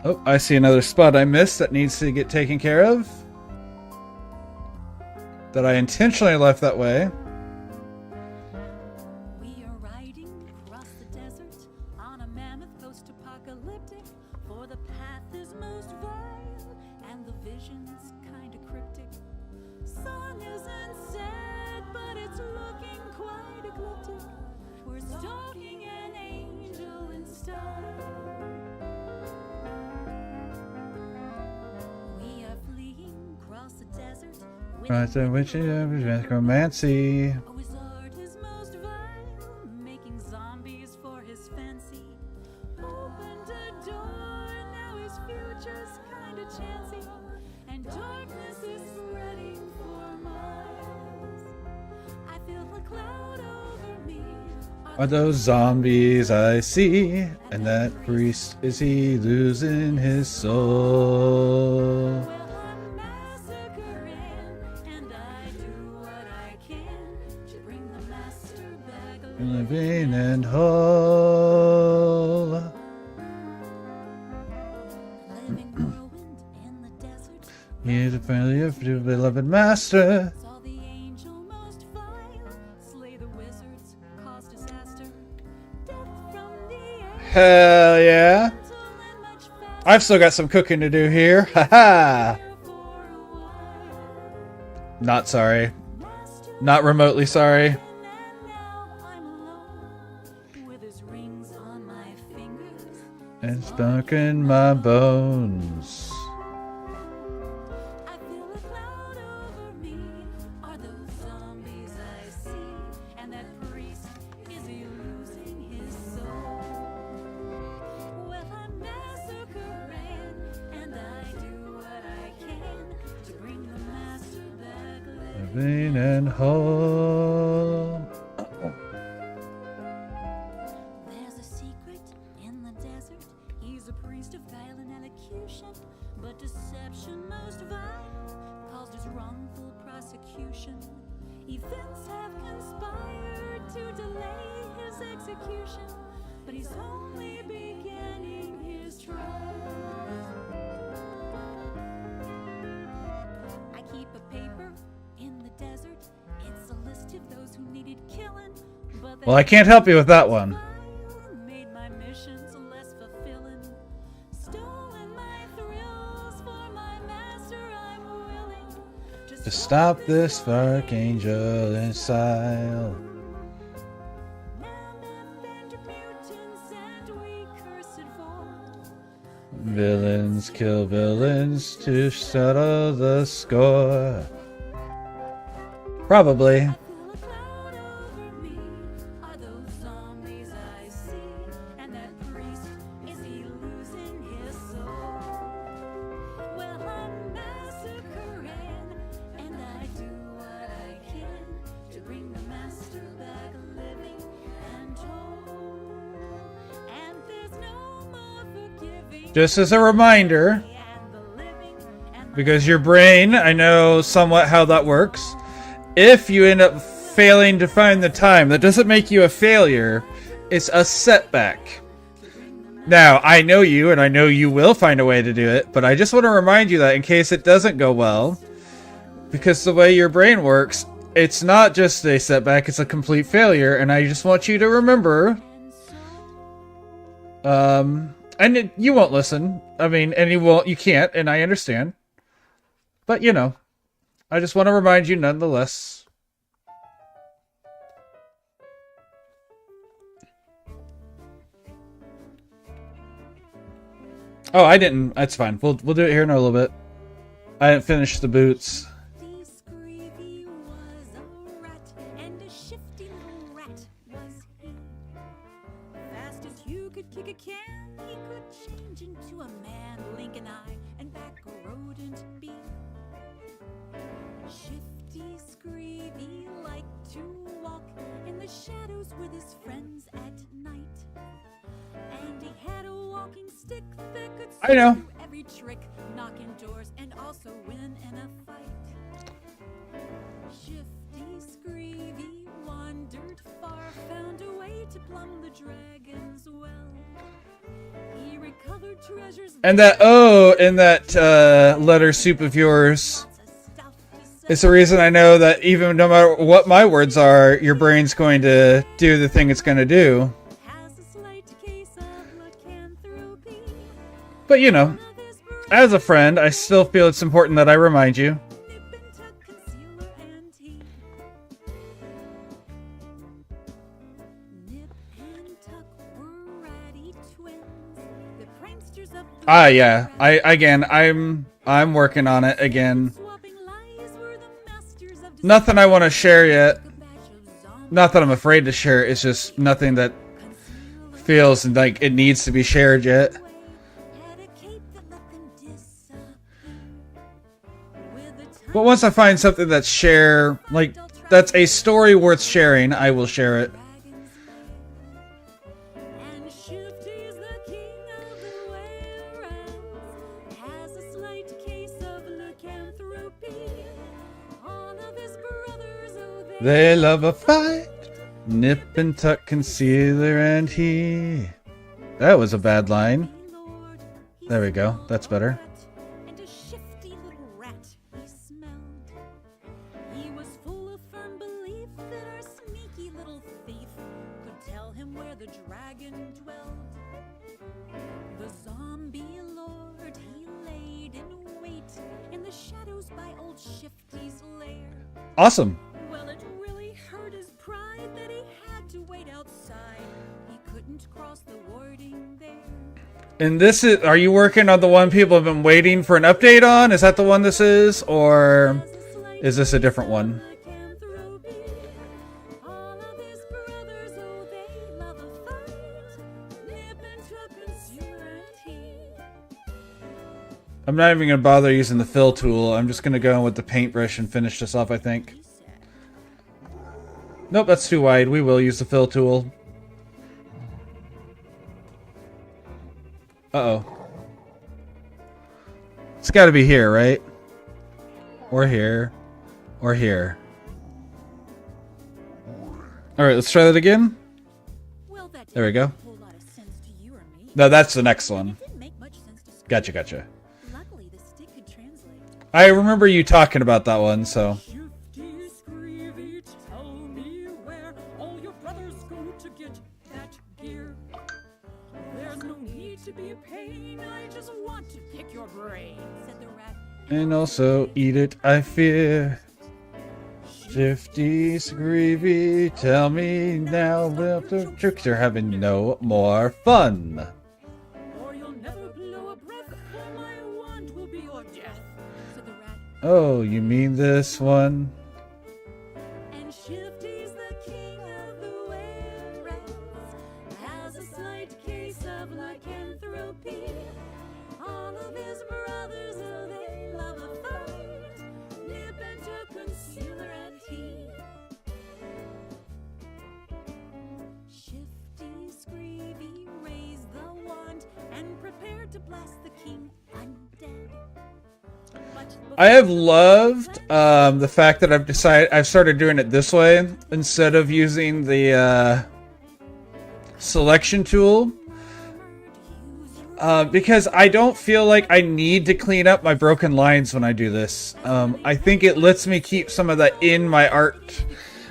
Oh, I see another spot I missed that needs to get taken care of. That I intentionally left that way. We are riding across the desert on a mammoth post-apocalyptic, for the path is most vile and the vision's kinda cryptic. Song isn't sad, but it's looking quite ecliptic. We're stalking an angel in style. We are fleeing across the desert. Right, which is necromancy. A wizard is most vile, making zombies for his fancy. Opened a door, now his future's kinda chancy. And darkness is spreading for miles. I feel a cloud over me. Are those zombies I see? And that priest, is he losing his soul? Well, I'm massacring, and I do what I can to bring the master back alive. Living and whole. Living whirlwind in the desert. He's a friendly of your beloved master. Saw the angel most vile, slay the wizards, cause disaster. Death from the air. Hell yeah. Until and much faster I've still got some cooking to do here. Haha. for a while. Not sorry. Master Not remotely sorry. and now I'm alone with his rings on my fingers. And stuck in my bones. I feel a cloud over me. Are those zombies I see? And that priest, is he losing his soul? Well, I'm massacring, and I do what I can to bring the master back alive. Living and whole. There's a secret in the desert. He's a priest of guile and elocution, but deception most vile caused his wrongful prosecution. Events have conspired to delay his execution, but he's only beginning his trial. I keep a paper in the desert. It's a list of those who needed killing, but Well, I can't help you with that one. made my missions less fulfilling. Stolen my thrills for my master. I'm willing To stop this dark angel inside. mammoth and mutants, and we curse it for. Villains kill villains to settle the score. Probably. I feel a cloud over me. Are those zombies I see? And that priest, is he losing his soul? Well, I'm massacring, and I do what I can to bring the master back living and whole. And there's no more forgiving. Just as a reminder, And the living and the because your brain, I know somewhat how that works. If you end up failing to find the time, that doesn't make you a failure. It's a setback. Now, I know you, and I know you will find a way to do it, but I just want to remind you that in case it doesn't go well, because the way your brain works, it's not just a setback, it's a complete failure, and I just want you to remember. You won't listen. I mean, and you can't, and I understand. But, you know, I just want to remind you nonetheless. Oh, I didn't. That's fine. We'll do it here in a little bit. I didn't finish the boots. Screevy was a rat, and a shifty little rat was he. Fast as you could kick a can, he could change into a man, blink an eye, and back a rodent be. Shifty Screevy liked to walk in the shadows with his friends at night. And he had a walking stick that could I know. do every trick, knock indoors, and also win in a fight. Shifty Screevy wandered far, found a way to plumb the dragon's well. He recovered treasures And that O in that letter soup of yours lots of stuff to is the reason I know that even no matter what my words are, your brain's going to do the thing it's going to do. has a slight case of lycanthropy. But, you know, as a friend, I still feel it's important that I remind you. Nip and tuck, concealer, and he. Nip masters of Ah, yeah. I'm working on it again. swapping lies were the masters of Nothing I want to share yet. a batch of zombies. Not that I'm afraid to share. It's just nothing that feels like it needs to be shared yet. Had a cape that let them disappear. With a But once I find something that's that's a story worth sharing, I will share it. dragon's lair. And Shifty's the king of the Warrens, has a slight case of lycanthropy. All of his brothers, oh, They love a fight. Nip and tuck, concealer, and he. That was a bad line. Lord, he There we go. smelled That's a better. rat, and a shifty little rat he smelled. He was full of firm belief that our sneaky little thief could tell him where the dragon dwelled. The zombie lord, he laid in wait in the shadows by old Shifty's lair. Awesome. Well, it really hurt his pride that he had to wait outside. He couldn't cross the warding there. And this is. Are you working on the one people have been waiting for an update on? Is that the one this is? Or is this a different one? All of his brothers, oh, they love a fight. Nip and tuck, concealer and tea. I'm not even going to bother using the fill tool. I'm just going to go in with the paintbrush and finish this off, I think. He said, Nope, that's too wide. We will use the fill tool. Uh-oh. It's got to be here, right? Or here. Or here. Alright, let's try that again. well, that There we didn't go. make a whole lot of sense to you or me. No, that's the next one. It didn't make much sense to Scrooge. Gotcha, gotcha. Luckily, the stick could translate. I remember you talking about that one, so. Shifty Screevy, tell me where all your brothers go to get that gear. There's no need to be a pain, I just want to pick your brain, said the rat. And also eat it, I fear. Shifty, Screevy, tell me now, the tricks are having no more fun. Or you'll never blow a breath, for my wand will be your death, said the rat. Oh, you mean this one? And Shifty's the king of the Warrens, has a slight case of lycanthropy. All of his brothers, oh, they love a fight. Nip and tuck, concealer and tea. Shifty Screevy raised the wand and prepared to blast the king undead. But I have loved the fact that I've started doing it this way instead of using the selection tool. Because I don't feel like I need to clean up my broken lines when I do this. I think it lets me keep some of that in my art,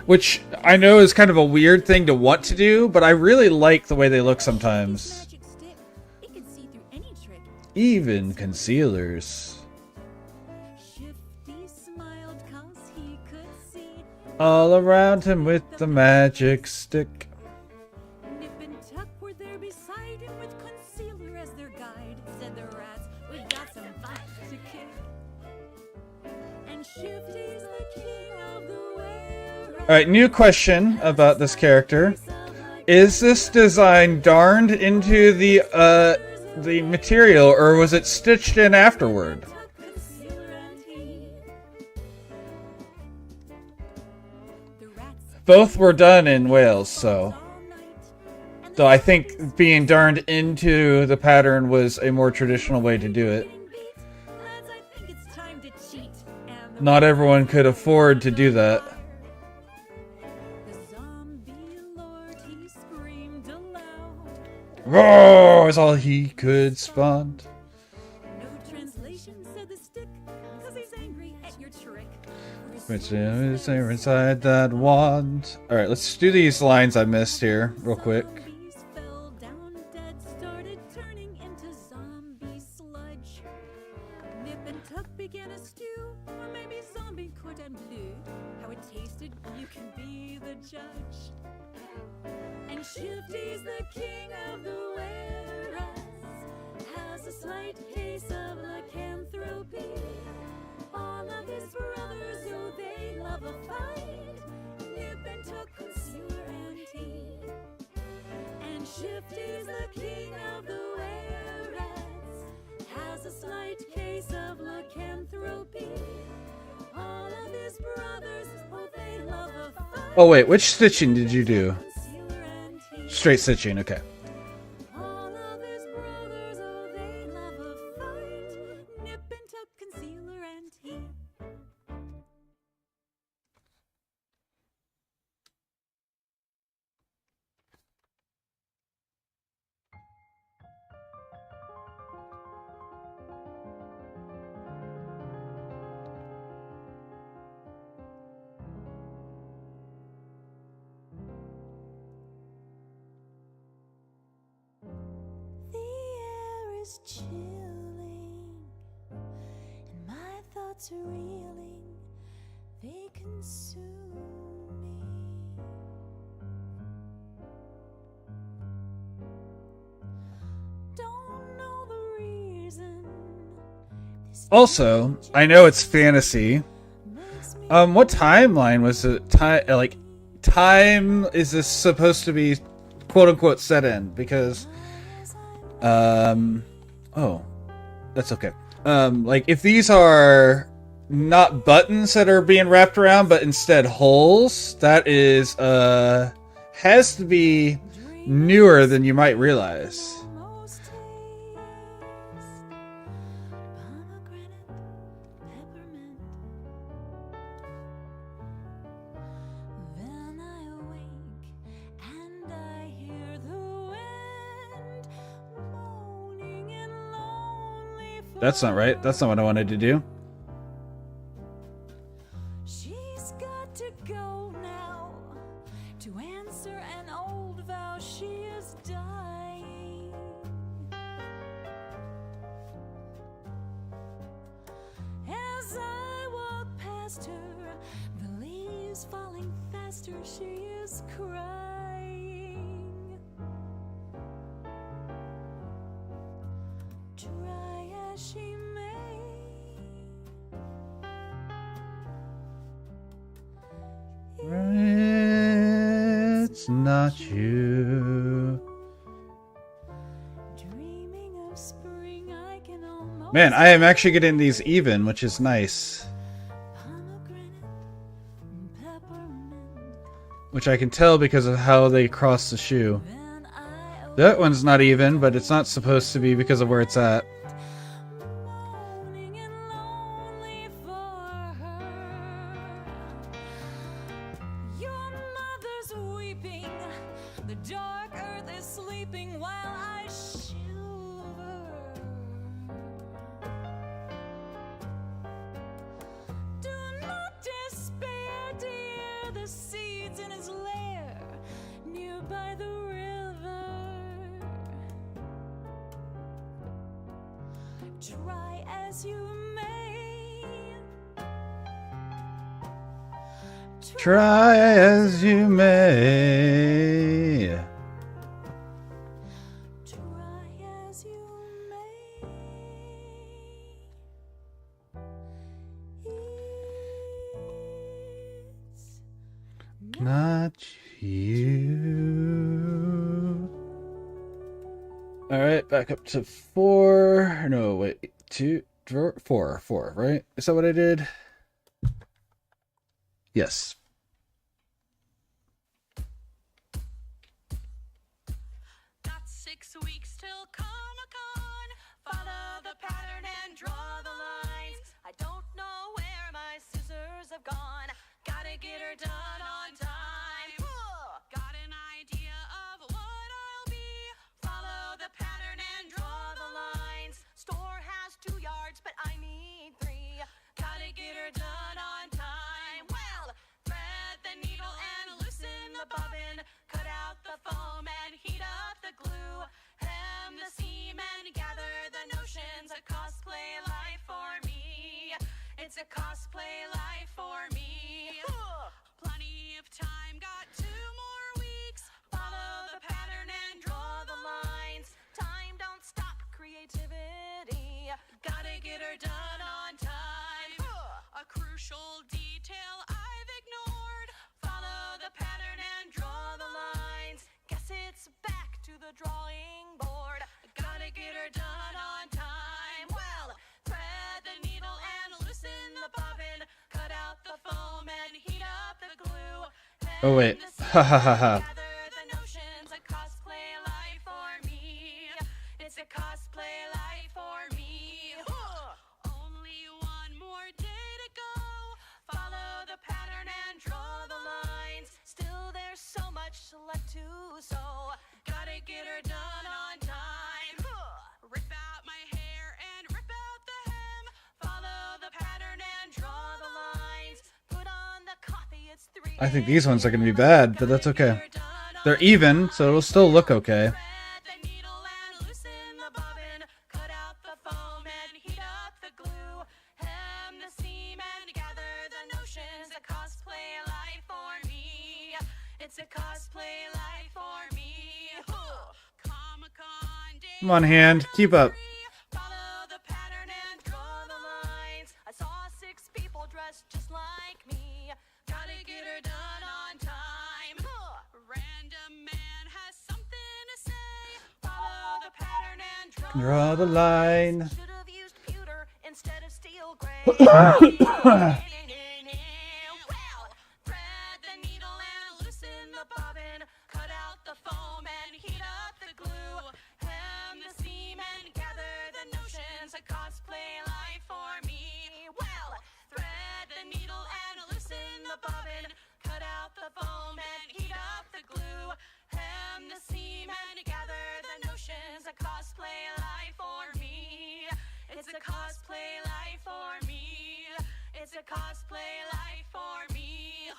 which I know is kind of a weird thing to want to do, but I really like the way they look sometimes. magic stick, it can see through any trick. Even concealers. Shifty smiled 'cause he could see All around him with the magic stick. Nip and Tuck were there beside him with concealer as their guide, said the rats. We've got some butt to kick. And Shifty's the king of the Warrens. Alright, new question about this character. Is this design darned into the material, or was it stitched in afterward? Both were done in Wales, so. Though I think being darned into the pattern was a more traditional way to do it. Not everyone could afford to do that. The zombie lord, he screamed aloud. Roar is all he could spawn. No translation, said the stick, 'cause he's angry at your trick. Which is there inside that wand? Alright, let's do these lines I missed here, real quick. Zombies fell down dead, started turning into zombie sludge. Nip and Tuck began a stew, or maybe zombie cordon bleu. How it tasted, you can be the judge. And Shifty's the king of the Warrens, has slight case of lycanthropy. All of his brothers, oh, they love a fight. Nip and Tuck, concealer and tea. And Shifty's the king of the were-rats, has a slight case of lycanthropy. All of his brothers, oh, they love a fight. Oh wait, which stitching did you do? Concealer and tea. Straight stitching, okay. All of his brothers, oh, they love a fight. Nip and Tuck, concealer and tea. The air is chilling, and my thoughts are reeling, they consume me. Don't know the reason. This Also, I know it's fantasy. makes me What timeline was it? Time is this supposed to be quote unquote set in? Because oh, that's okay. Like if these are not buttons that are being wrapped around, but instead holes, that is has to be newer than you might realize. almost taste pomegranate, peppermint. Then I awake and I hear the wind moaning and lonely. That's not right. That's not what I wanted to do. She's got to go now to answer an old vow. She is dying. As I walk past her, the leaves falling faster, she is crying. Try as she may, It's not you. dreaming of spring, I can almost Man, I am actually getting these even, which is nice. pomegranate, peppermint. Which I can tell because of how they cross the shoe. Then I That one's not even, but it's not supposed to be because of where it's at. moaning and lonely for her. Your mother's weeping, the dark earth is sleeping while I shiver. Do not despair, dear, the seeds in his lair near by the river. Try as you may. Try as you may. Try as you may. It's Not you. Alright, back up to 4. No, wait. 2, 4, right? Is that what I did? Yes. Got 6 weeks till Comic-Con. Follow the pattern and draw the lines. I don't know where my scissors have gone. Gotta get her done on time. Got an idea of what I'll be. Follow the pattern and draw the lines. Store has 2 yards, but I need 3. Gotta get her done on time. Well, thread the needle and loosen the bobbin. Cut out the foam and heat up the glue. Hem the seam and gather the notions. A cosplay life for me. It's a cosplay life for me. Plenty of time, got 2 more weeks. Follow the pattern and draw the lines. Time don't stop creativity. getting bored. Gotta get her done on time. Well, thread the needle and loosen the bobbin. Cut out the foam and heat up the glue. Oh wait. Ha ha ha ha. Gather the notions, a cosplay life for me. It's a cosplay life for me. Only one more day to go. Follow the pattern and draw the lines. Still there's so much left to sew. Gotta get her done on time. Rip out my hair and rip out the hem. Follow the pattern and draw the lines. Put on the coffee, it's 3 I think these ones are going to be bad, but that's okay. They're even, so it'll still look okay. Thread the needle and loosen the bobbin. Cut out the foam and heat up the glue. Hem the seam and gather the notions. A cosplay life for me. It's a cosplay life for me. Comic-Con Day Come on, hand. Keep up. 3. Follow the pattern and draw the lines. I saw 6 people dressed just like me. Gotta get her done on time. Random man has something to say. Follow the pattern and Draw the line. Should have used pewter instead of steel gray. Well, thread the needle and loosen the bobbin. Cut out the foam and heat up the glue. Hem the seam and gather the notions. A cosplay life for me. Well, thread the needle and loosen the bobbin. Cut out the foam and heat up the glue. Hem the seam and gather the notions. A cosplay life for me. It's a cosplay life for me. It's a cosplay life for me.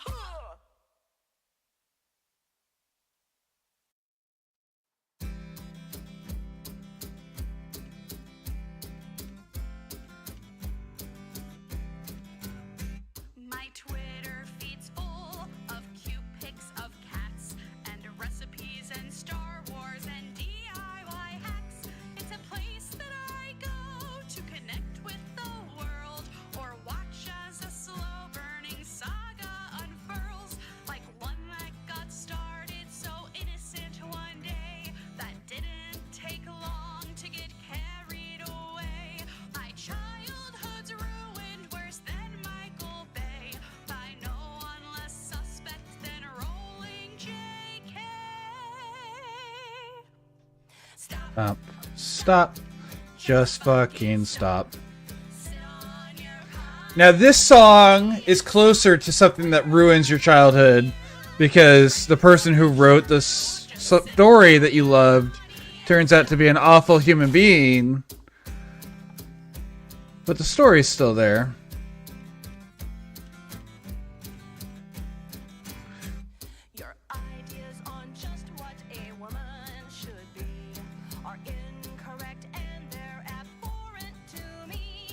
My Twitter feed's full of cute pics of cats and recipes and Star Wars and DIY hacks. It's a place that I go to connect with the world or watch as a slow burning saga unfurls. Like one that got started so innocent one day that didn't take long to get carried away. My childhood's ruined worse than Michael Bay by no one less suspect than rolling JK. Stop. Stop. Just fucking stop. Sit on your Now this song is closer to something that ruins your childhood because the person who wrote the story that you loved turns out to be an awful human being. But the story's still there. Your ideas on just what a woman should be are incorrect and they're abhorrent to me.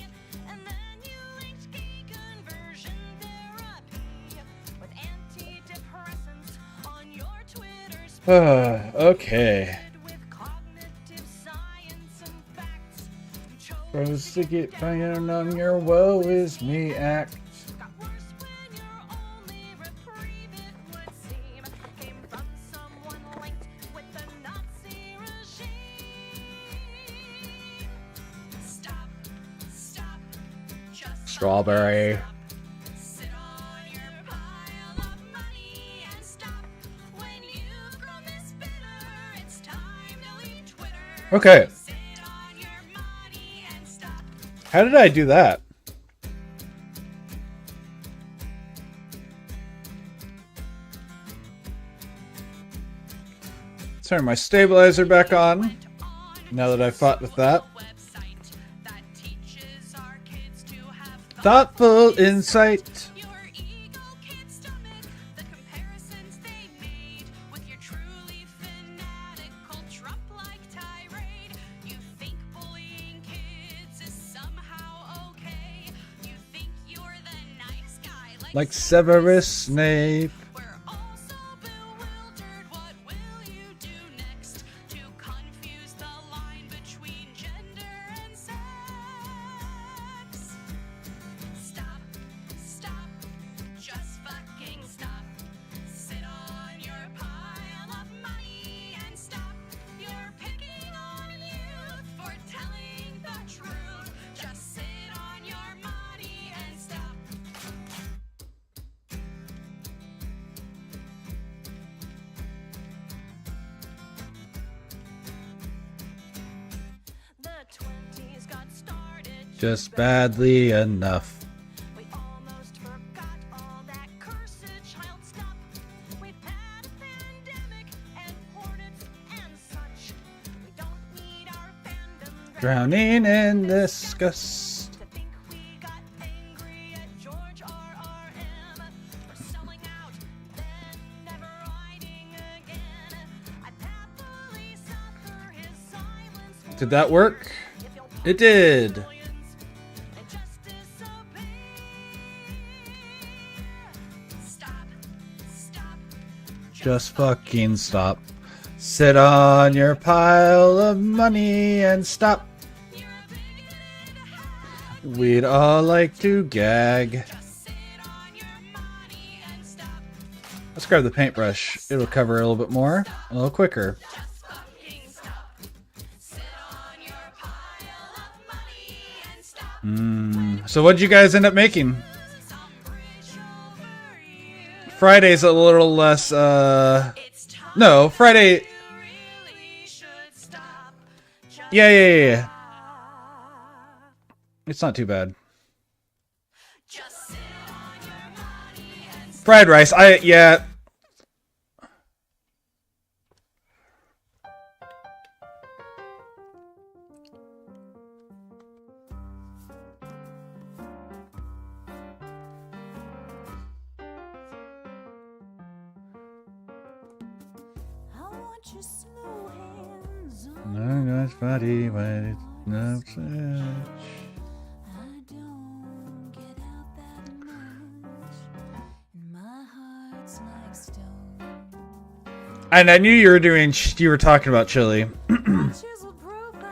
And then you linked gay conversion therapy with antidepressants on your Twitter space. Okay. With cognitive science and facts. You chose Rose to get down on your woe is me act. got worse when your only reprieve, it would seem, came from someone linked with the Nazi regime. Stop, just Strawberry. stop. Sit on your pile of money and stop. When you've grown this bitter, it's time to leave Twitter. Okay. Sit on your money and stop. How did I do that? Turn my stabilizer back on. Now that I've fought with that. Thoughtful insight. Your ego can't stomach the comparisons they made with your truly fanatical Trump-like tirade. You think bullying kids is somehow okay. You think you're the nice guy Like Severus Snape. We're also bewildered. What will you do next to confuse the line between gender and sex? Stop, just fucking stop. Sit on your pile of money and stop. You're picking just badly enough. We almost forgot all that cursed child stuff. We've had a pandemic and hornets and such. We don't need our fandom Drowning in disgust. to think we got angry at George R.R.M. for selling out, then never writing again. I'd happily suffer his silence for Did that work? if you'll It did. millions and just disobey. Stop, stop, Just fucking stop. Sit on your pile of money and stop. you're a bigoted hound. We'd all like to gag. Just sit on your money and stop. Let's grab the paintbrush. It'll cover a little bit more, a little quicker. Just fucking stop. Sit on your pile of money and stop. So what'd you guys end up making? Some bridge over you. Friday's a little less, It's time no, Friday, you really should stop. Just yeah. stop. It's not too bad. Just sit on your money and stop. Fried rice, yeah. I want your slow hands on No, that's funny, but it's not such. I don't get out that much, and my heart's like stone. And I knew you were talking about chili. Chisel profile.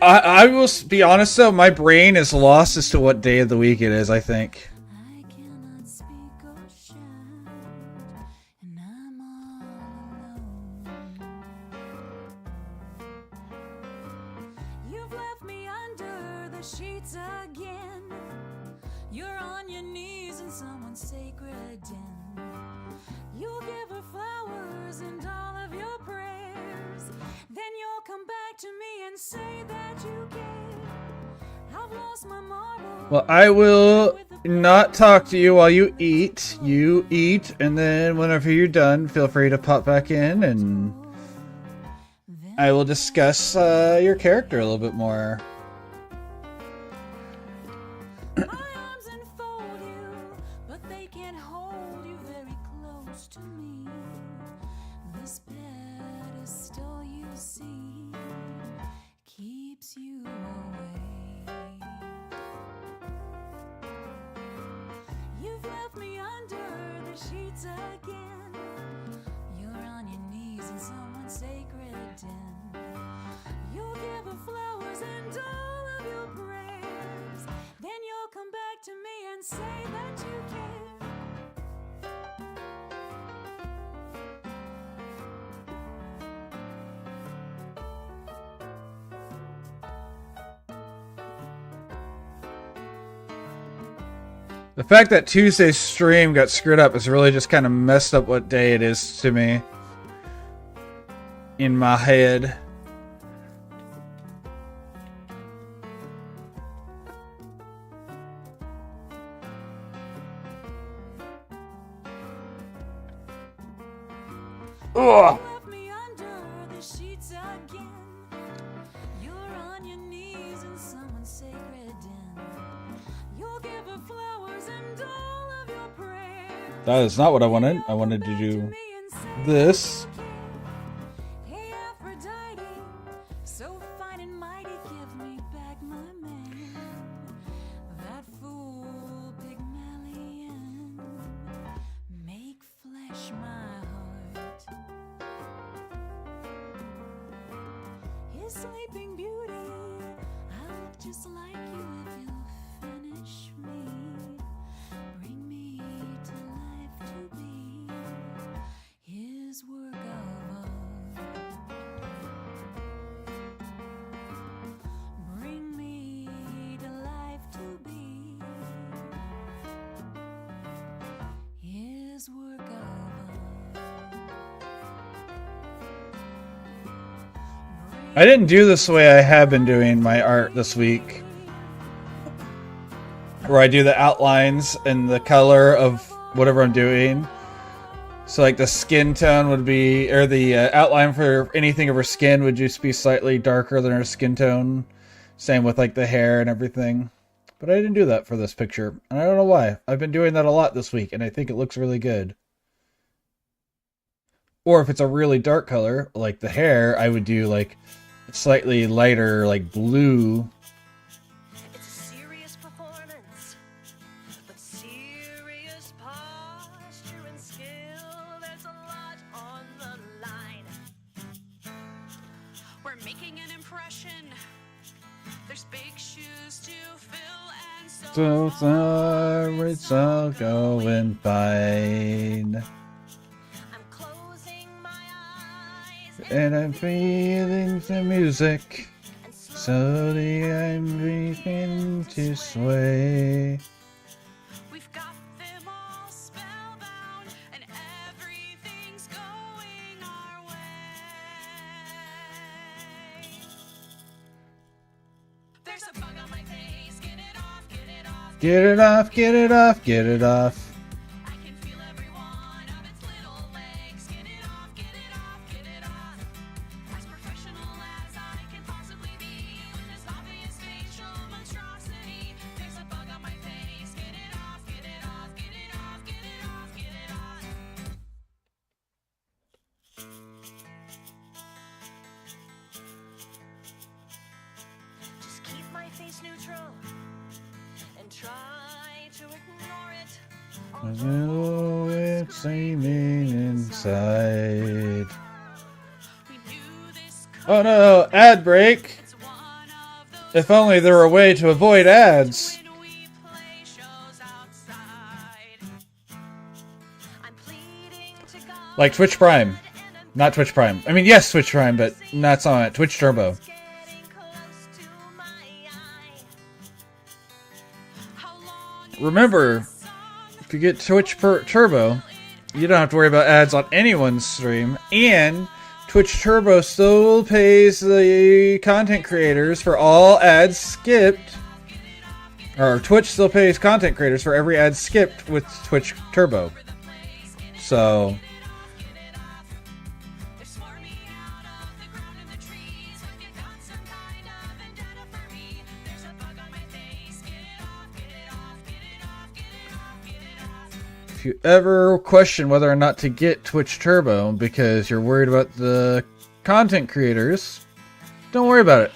I will be honest though, my brain is lost as to what day of the week it is, I think. I cannot speak or shout, and I'm all alone. You've left me under the sheets again. You're on your knees in someone's sacred den. You'll give her flowers and all of your prayers. Then you'll come back to me and say that you care. I've lost my marbles. Well, I will not talk to you while you eat. You eat, and then whenever you're done, feel free to pop back in, and I will discuss your character a little bit more. My arms enfold you, but they can't hold you very close to me. This pedestal you see keeps you away. You've left me under the sheets again. You're on your knees in someone's sacred den. You'll give her flowers and all of your prayers. Then you'll come back to me and say that you care. The fact that Tuesday's stream got screwed up has really just kind of messed up what day it is to me. In my head. Ugh. Left me under the sheets again. You're on your knees in someone's sacred den. You'll give her flowers and all of your prayers. That is not what I wanted. I wanted to do this. Hey Aphrodite, so fine and mighty, give me back my man. That fool Pygmalion, make flesh my heart. His sleeping beauty, I look just like you if you'll finish me. Bring me to life to be his work of art. Bring me to life to be his work of art. I didn't do this the way I have been doing my art this week. where I do the outlines and the color of whatever I'm doing. So like the skin tone would be, or the outline for anything of her skin would just be slightly darker than her skin tone. Same with like the hair and everything. But I didn't do that for this picture. And I don't know why. I've been doing that a lot this week and I think it looks really good. Or if it's a really dark color, like the hair, I would do like slightly lighter, like blue. It's a serious performance, but serious posture and skill. There's a lot on the line. We're making an impression. There's big shoes to fill, and So sorry, it's all going fine. I'm closing my eyes And I'm feeling the music. and Slowly I'm beginning to sway. we've got them all spellbound, and everything's going our way. There's a bug on my face. Get it off, get it off. Get it off, get it off, get it off. I can feel every one of its little legs. Get it off, get it off, get it off. As professional as I can possibly be with this obvious facial monstrosity. There's a bug on my face. Get it off, get it off, get it off, get it off, get it off. Just keep my face neutral and try to ignore it. I know it's aiming inside. We knew this Oh no, ad break! was one of those If only there were a way to avoid ads. when we play shows outside. I'm pleading to God Like Twitch Prime. and I'm Not Twitch Prime. I mean, yes, Twitch Prime, but not on it. Twitch Turbo. getting close to my eye. How long Remember, if you get Twitch Turbo, you don't have to worry about ads on anyone's stream, and Twitch Turbo still pays the content creators for all ads skipped, or Twitch still pays content creators for every ad skipped with Twitch Turbo. So, they're swarming out of the ground and the trees. Have you got some kind of vendetta for me? There's a bug on my face. Get it off, get it off, get it off, get it off, get it off. if you ever question whether or not to get Twitch Turbo because you're worried about the content creators, don't worry about it.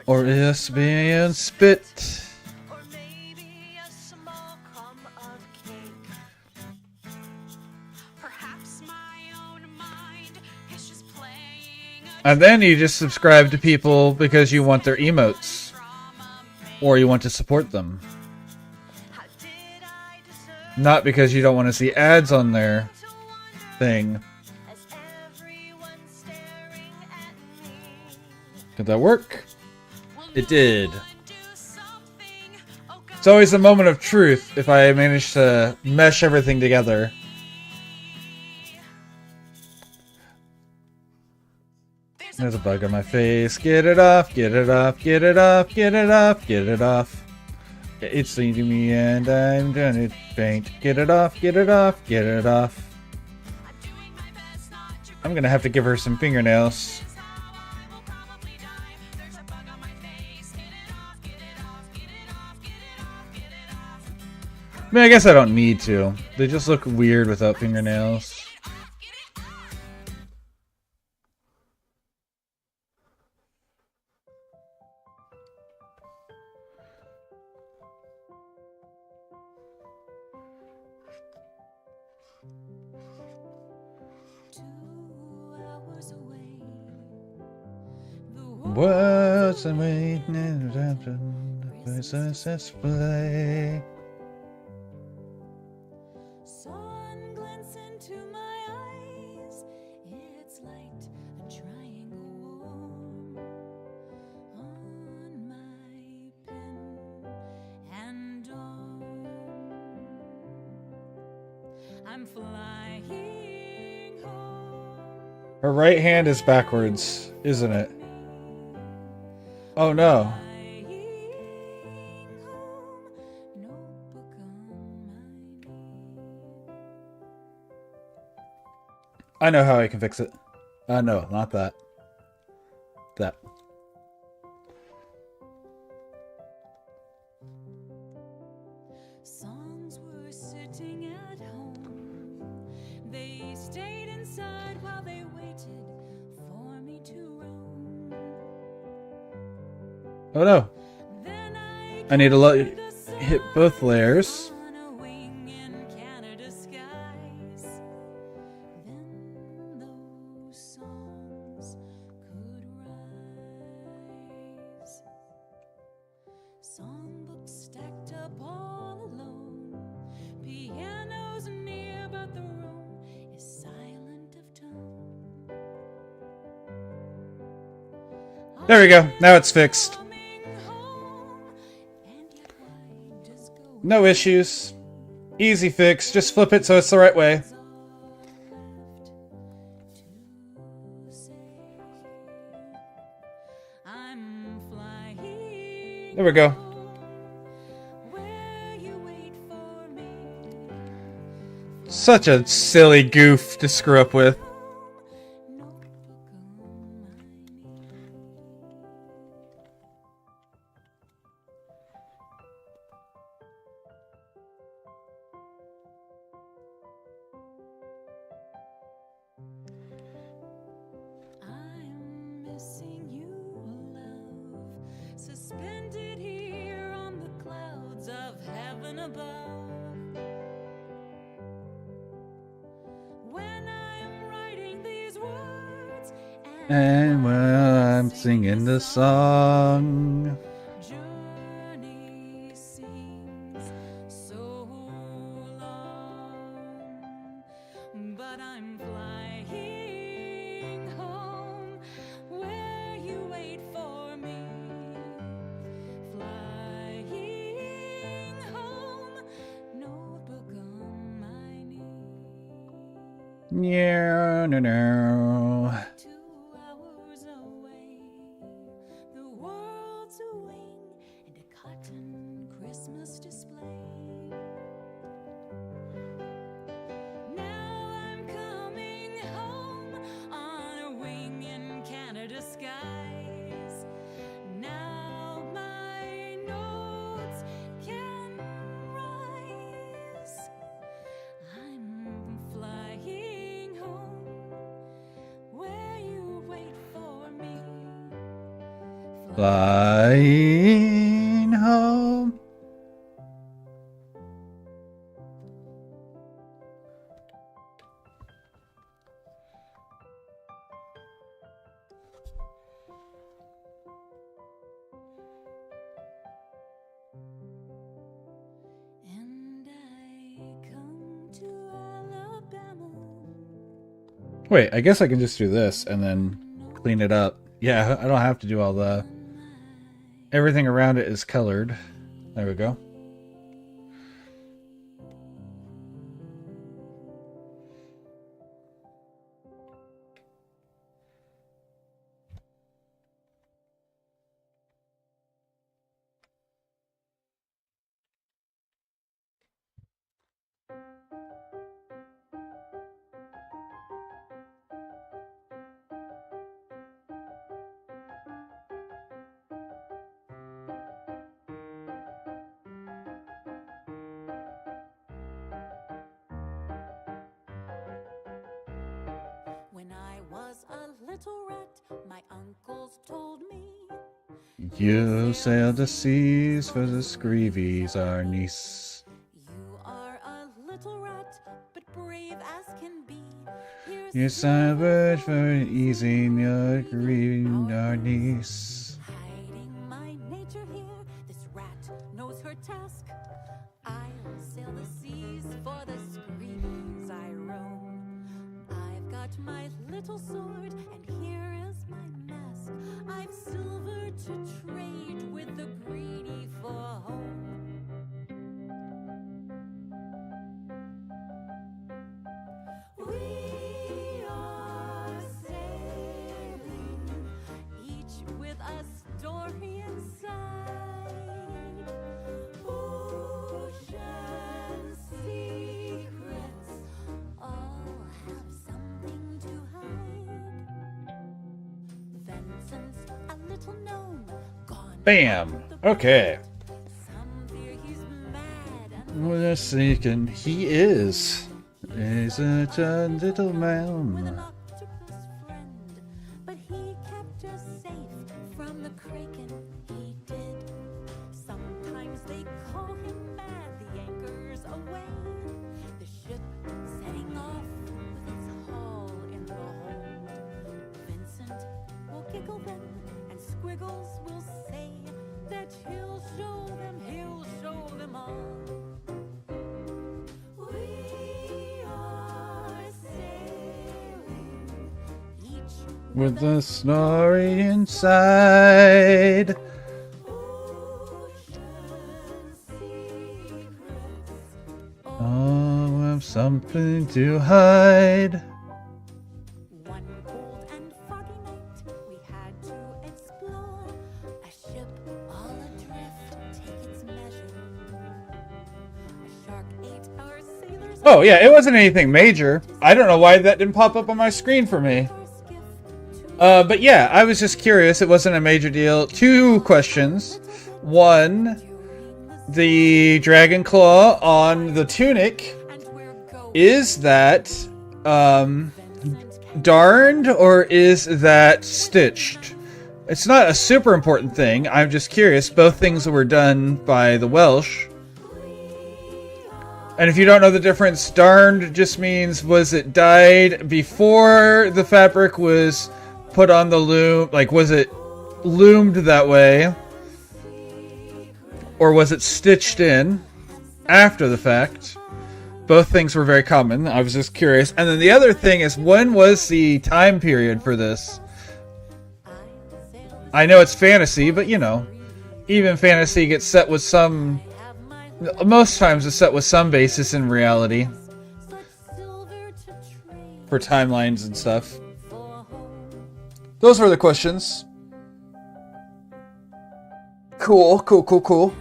Or just being spit. Or maybe a small crumb of cake. Perhaps my own mind is just playing a And then you just subscribe to people because you want their emotes. from a Or you want to support them. How did I deserve Not because you don't want to see ads on their to wonder thing. as everyone's staring at me? Did that work? Will It did. no one do something? Oh, God. It's always a moment of truth if I manage to mesh everything together. There's a bug on my face. Get it off, get it off, get it off, get it off, get it off. It's leading me and I'm gonna faint. Get it off, get it off, get it off. I'm doing my best not to I'm gonna have to give her some fingernails. This how I will probably die. There's a bug on my face. Get it off, get it off, get it off, get it off, get it off. I mean, I guess I don't need to. They just look weird without fingernails. Get it off, get it off. Words and waiting and redemption, faces display. Sun glints into my eyes. It's light, a triangle warm on my pen and arm. I'm flying home. Her right hand is backwards, isn't it? Oh no. Flying I know how I can fix it. No, not that. That. Songs were sitting at home. They stayed inside while they waited for me to roam. Oh no. Then I need to hit both layers. on a wing in Canada skies. Then those songs could rise. Songbooks stacked up all alone. Pianos near, but the room is silent of tone. There we go. Now it's fixed. Coming home, and yet why does go No issues. Easy fix. Just flip it so it's the right way. all left to say? I'm flying. There we go. Where you wait for me. Such a silly goof to screw up with. Notebook on my knee. I'm missing you, love, suspended here on the clouds of heaven above. When I'm writing these words, And while I'm singing the song. journey seems so long, but I'm flying home where you wait for me. Flying home, notebook on my knee. Yeah, no. 2 hours away, the world's a wing and a cotton Christmas display. Now I'm coming home on a wing in Canada skies. Now my notes can rise. I'm flying home where you wait for me. Flying home. And I come to Alabama. Wait, I guess I can just do this and then clean it up. Yeah, I don't have to do all the... Everything around it is colored. There we go. When I was a little rat, my uncles told me You sailed the seas for the Screevies, our niece. you are a little rat, but brave as can be. Here's You sandwich for easing your grieving, our niece. hiding my nature here. This rat knows her task. I'll sail the seas for the screams I roam. I've got my little sword, and here is my mask. I've silver to trade with the greedy for home. We are sailing, each with a story inside. Ocean secrets all have something Bam. Okay. Some fear he's mad and We're seeking. He is. He's a little with an man. octopus friend, but he kept us safe from the kraken. He did. Sometimes they call him mad. The anchor's away. The ship setting off with its hull in the hold. Vincent will giggle then, and Squiggles will say that he'll show them all. We are sailing each With the snorri inside. ocean secrets. Oh, I've something to hide. One cold and foggy night, we had to explore a ship all adrift, take its measure. A shark ate our sailors. Oh, yeah, it wasn't anything major. I don't know why that didn't pop up on my screen for me. Our skiff to But yeah, I was just curious. It wasn't a major deal. 2 questions. One, the dragon claw on the tunic, and we're going. is that darned or is that stitched? It's not a super important thing. I'm just curious. Both things were done by the Welsh. And if you don't know the difference, darned just means was it dyed before the fabric was put on the loom? Like, was it loomed that way? Or was it stitched in after the fact? Both things were very common. I was just curious. And then the other thing is, when was the time period for this? I know it's fantasy, but you know, even fantasy gets set with some... Most times it's set with some basis in reality Silver to trade for timelines and stuff. for home. Those were the questions. Cool, cool, cool, cool.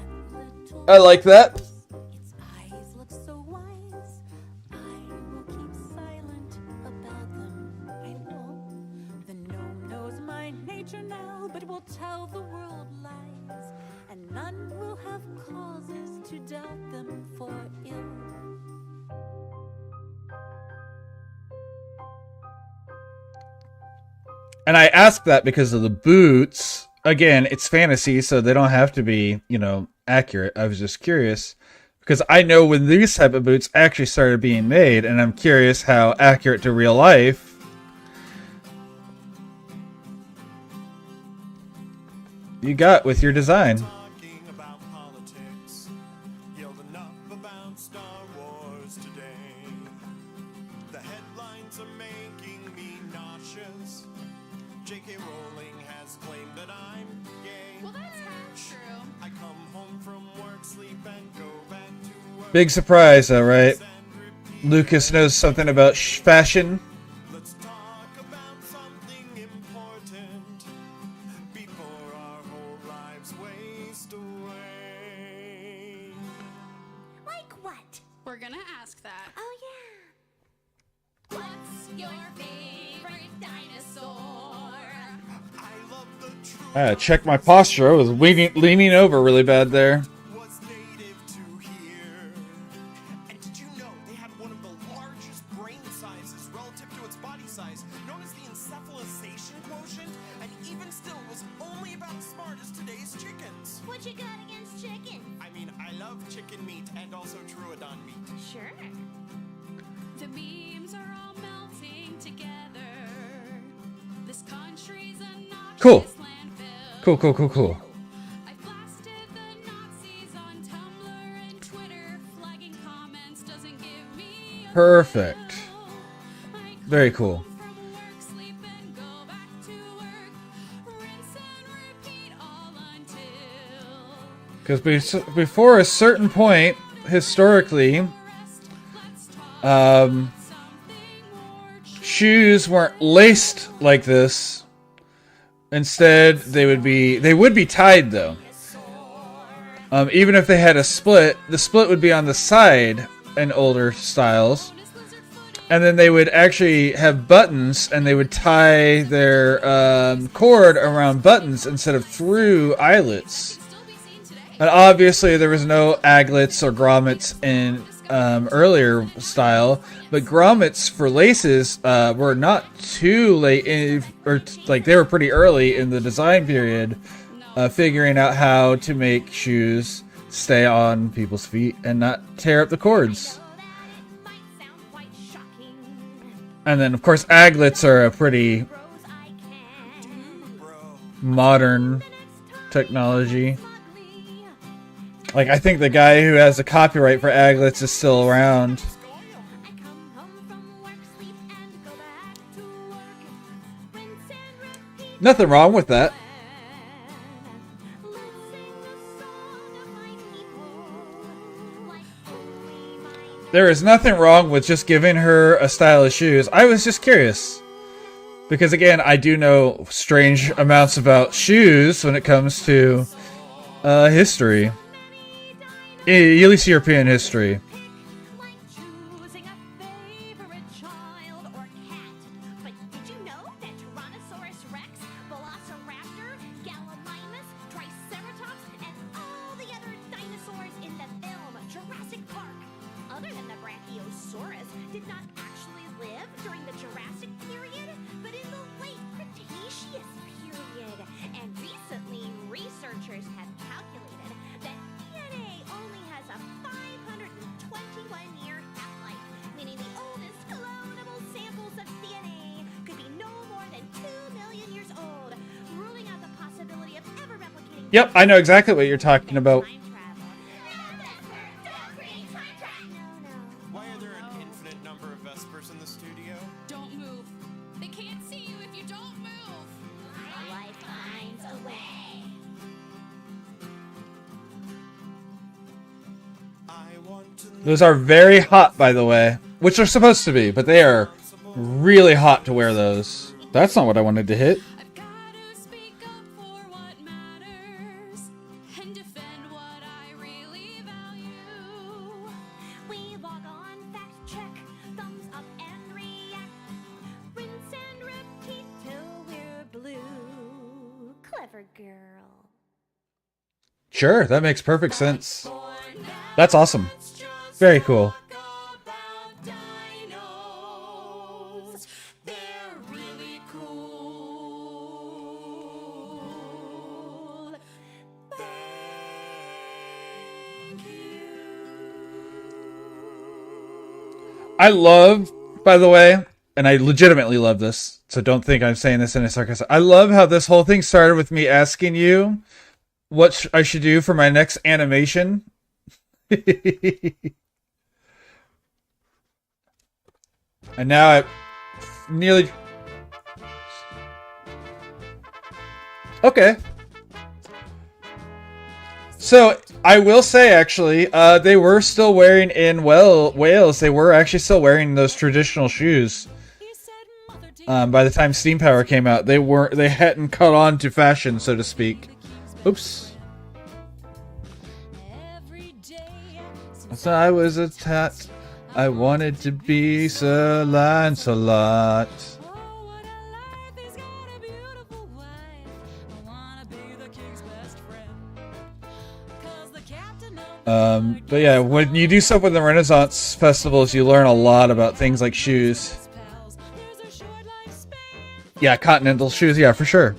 I like that. Its eyes look so wise. I will keep silent about them. I will. The gnome knows my nature now, but will tell the world lies, and none will have causes to doubt them for ill. And I ask that because of the boots. Again, it's fantasy, so they don't have to be, you know, accurate. I was just curious because I know when these type of boots actually started being made, and I'm curious how accurate to real life. You got with your design. Talking about politics, yelled enough about Star Wars today. The headlines are making me nauseous. J.K. Rowling has claimed that I'm gay. Well, that's half true. I come home from work, sleep, and go back to work. Big surprise, though, right? And repeat. Lucas knows something about fashion. Let's talk about something important before our whole lives waste away. Like what? We're gonna ask that. Oh yeah. What's your favorite dinosaur? I love the truth. Check my posture. I was leaning over really bad there. Was native to here. And did you know they had one of the largest brain sizes relative to its body size, known as the encephalization quotient, and even still was only about as smart as today's chickens. What you got against chicken? I mean, I love chicken meat and also Troodon meat. Sure. The beams are all melting together. This country's a noxious Cool. landfill. Cool, cool, cool, cool. I blasted the Nazis on Tumblr and Twitter. Flagging comments doesn't give me a Perfect. thrill. I Very come cool. home from work, sleep and go back to work. Rinse and repeat all until Because before a certain point, historically, rest. Let's talk um, something more true. shoes weren't laced like this. Instead, they would be tied though. Even if they had a split, the split would be on the side in older styles. and then they would actually have buttons, and they would tie their cord around buttons instead of through eyelets. And obviously, there was no aglets or grommets in earlier style, but grommets for laces were not too late, they were pretty early in the design period, figuring out how to make shoes stay on people's feet and not tear up the cords. And then, of course, aglets are a pretty modern technology. Like, I think the guy who has the copyright for aglets is still around. Nothing wrong with that. There is nothing wrong with just giving her a style of shoes. I was just curious. Because again, I do know strange amounts about shoes when it comes to history. At least European history. Yep, I know exactly what you're talking about. Why are there an infinite number of Vespers in the studio? Don't move. They can't see you if you don't move. Life finds a way. Those are very hot, by the way. Which they're supposed to be, but they are really hot to wear those. That's not what I wanted to hit. I've got to speak up for what matters and defend what I really value. We log on, fact check, thumbs up and react. Rinse and repeat till we're blue. Clever girl. Sure, that makes perfect sense. That's awesome. Very cool. I love, by the way, and I legitimately love this, so don't think I'm saying this in a sarcastic. I love how this whole thing started with me asking you what I should do for my next animation. And now I nearly... Okay. So, I will say, actually, they were still wearing in Wales. They were actually still wearing those traditional shoes. By the time Steam Power came out, they hadn't caught on to fashion, so to speak. Oops. So I was a tat. I wanted to be Sir Lancelot. But yeah, when you do stuff with the Renaissance festivals, you learn a lot about things like shoes. Yeah, continental shoes, yeah, for sure.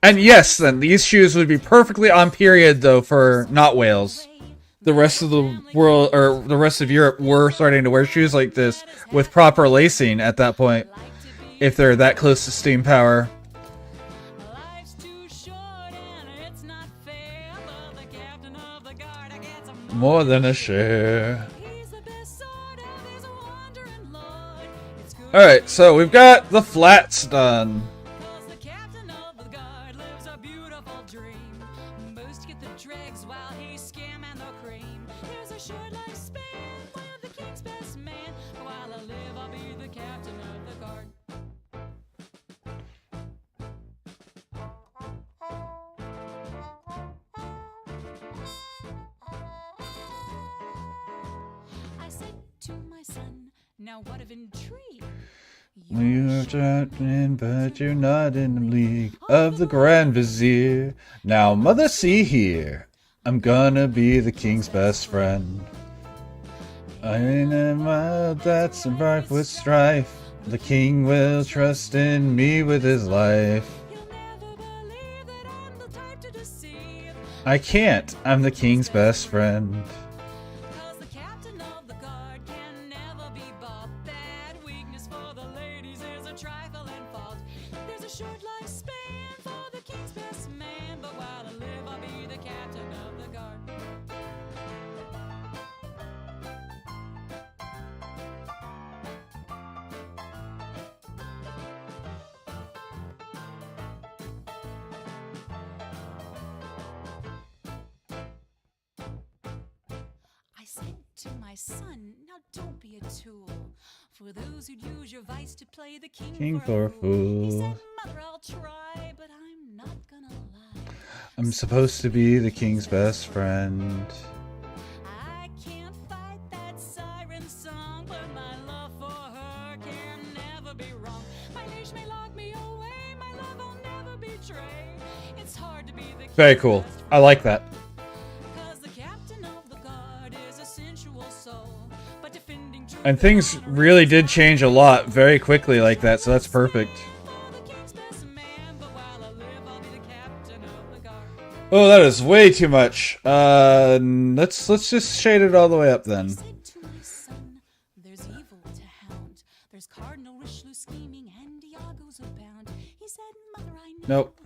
And yes, then, these shoes would be perfectly on period, though, for not Wales. The rest of the world, or the rest of Europe, were starting to wear shoes like this with proper lacing at that point, if they're that close to Steam Power. More than a share. Alright, so we've got the flats done. to my son, now what of intrigue? You're in, but you're not in the league of the Grand Vizier. Now, mother, see here. I'm gonna be the king's best friend. In a world that's rife with strife, the king will trust in me with his life. You'll never believe that I'm the type to deceive. I can't. I'm the king's best friend. 'Cause the captain of the guard can never be bought. That weakness for the ladies is a trifling fault. There's a short lifespan for the king's best man, but while I live, I'll be the captain of the guard. I said to my son, now don't be a tool. For those who'd use your vice to play the king, for a He fool. said, mother, I'll try, but I'm not gonna lie. I'm supposed to be the king's best friend. I can't fight that siren song, but my love for her can never be wrong. My leash may lock me away, my love will never betray. It's hard to be the king's Very cool. best I like that. 'cause the captain of the guard is a sensual soul, but defending truth And things really did change a lot very quickly like that, so that's perfect. for the king's best man, but while I live, I'll be the captain of the guard. Oh, that is way too much. Let's just shade it all the way up then. Said to my son, there's evil to hound. There's Cardinal Richelieu scheming and Iago's abound. He said, mother, I know. Nope.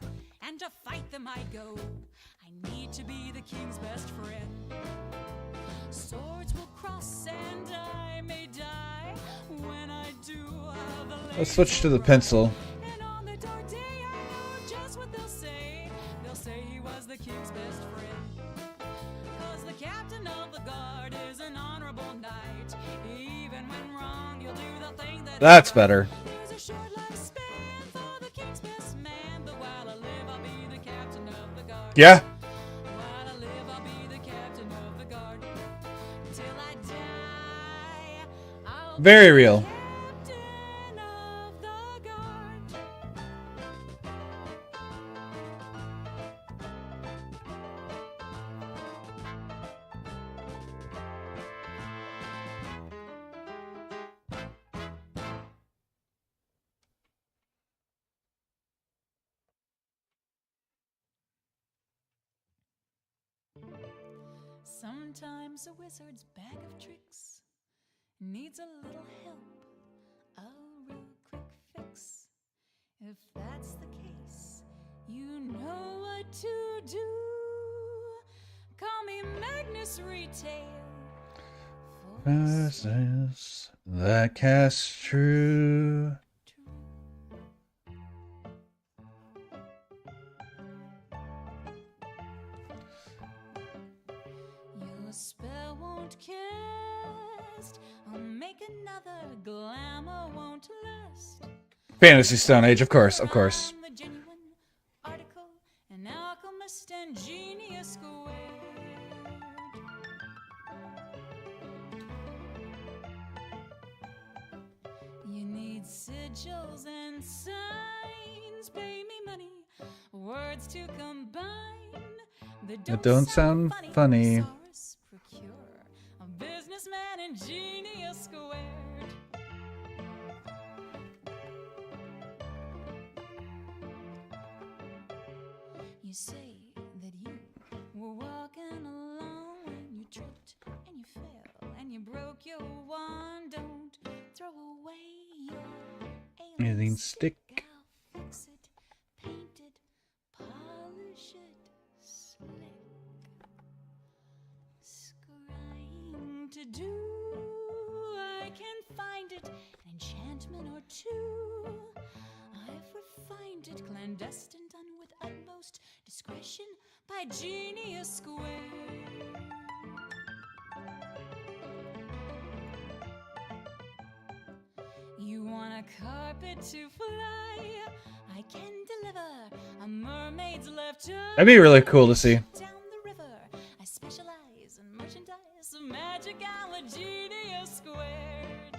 And to fight them I go. I need to be the king's best friend. Swords will cross and I may die. When I do, the Let's switch to the pencil. and on the dark day, I know just what they'll say. They'll say he was the king's best friend. 'Cause the captain of the guard is an honorable knight. Even when wrong, you'll do the thing that That's better. There's a short lifespan for the king's best man, but while I live, I'll be the captain of the guard. Yeah. While I live, I'll be the captain of the guard. Till I die, I'll be Very real. captain of the guard. Sometimes a wizard's bag of tricks needs a little help, a real quick fix. If that's the case, you know what to do. Call me Magnus Retail. For Versus that cast true. Your spell won't cast. I'll make another glamour won't last. Fantasy Stone Age, of course, of course. I'm the genuine article, an alchemist and genius squared. You need sigils and signs. Pay me money, words to combine. That don't sound funny. Thesaurus procure, a businessman and genius squared. You say that you were walking along when you tripped and you fell and you broke your wand. Don't throw away your Alien stick. I'll fix it, paint it, polish it, slick. Scrying to do, I can find it, an enchantment or two. I've refined it, clandestine, done with utmost discretion by genius squared. You want a carpet to fly? I can deliver a mermaid's left eye. That'd be really cool to see. Down the river, I specialize in merchandise of magic magic, I'm a genius squared.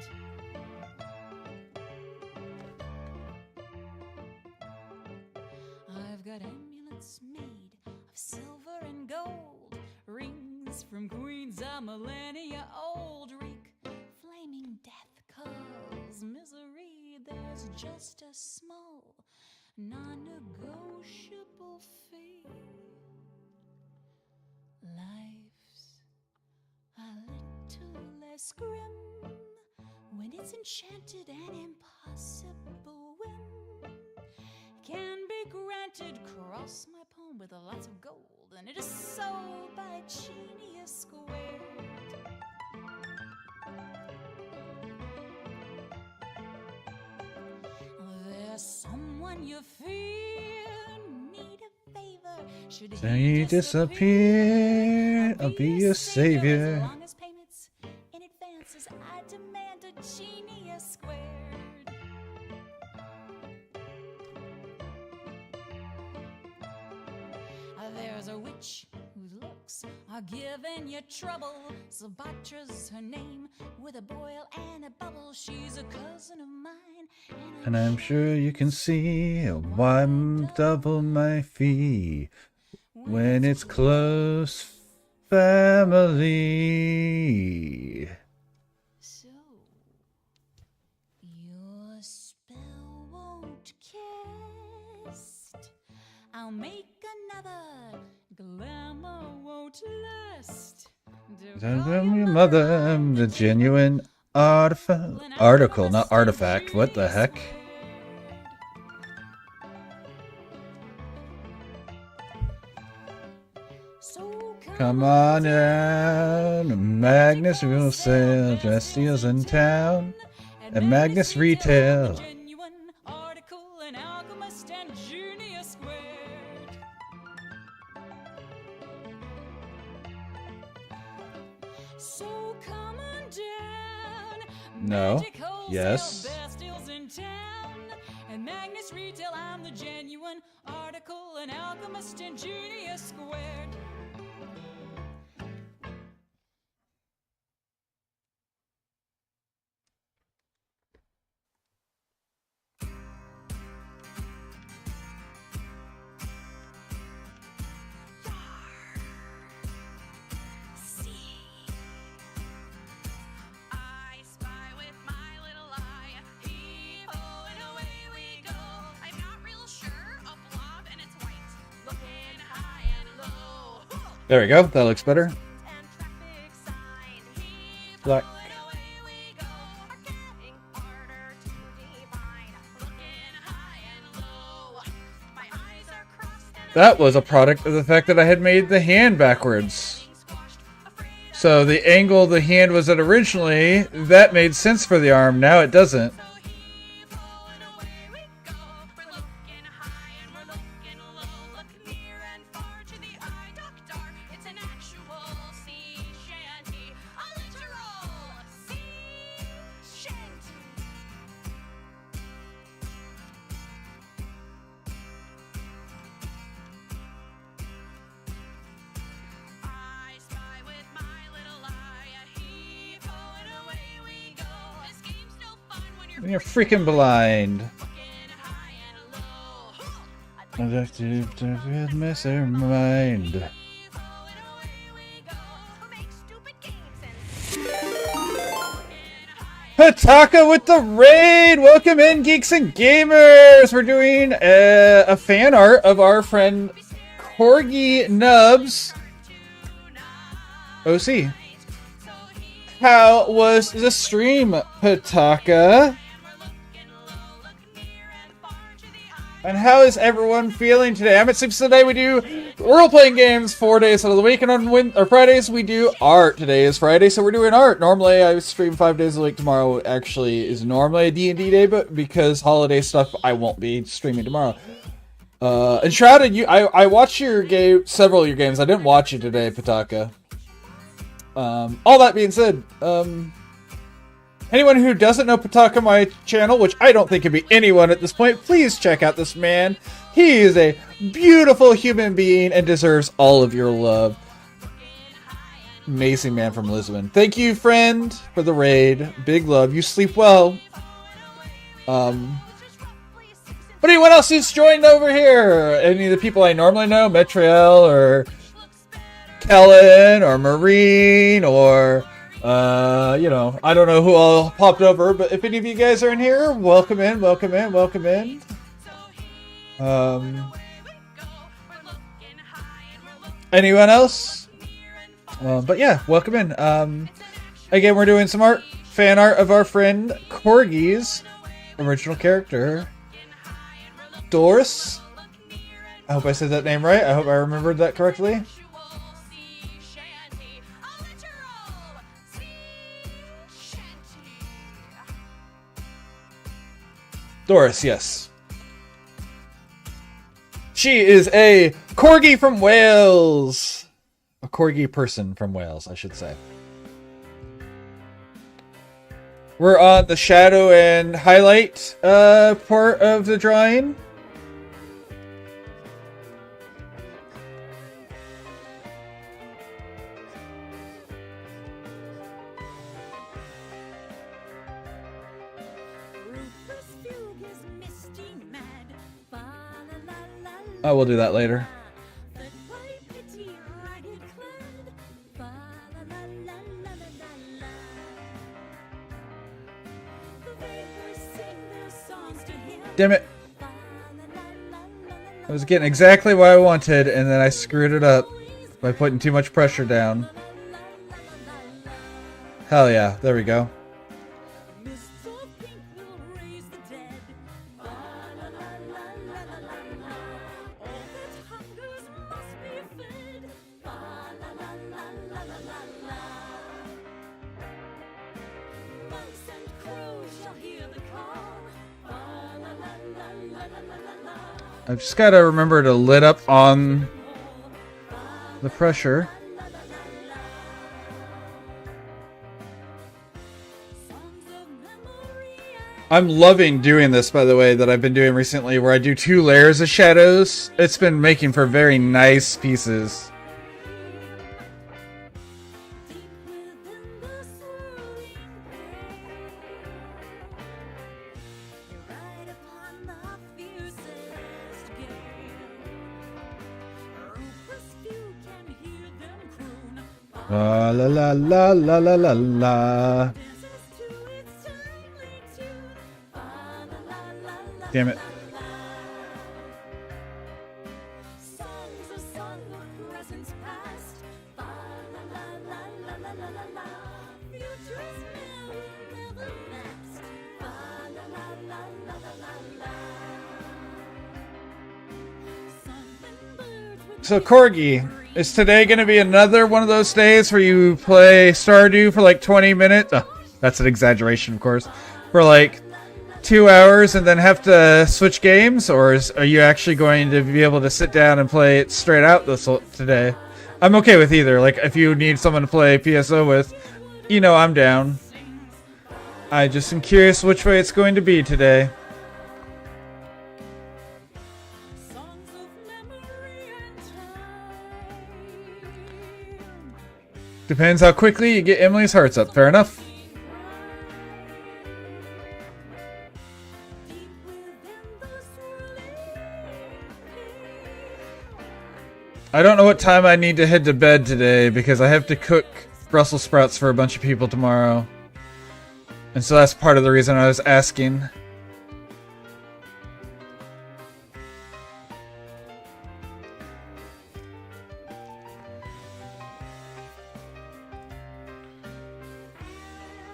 I've got amulets made of silver and gold, rings from queens a millennia old, wreak flaming death, cause misery, there's just a small, non-negotiable fee. Life's a little less grim when it's enchanted and impossible whim can be granted. Cross my palm with lots of gold, and it is sold by genius squared. There's someone you fear, need a favor. Should he disappear, I'll be your savior. As long as payments in advances, I demand a genius squared. There's a witch whose looks are giving you trouble. Sabatra's her name, with a boil and a bubble. She's a cousin of mine, And I'm sure you can see why I'm double my fee when it's close family. So, your spell won't cast. I'll make another. Glamour won't last. Tell your mother I'm the genuine article, not artifact. What the heck? So Come on down, Magnus will sell just deals in town at Magnus Retail. Genuine article, an alchemist and genius squared. So come on down. No. Magic wholesale, Yes. best deals in town. And Magnus Retail, I'm the genuine article, an alchemist and genius squared. I spy with my little eye. Hee-ho, and away we go. I'm not real sure. A blob and it's white. Looking high and low. There we go. That looks better. And traffic sign. Hee-ho, Black. and away we go. Are getting harder to divine. Looking high and low. My eyes are crossed and That was a product of the fact that I had made the hand backwards. I'm squashed. Afraid So the angle the hand was at originally, that made sense for the arm. Now it doesn't. So heave-ho and away we go. We're looking high and we're looking low. Look near and far to the eye doctor. It's an actual sea shanty, a literal sea shanty. I spy with my little eye. Heave-ho and away we go. This game's no fun when you're When you're freaking blind. looking high and low. I have to miss her mind. Heave-ho and away we go. Make stupid games and Pataka with the raid! Welcome in, geeks and gamers! We're doing a fan art of our friend Corgi Nubs. OC. How was the stream, Pataka? And how is everyone feeling today? I'm at 6 today. We do role-playing games 4 days out of the week, and on Fridays we do art. Today is Friday, so we're doing art. Normally I stream 5 days a week. Tomorrow actually is normally a D&D day, but because holiday stuff, I won't be streaming tomorrow. And Shrouded, I watched your game, several of your games. I didn't watch you today, Pataka. All that being said, anyone who doesn't know Pataka, my channel, which I don't think can be anyone at this point, please check out this man. He is a beautiful human being and deserves all of your love. Amazing man from Lisbon. Thank you, friend, for the raid. Big love. You sleep well. But anyone else who's joined over here? Any of the people I normally know? Metriel or Kellen or Marine or you know, I don't know who all popped over, but if any of you guys are in here, welcome in, welcome in, welcome in. Anyone else? But yeah, welcome in. Again, we're doing some fan art of our friend Corgi's original character, Doris. I hope I said that name right. I hope I remembered that correctly. Doris, yes. She is a corgi from Wales. A corgi person from Wales, I should say. We're on the shadow and highlight part of the drawing. I will do that later. Damn it. I was getting exactly what I wanted, and then I screwed it up by putting too much pressure down. Hell yeah, there we go. I've just got to remember to lit up on the pressure. I'm loving doing this, by the way, that I've been doing recently, where I do 2 layers of shadows. It's been making for very nice pieces. La la la la la la la la. Damn it. So Corgi, is today going to be another one of those days where you play Stardew for like 20 minutes? Oh, that's an exaggeration, of course. For like 2 hours and then have to switch games? Or are you actually going to be able to sit down and play it straight out today? I'm okay with either. Like, if you need someone to play PSO with, you know I'm down. I just am curious which way it's going to be today. Depends how quickly you get Emily's hearts up. Fair enough. I don't know what time I need to head to bed today because I have to cook Brussels sprouts for a bunch of people tomorrow. And so that's part of the reason I was asking.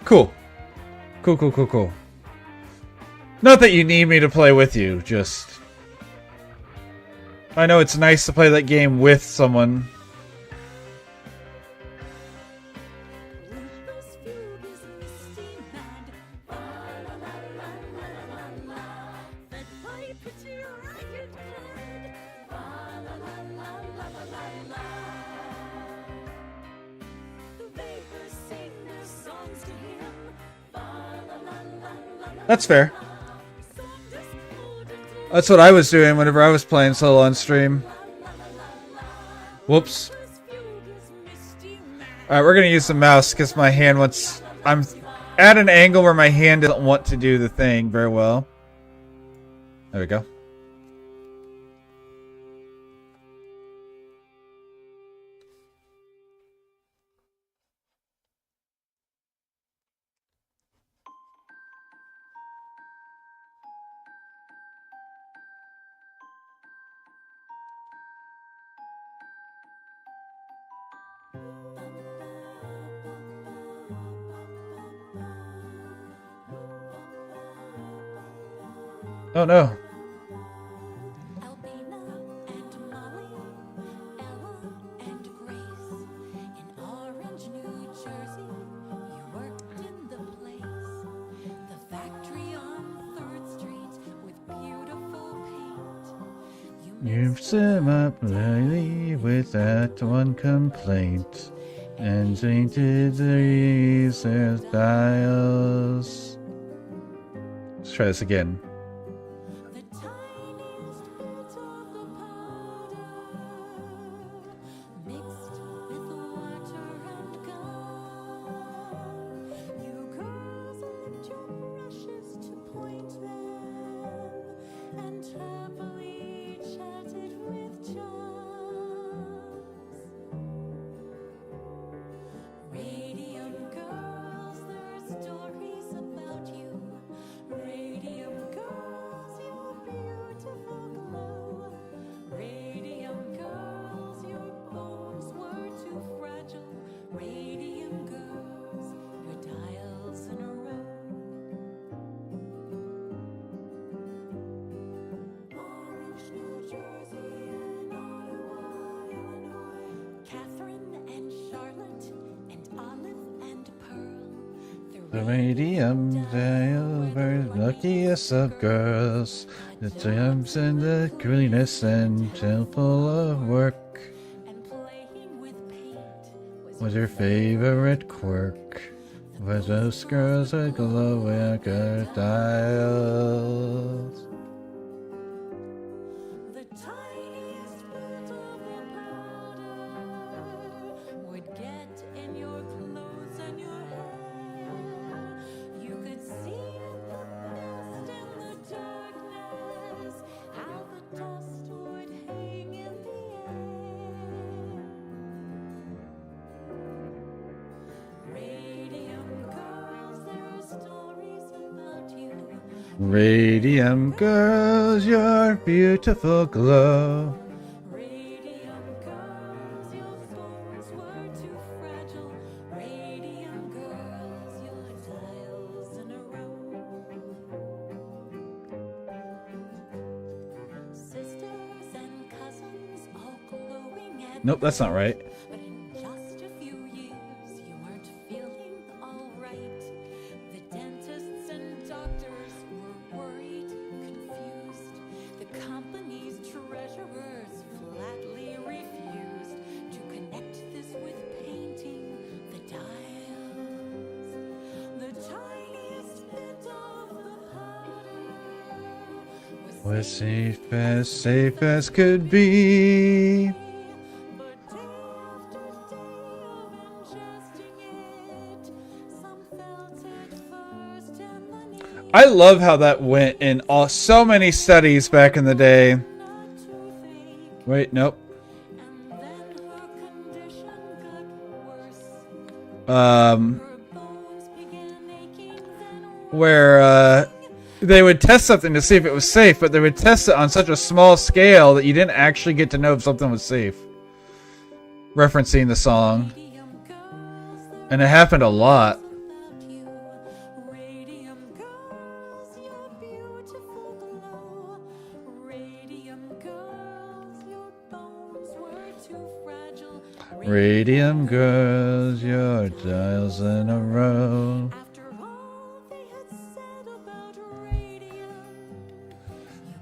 Cool. Cool. Not that you need me to play with you, just... I know it's nice to play that game with someone. That's fair. That's what I was doing whenever I was playing solo on stream. Whoops. Alright, we're gonna use the mouse because my hand wants... I'm at an angle where my hand doesn't want to do the thing very well. There we go. Oh no. Albina and Molly, Ella and Grace. In Orange, New Jersey, you worked in the place. The factory on 3rd Street with beautiful paint. You've sum up lately with that one complaint. And tainted the dials. Let's try this again. The tiniest bit of the powder mixed with water and gum. You girls licked your brushes to point them and happily chatted with chums. Radium girls, there's stories about you. Radium girls, your beautiful glow. Radium girls, your bones were too fragile. Radium girls, your dials in a row. Orange, New Jersey, and Ottawa, Illinois. Catherine and Charlotte and Olive and Pearl. The radium dial, very luckiest of girls. The gems and the greenness and full of work And playing with paint was your favorite quirk. Was those girls with glowing dials? the tiniest bit of the powder would get in your clothes and your hair. You could see it the best in the darkness, how the dust would hang in the air. Radium girls, there are stories about you. Radium girls, your beautiful glow. Radium girls, your bones were too fragile. Radium girls, your dials in a row. Sisters and cousins all glowing and Nope, that's not right. but in just a few years, you weren't feeling all right. The dentists and doctors were worried, confused. The company's treasurers flatly refused to connect this with painting the dials. The tiniest bit of the powder Was safe as could be. but day after day of ingesting it, some felt it first and the need I love how that went in so many studies back in the day. not to think, Wait, nope. and then her condition got worse. Her Her bones began aching, then where they would test something to see if it was safe, but they would test it on such a small scale that you didn't actually get to know if something was safe. Referencing the song. radium girls, And it happened a lot. about you. Radium girls, your beautiful glow. Radium girls, your bones were too fragile. Radium girls, your dials in a row. After all they had said about radium,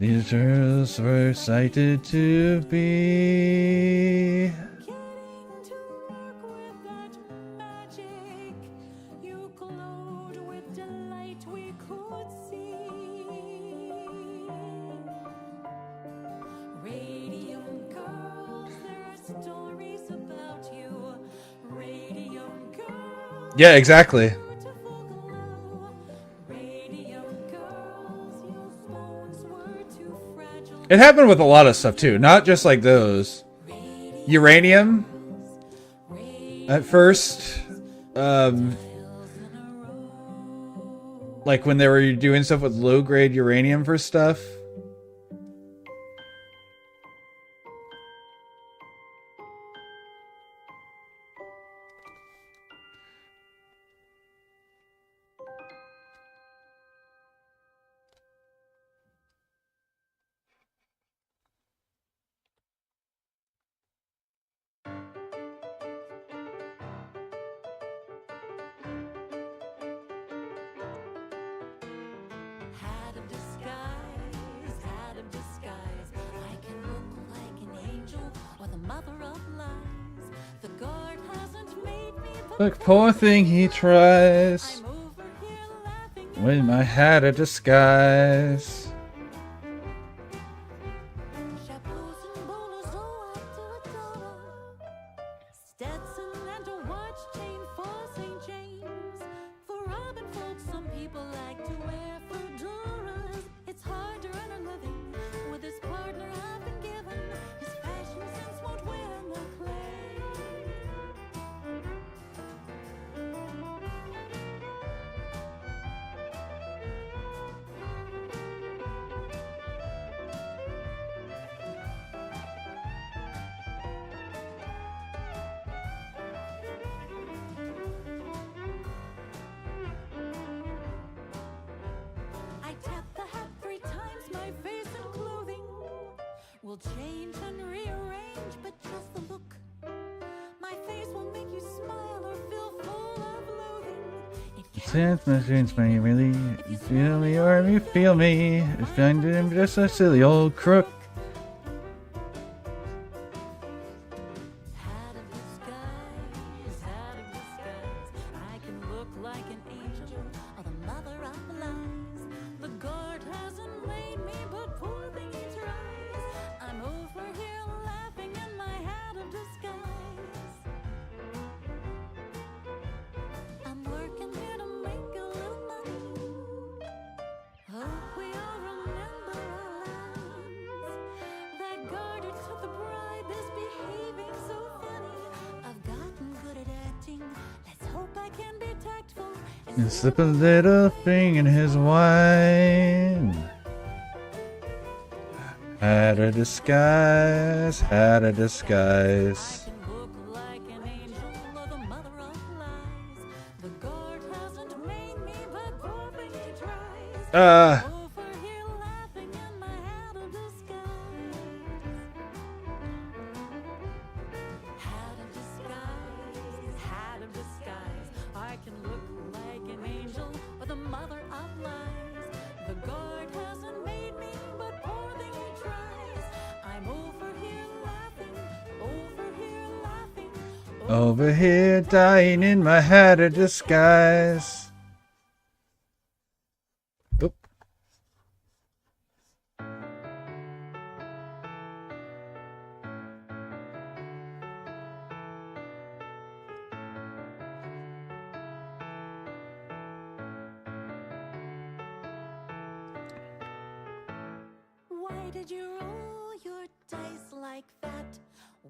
These girls were cited to be. getting to work with that magic, you glowed with delight we could see. Radium girls, there are stories about you. Radium Yeah, exactly. beautiful glow. Radium girls, your bones were too fragile. It happened with a lot of stuff too, not just like those. Uranium at first, like when they were doing stuff with low grade uranium for stuff. Hat of disguise, hat of disguise. I can look like an angel or the mother of lies. The guard hasn't made me, but Look, poor thing he tries I'm over here laughing. with my hat of disguise. Chapeaus and bowlers, oh, I do adore. Stetson and a watch chain for St. James. For Robin folks, some people like to wear fedoras. It's hard to earn a living with this partner I've been given. His fashion sense won't wear no clay. I tap the hat 3 times, my face and clothing will change and rearrange, but just the look. My face will make you smile or feel full of loathing. It Since my dreams may really feel me or you feel me, if I'm just a silly old crook. Hat of disguise, hat of disguise. I can look like an angel or the mother of lies. The guard hasn't made me, but poor thing he tries. I'm over here laughing in my hat of disguise. I'm working here to make a little money. Hope we all remember our lines. That guard who took the bribe is behaving so funny. I've gotten good at acting. Let's hope I can be tactful And slip a little thing in his wine. Hat of disguise, hat of disguise. I can look like an angel or the mother of lies. The guard hasn't made me, but poor thing he tries. Over here laughing in my hat of disguise. Hat of disguise, hat of disguise. I can look like an angel or the mother of lies. The guard hasn't made me, but poor thing he tries. I'm over here laughing, over here laughing. Over here dying in my hat of disguise. Oop. Why did you roll your dice like that?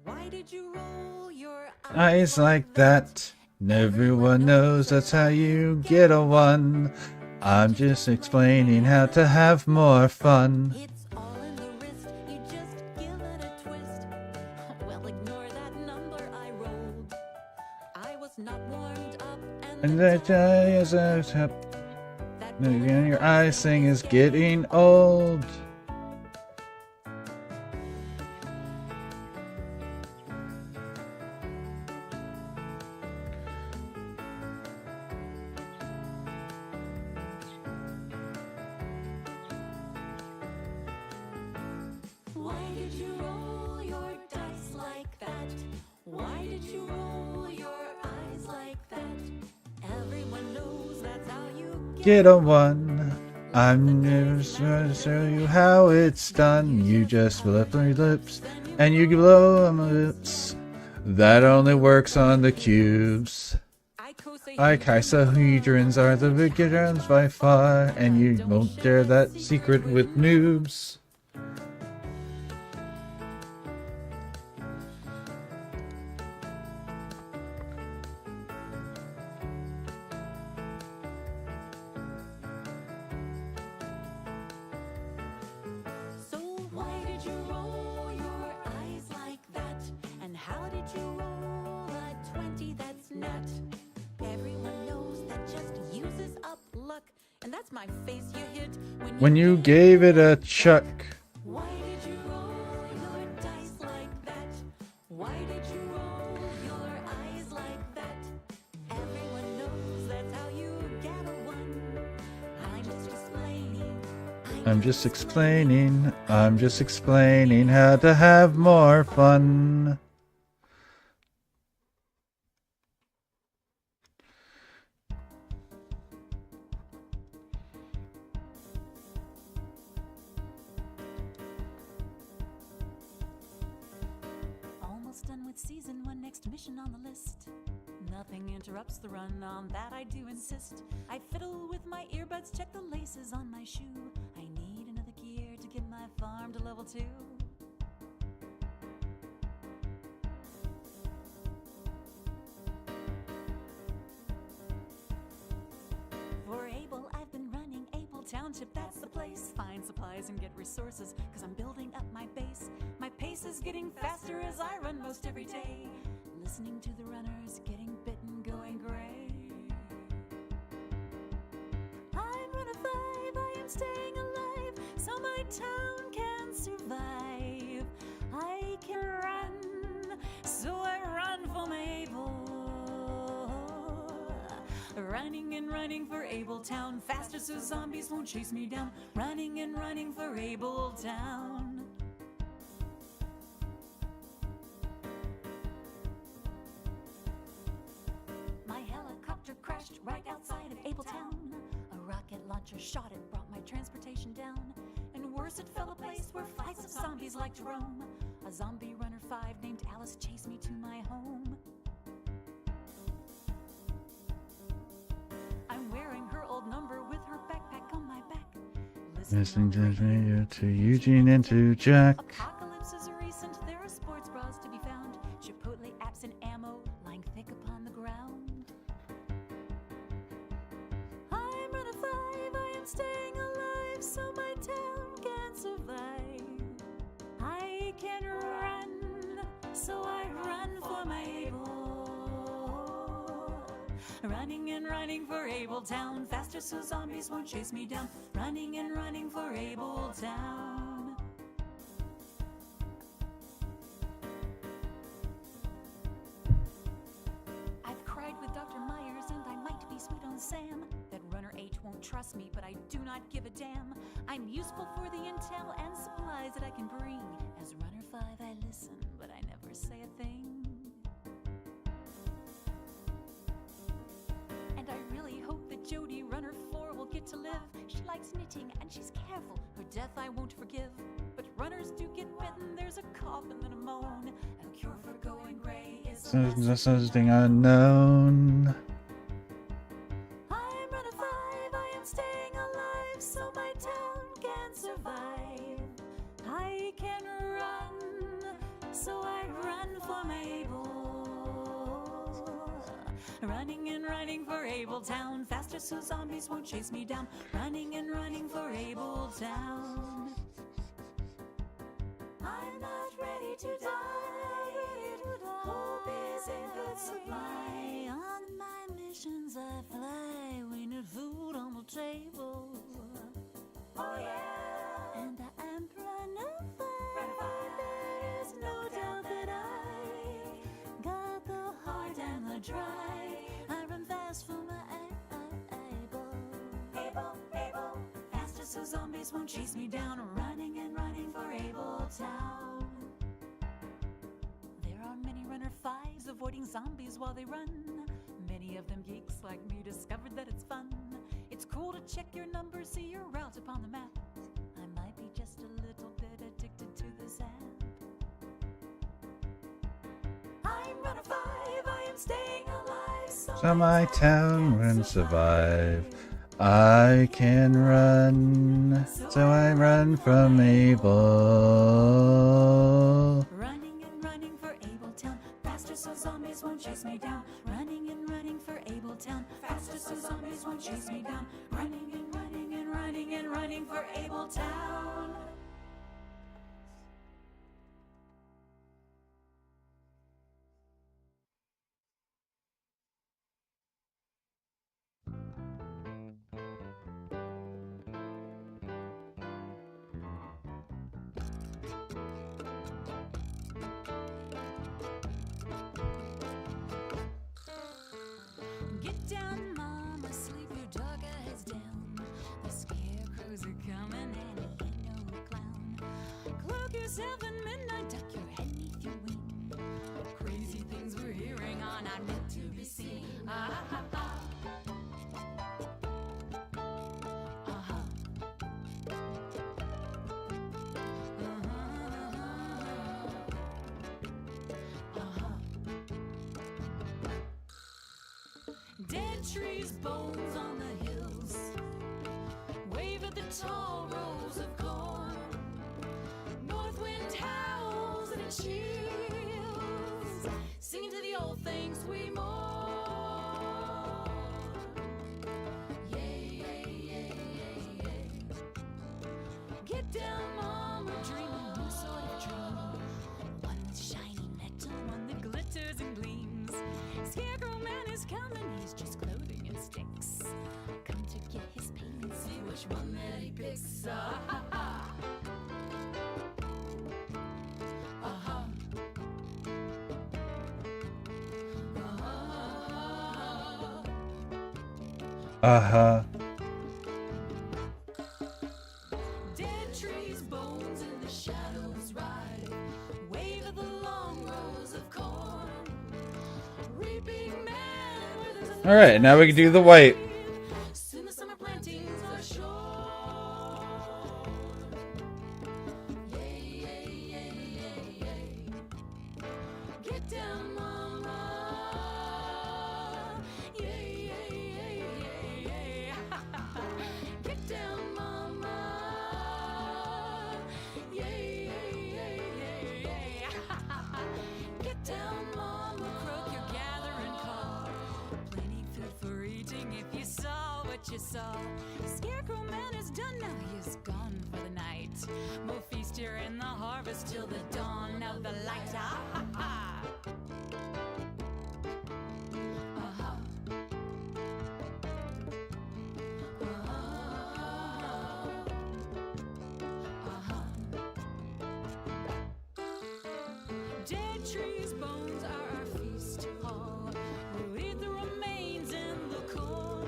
Why did you roll your Eyes like that. Everyone knows that's how you get a one. I'm just explaining how to have more fun. It's all in the wrist, you just give it a twist. Well, ignore that number I rolled. I was not warmed up, And the that eye is a tap. that Again, your eyes thing is getting old. Why did you roll your dice like that? Why did you roll your eyes like that? Everyone knows that's how you Get a one. I'm just going to show you how it's done. You just flip your lips and you blow on my lips. That only works on the cubes. I co say Icosahedrons are the beginners by far, and you won't share that secret with noobs. So why did you roll your eyes like that? And how did you roll a 20 that's nut? Everyone knows that just uses up luck, and that's my face you hit When you gave it a chuck. Why did you roll your dice like that? Why did you roll your eyes like that? Everyone knows that's how you get a one. I'm just explaining. I'm just explaining how to have more fun. Almost done with season one, next mission on the list. Nothing interrupts the run, on that I do insist. I fiddle with my earbuds, check the laces on my shoe. I need another gear to get my farm to level 2. For Able, I've been running Able Township, that's the place. Find supplies and get resources, cause I'm building up my base. My pace is getting faster as I run most every day. Listening to the runners, getting bitten, going gray. I'm runner 5, I am staying alive, so my town can survive. I can run, so I run for my Able. Running and running for Able Town, faster so zombies won't chase me down. Running and running for Able Town. My helicopter crashed right outside of Able Town. A rocket launcher shot it, brought my transportation down. And worse, it fell a place where flights of zombies like to roam. A zombie runner 5 named Alice chased me to my home. I'm wearing her old number with her backpack on my back. Listening to radio to Eugene and to Jack. Apocalypse is recent, there are sports bras to be found. Chipotle apps and ammo lying thick upon the ground. I'm runner 5, I am staying alive, so my town can survive. I can run, so I run for my Able. Running and running for Able Town, faster so zombies won't chase me down. Running and running for Able Town. I've cried with Dr. Myers and I might be sweet on Sam. That runner 8 won't trust me, but I do not give a damn. I'm useful for the intel and supplies that I can bring. As runner 5 I listen, but I never say a thing. And I really hope that Jody, runner 4, will get to live. She likes knitting and she's careful. Her death I won't forgive. But runners do get bitten. There's a cough and then a moan. And a cure for going gray is Something unknown. I'm runner 5, I am staying alive, so my town can survive. I can run, so I run for my Able. Running and running for Able Town, faster so zombies won't chase me down. Running and running for Able Town. I'm not ready to die. Hope is in good supply. On my missions I fly. We need food on the table. Oh yeah. And I am runner 5. There is no doubt that I got the hard and the dry. I run fast for my Able. Faster so zombies won't chase me down. Running and running for Able Town. There are many runner 5s avoiding zombies while they run. Many of them geeks like me discovered that it's fun. It's cool to check your numbers, see your route upon the map. I might be just a little bit addicted to this app. I'm runner 5, I am staying alive, So my town wouldn't survive. I can run, so I run from evil. Running and running for Abletown, faster so zombies won't chase me down. Running and running for Abletown, faster so zombies won't chase me down. Running and running and running and running for Abletown. Get down, mama, sleep your dog heads down. The scarecrows are coming and he ain't no clown. Cloak yourself in midnight, tuck your head neath your wing. Crazy things we're hearing are not meant to be seen. Ah, ah, ah. Uh-huh. Dead trees, bones on the hills. Wave at the tall rows of corn. North wind howls and it chills. Singing to the old things we mourn. Yay, yay, yay, yay, yay. Get down, mama, dream a new sort of dream. One with shiny metal, one that glitters and gleams. Scarecrow man is coming, he's just clothing and sticks. Come to get his payment, see which one that he picks. Ah-ha-ha. Uh-huh. Uh-huh. Dead trees, bones in the shadows ride. Wave of the long rows of corn. Reaping man where there's a Alright, now we can do the white. soon the summer plantings are shorn. Yay, yay, yay, yay, yay. Get down, mama. Yay, yay, yay, yay, yay. Get down, mama. Yay, yay, yay, yay, yay. Get down, mama. Croak your gathering call. Plenty food for eating if you saw what you saw. Scarecrow man is done now, he's gone for the night. We'll feast here in the harvest till the dawn of the light. Ah, ha, ha. Uh-huh. Uh-huh. Dead trees, bones are our feast hall. We'll eat the remains in the corn.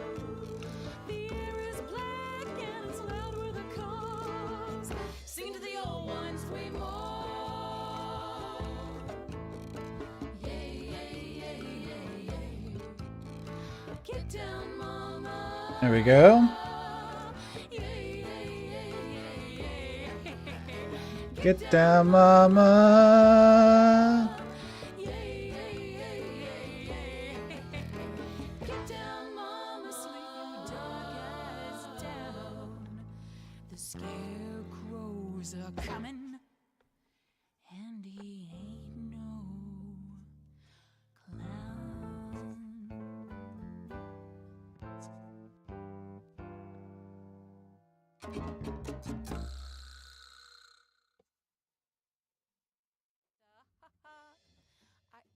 The air is black and it's loud with the calls. Sing to the old ones we mourn. Yay, yay, yay, yay, yay. Get down, mama. There we go. Yay, yay, yay, yay, yay. Get down, mama. Yay, yay, yay, yay, yay. Get down, mama, sleep your dog eyes down. The scarecrows are coming, and he ain't no clown.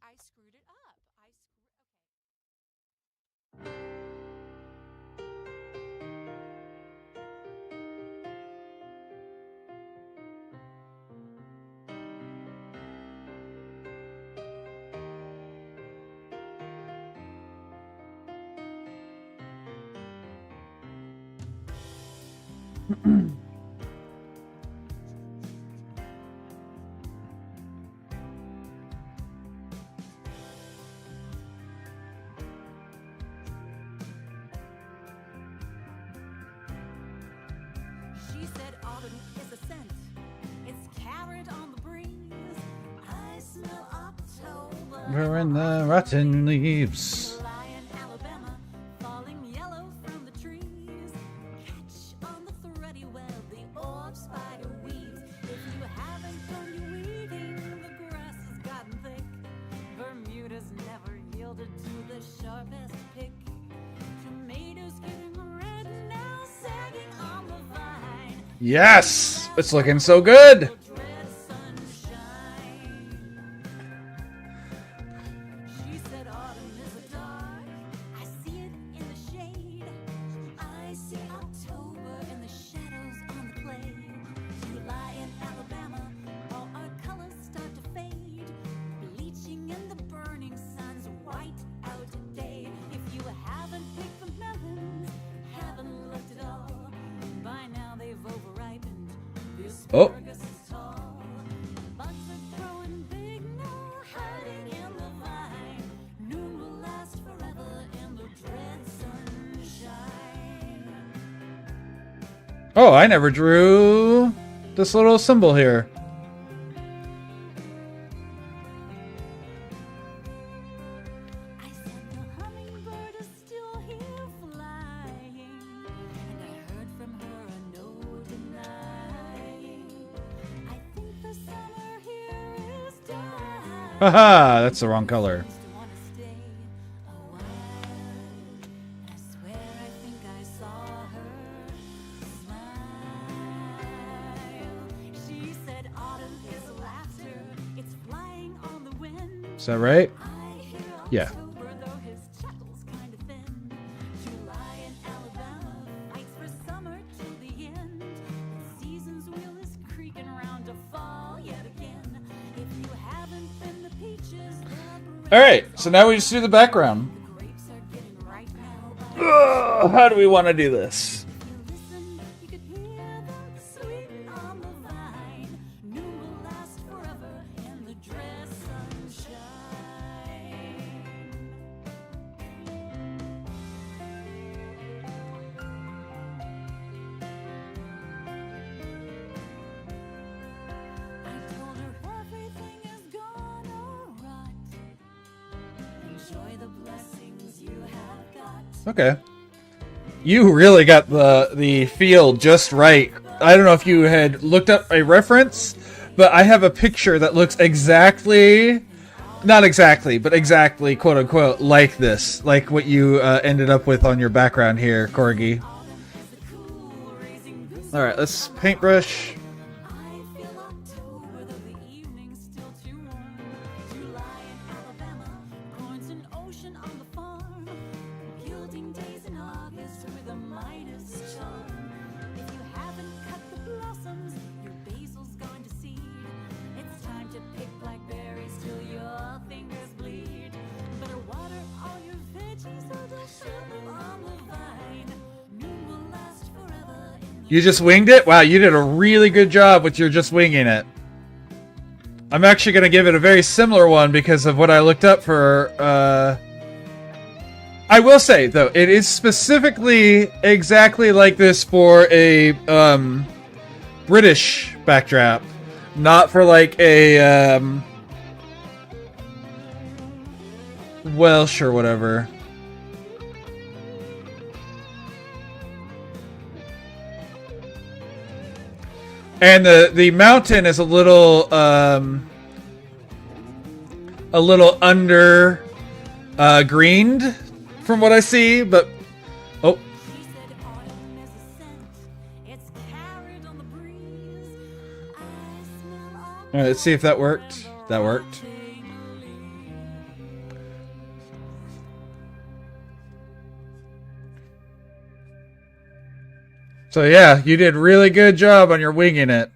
I screwed it up. She said autumn is a scent. It's carrot on the breeze. I smell October. We're in the rotten leaves. Lion Yes! It's looking so good! dread sunshine. She said autumn is a dark. I see it in the shade. I see October in the shadows on the clay. July in Alabama, all our colors start to fade. Bleaching in the burning sun's white out day. If you haven't picked the melons, haven't looked at all. By now they've overripened. The Oh. asparagus is tall. Bugs are growing big now, hiding in the vine. Noon will last forever in the dread sunshine. Oh, I never drew this little symbol here. I said the hummingbird is still here flying, and I heard from her a no denying. I think the summer here is dying. Haha, that's the wrong color. Used to wanna stay a while. I swear I think I saw her smile. She said autumn is laughter. It's flying on the wind. Is that right? I hear Yeah. October, though his chuckle's kind of thin. July in Alabama fights for summer till the end. The season's wheel is creaking round to fall yet again. If you haven't been the peaches, Alright, so now we just do the background. the grapes are getting ripe now. But How do we want to do this? if you listen, you could hear them sweet on the vine. Noon will last forever in the dread sunshine. I told her everything is gone alright. Enjoy the blessings you have got. Okay. You really got the feel just right. I don't know if you had looked up a reference, but I have a picture that looks exactly, not exactly, but exactly, quote unquote, like this. Like what you ended up with on your background here, Corgi. Alright, let's paintbrush. I feel October, though the evening's still too warm. July in Alabama, corn's an ocean on the farm. Gilding days in August with a Midas charm. If you haven't cut the blossoms, your basil's gone to seed. It's time to pick blackberries till your fingers bleed. Better water all your veggies or they'll shrivel on the vine. Noon will last forever in the You just winged it? Wow, you did a really good job with your just winging it. I'm actually going to give it a very similar one because of what I looked up for. I will say, though, it is specifically exactly like this for a British backdrop. Not for like a Welsh or whatever. And the mountain is a little under greened from what I see, but oh, She said autumn is a scent. It's carried on the breeze. I smell all right, let's see if that worked. That worked. So yeah, you did really good job on your winging it.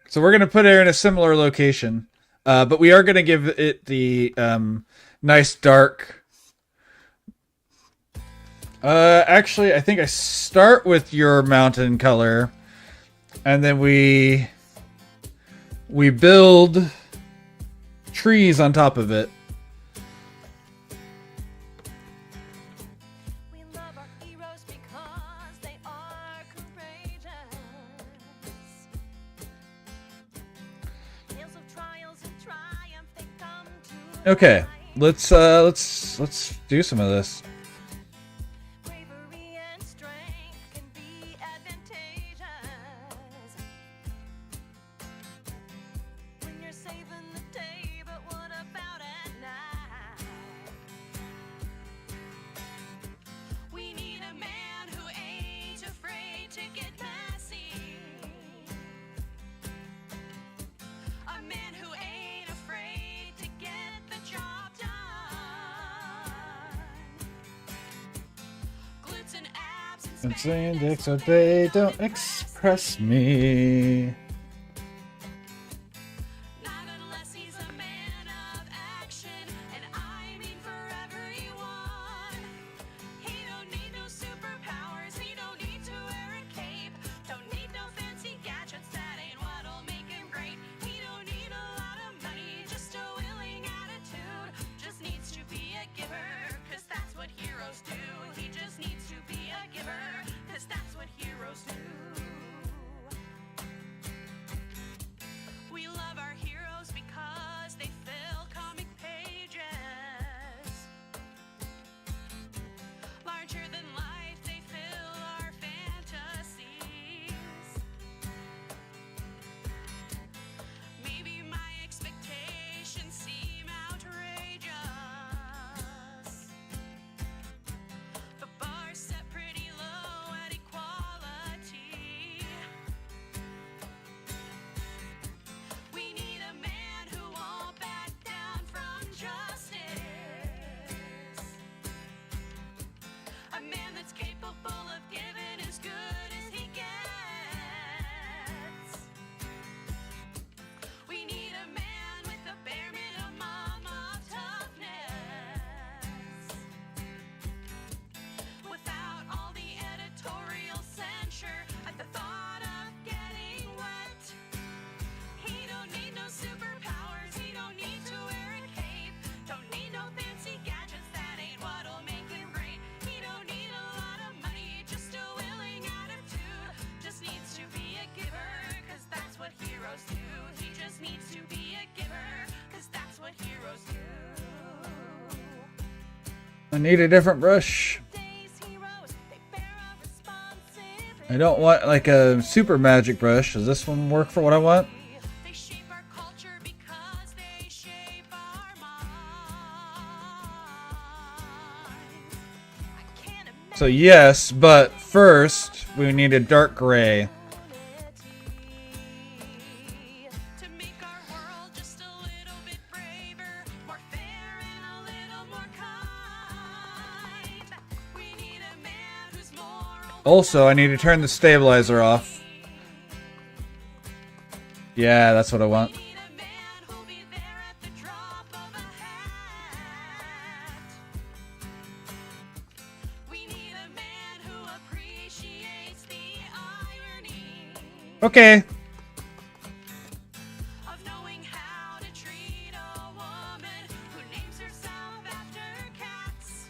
So we're gonna put it in a similar location, but we are gonna give it the nice dark. Actually, I think I start with your mountain color, and then we build trees on top of it. We love our heroes because they are courageous. Tales of trials and triumph, they come to Okay, light. let's do some of this. Bravery and strength can be advantageous when you're saving the day, but what about at night? We need a man who ain't afraid And saying dicks, so they don't express me. Not unless he's a man of action, and I mean for everyone. He don't need no superpowers, he don't need to wear a cape. Don't need no fancy gadgets, that ain't what'll make him great. He don't need a lot of money, just a willing attitude. Just needs to be a giver, 'cause that's what heroes do. He just needs to be a giver, 'cause that's what heroes do. We love our heroes because they fill comic pages. Larger than life, they fill our fantasies. Maybe my expectations seem outrageous. The bar's set pretty low at equality. We need a man who won't back down from justice. A man that's capable of giving as good as he gets. We need a man with the bare minimum of toughness. Without all the editorial censure at the thought of getting wet. He don't need no superpowers, he don't need to wear a cape. Don't need no fancy gadgets, that ain't what'll make him great. He don't need a lot of money, just a willing attitude. Just needs to be a giver, 'cause that's what heroes do. He just needs to be a giver, 'cause that's what heroes do. I need a different brush. Today's heroes, they bear a responsibility. I don't want like a super magic brush. Does this one work for what I want? They shape our culture because they shape our minds. I can't imagine So yes, but first we need a dark gray. to make our world just a little bit braver, more fair and a little more kind. We need a man who's moral. Also, I need to turn the stabilizer off. Yeah, that's what I want. We need a man who'll be there at the drop of a hat. We need a man who appreciates the irony Okay. of knowing how to treat a woman who names herself after cats.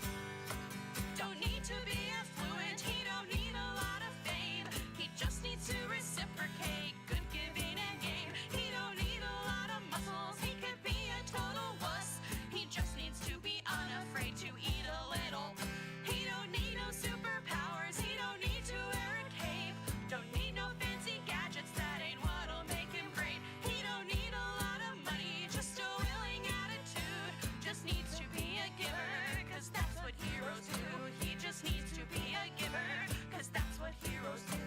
Don't need to be affluent, he don't need a lot of fame. He just needs to reciprocate good giving and game. He don't need a lot of muscles, he could be a total wuss. He just needs to be unafraid to eat a little. He don't need no superpowers, he don't need to wear a cape. Don't need no fancy gadgets, that ain't what'll make him great. He don't need a lot of money, just a willing attitude. Just needs to be a giver, 'cause that's what heroes do. He just needs to be a giver, 'cause that's what heroes do.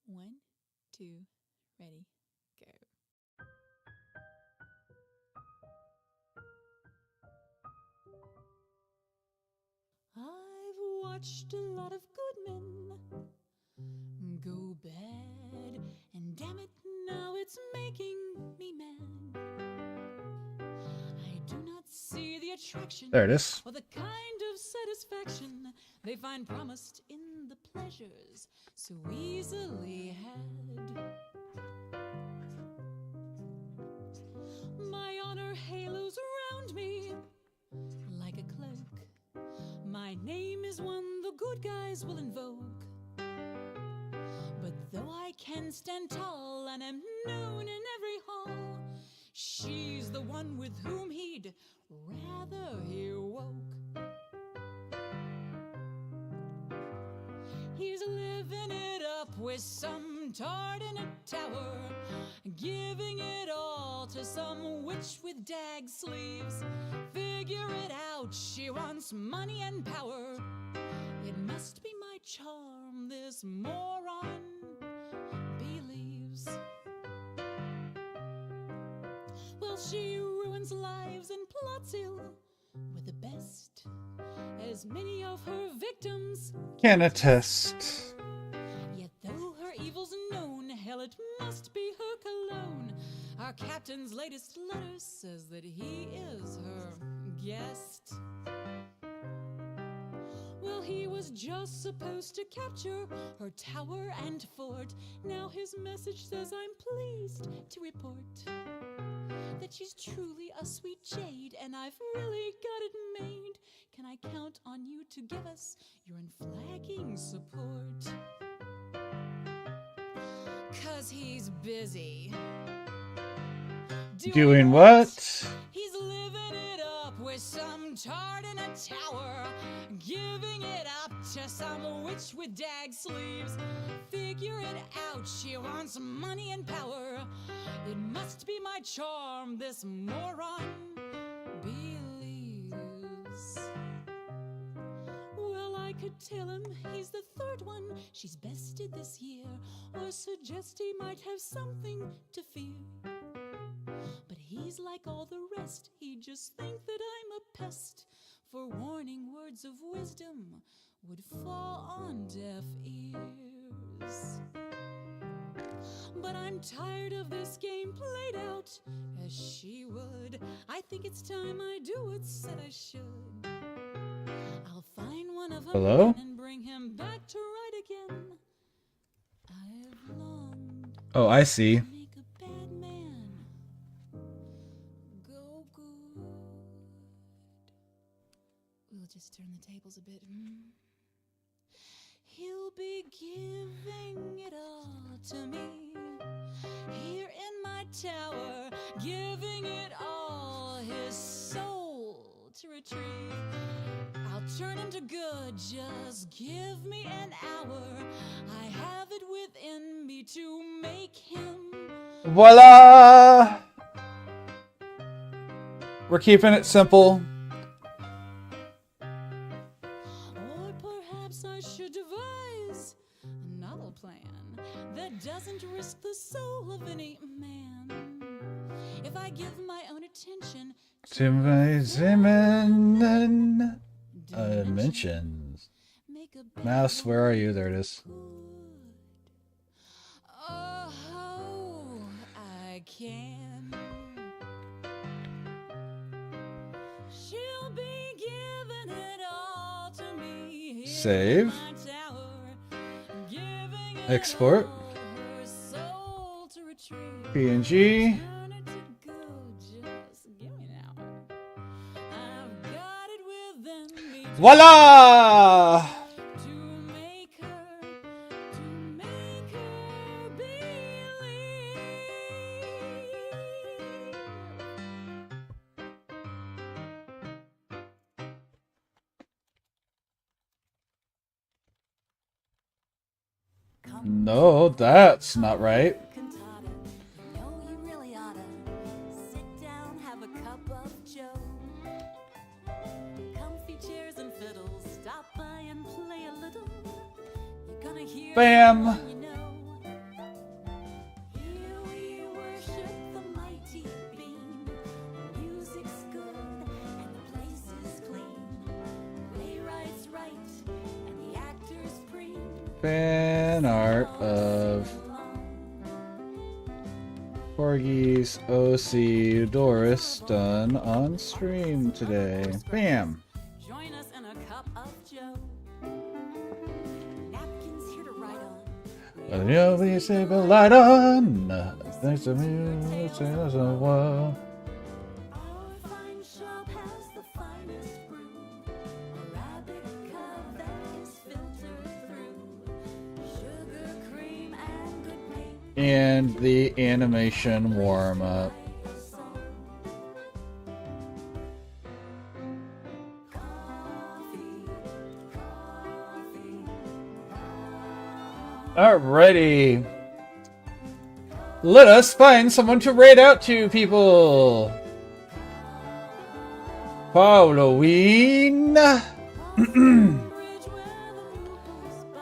One, two, ready, go. I've watched a lot of good men go bad, and damn it, now it's making me mad. I do not see the attraction There it is. or the kind of satisfaction they find promised in the pleasures so easily had. My honor halos around me like a cloak. My name is one the good guys will invoke. But though I can stand tall and am known in every hall, she's the one with whom he'd rather he woke. He's living it up up with some tart in a tower, giving it all to some witch with dag sleeves. Figure it out, she wants money and power. It must be my charm, this moron believes. Well, she ruins lives and plots ill with the best, as many of her victims Can attest. Yet though her evil's known, hell, it must be her cologne. Our captain's latest letter says that he is her guest. Well, he was just supposed to capture her tower and fort. Now his message says I'm pleased to report that she's truly a sweet jade, and I've really got it made. Can I count on you to give us your unflagging support? 'Cause he's busy. Doing what? He's living it up with some tart in a tower, giving it up to some witch with dag sleeves. Figure it out, she wants money and power. It must be my charm, this moron believes. Well, I could tell him he's the third one she's bested this year, or suggest he might have something to fear. But he's like all the rest, he'd just think that I'm a pest. For warning words of wisdom would fall on deaf ears. But I'm tired of this game played out as she would. I think it's time I do what said I should. I'll find one of them Hello? and bring him back to right again. I've longed Oh, I see. to make a bad man go good. We'll just turn the tables a bit. He'll be giving it all to me here in my tower, giving it all his soul to retrieve. I'll turn him to good, just give me an hour. I have it within me to make him. Voila! We're keeping it simple. Or perhaps I should devise a novel plan that doesn't risk the soul of any man. If I give my own attention To my dimensions. make a bad Mouse, where are you? There it is. good. Oh, I can. She'll be giving it all to me here in Save. my tower, giving it Export. all her soul to retrieve. PNG. Turn it to good, just give me an hour. I've got it within me Voila! to make her believe. No, that's not right. Cantata, you know you really oughta sit down, have a cup of joe. Comfy chairs and fiddles, stop by and play a little. You're gonna hear Bam. someone you know. Here we worship the mighty beam. Music's good and the place is clean. Playwrights right and the actors preen. Fan art of Porgy's OC Doris done on stream today. Bam. Join us in a cup of joe. Napkins here to write on. Nobody say the light on. Thanks to me, say that's a while. Our fine shop has the finest brew. Arabica that is filtered through. Sugar, cream, and good paint. And the animation warm up. Coffee, coffee, Alrighty. Let us find someone to raid out to, people. Halloween. Bridge where the moon goes by.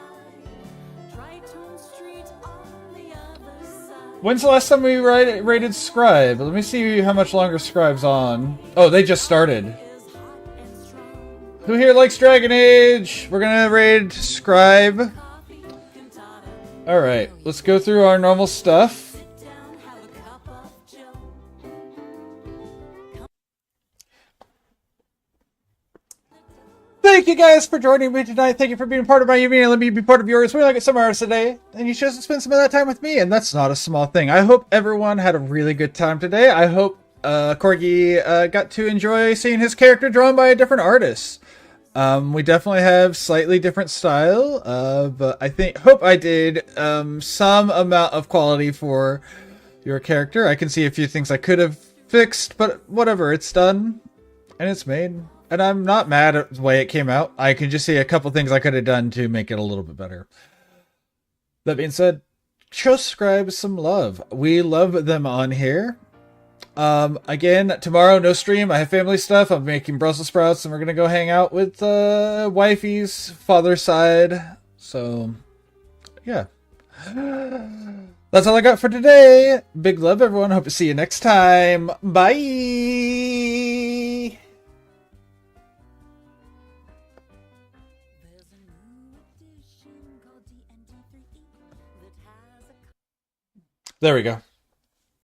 Triton Street on the other side. When's the last time we raided Scribe? Let me see how much longer Scribe's on. Oh, they just started. Is hot and strong. Who here likes Dragon Age? We're gonna raid Scribe. Coffee, cantata. Alright, let's go through our normal stuff. Sit down, have a cup of Joe. Thank you guys for joining me tonight. Thank you for being part of my evening and let me be part of yours. We like it some hours today, and you chose to spend some of that time with me, and that's not a small thing. I hope everyone had a really good time today. I hope Corgi got to enjoy seeing his character drawn by a different artist. We definitely have slightly different style, but hope I did some amount of quality for your character. I can see a few things I could have fixed, but whatever, it's done and it's made. And I'm not mad at the way it came out. I can just see a couple things I could have done to make it a little bit better. That being said, show Scribe some love. We love them on here. Again, tomorrow, no stream. I have family stuff. I'm making Brussels sprouts, and we're going to go hang out with wifey's father's side. So, yeah. That's all I got for today. Big love, everyone. Hope to see you next time. Bye. There's a new edition called D&D 3E that has a There we go.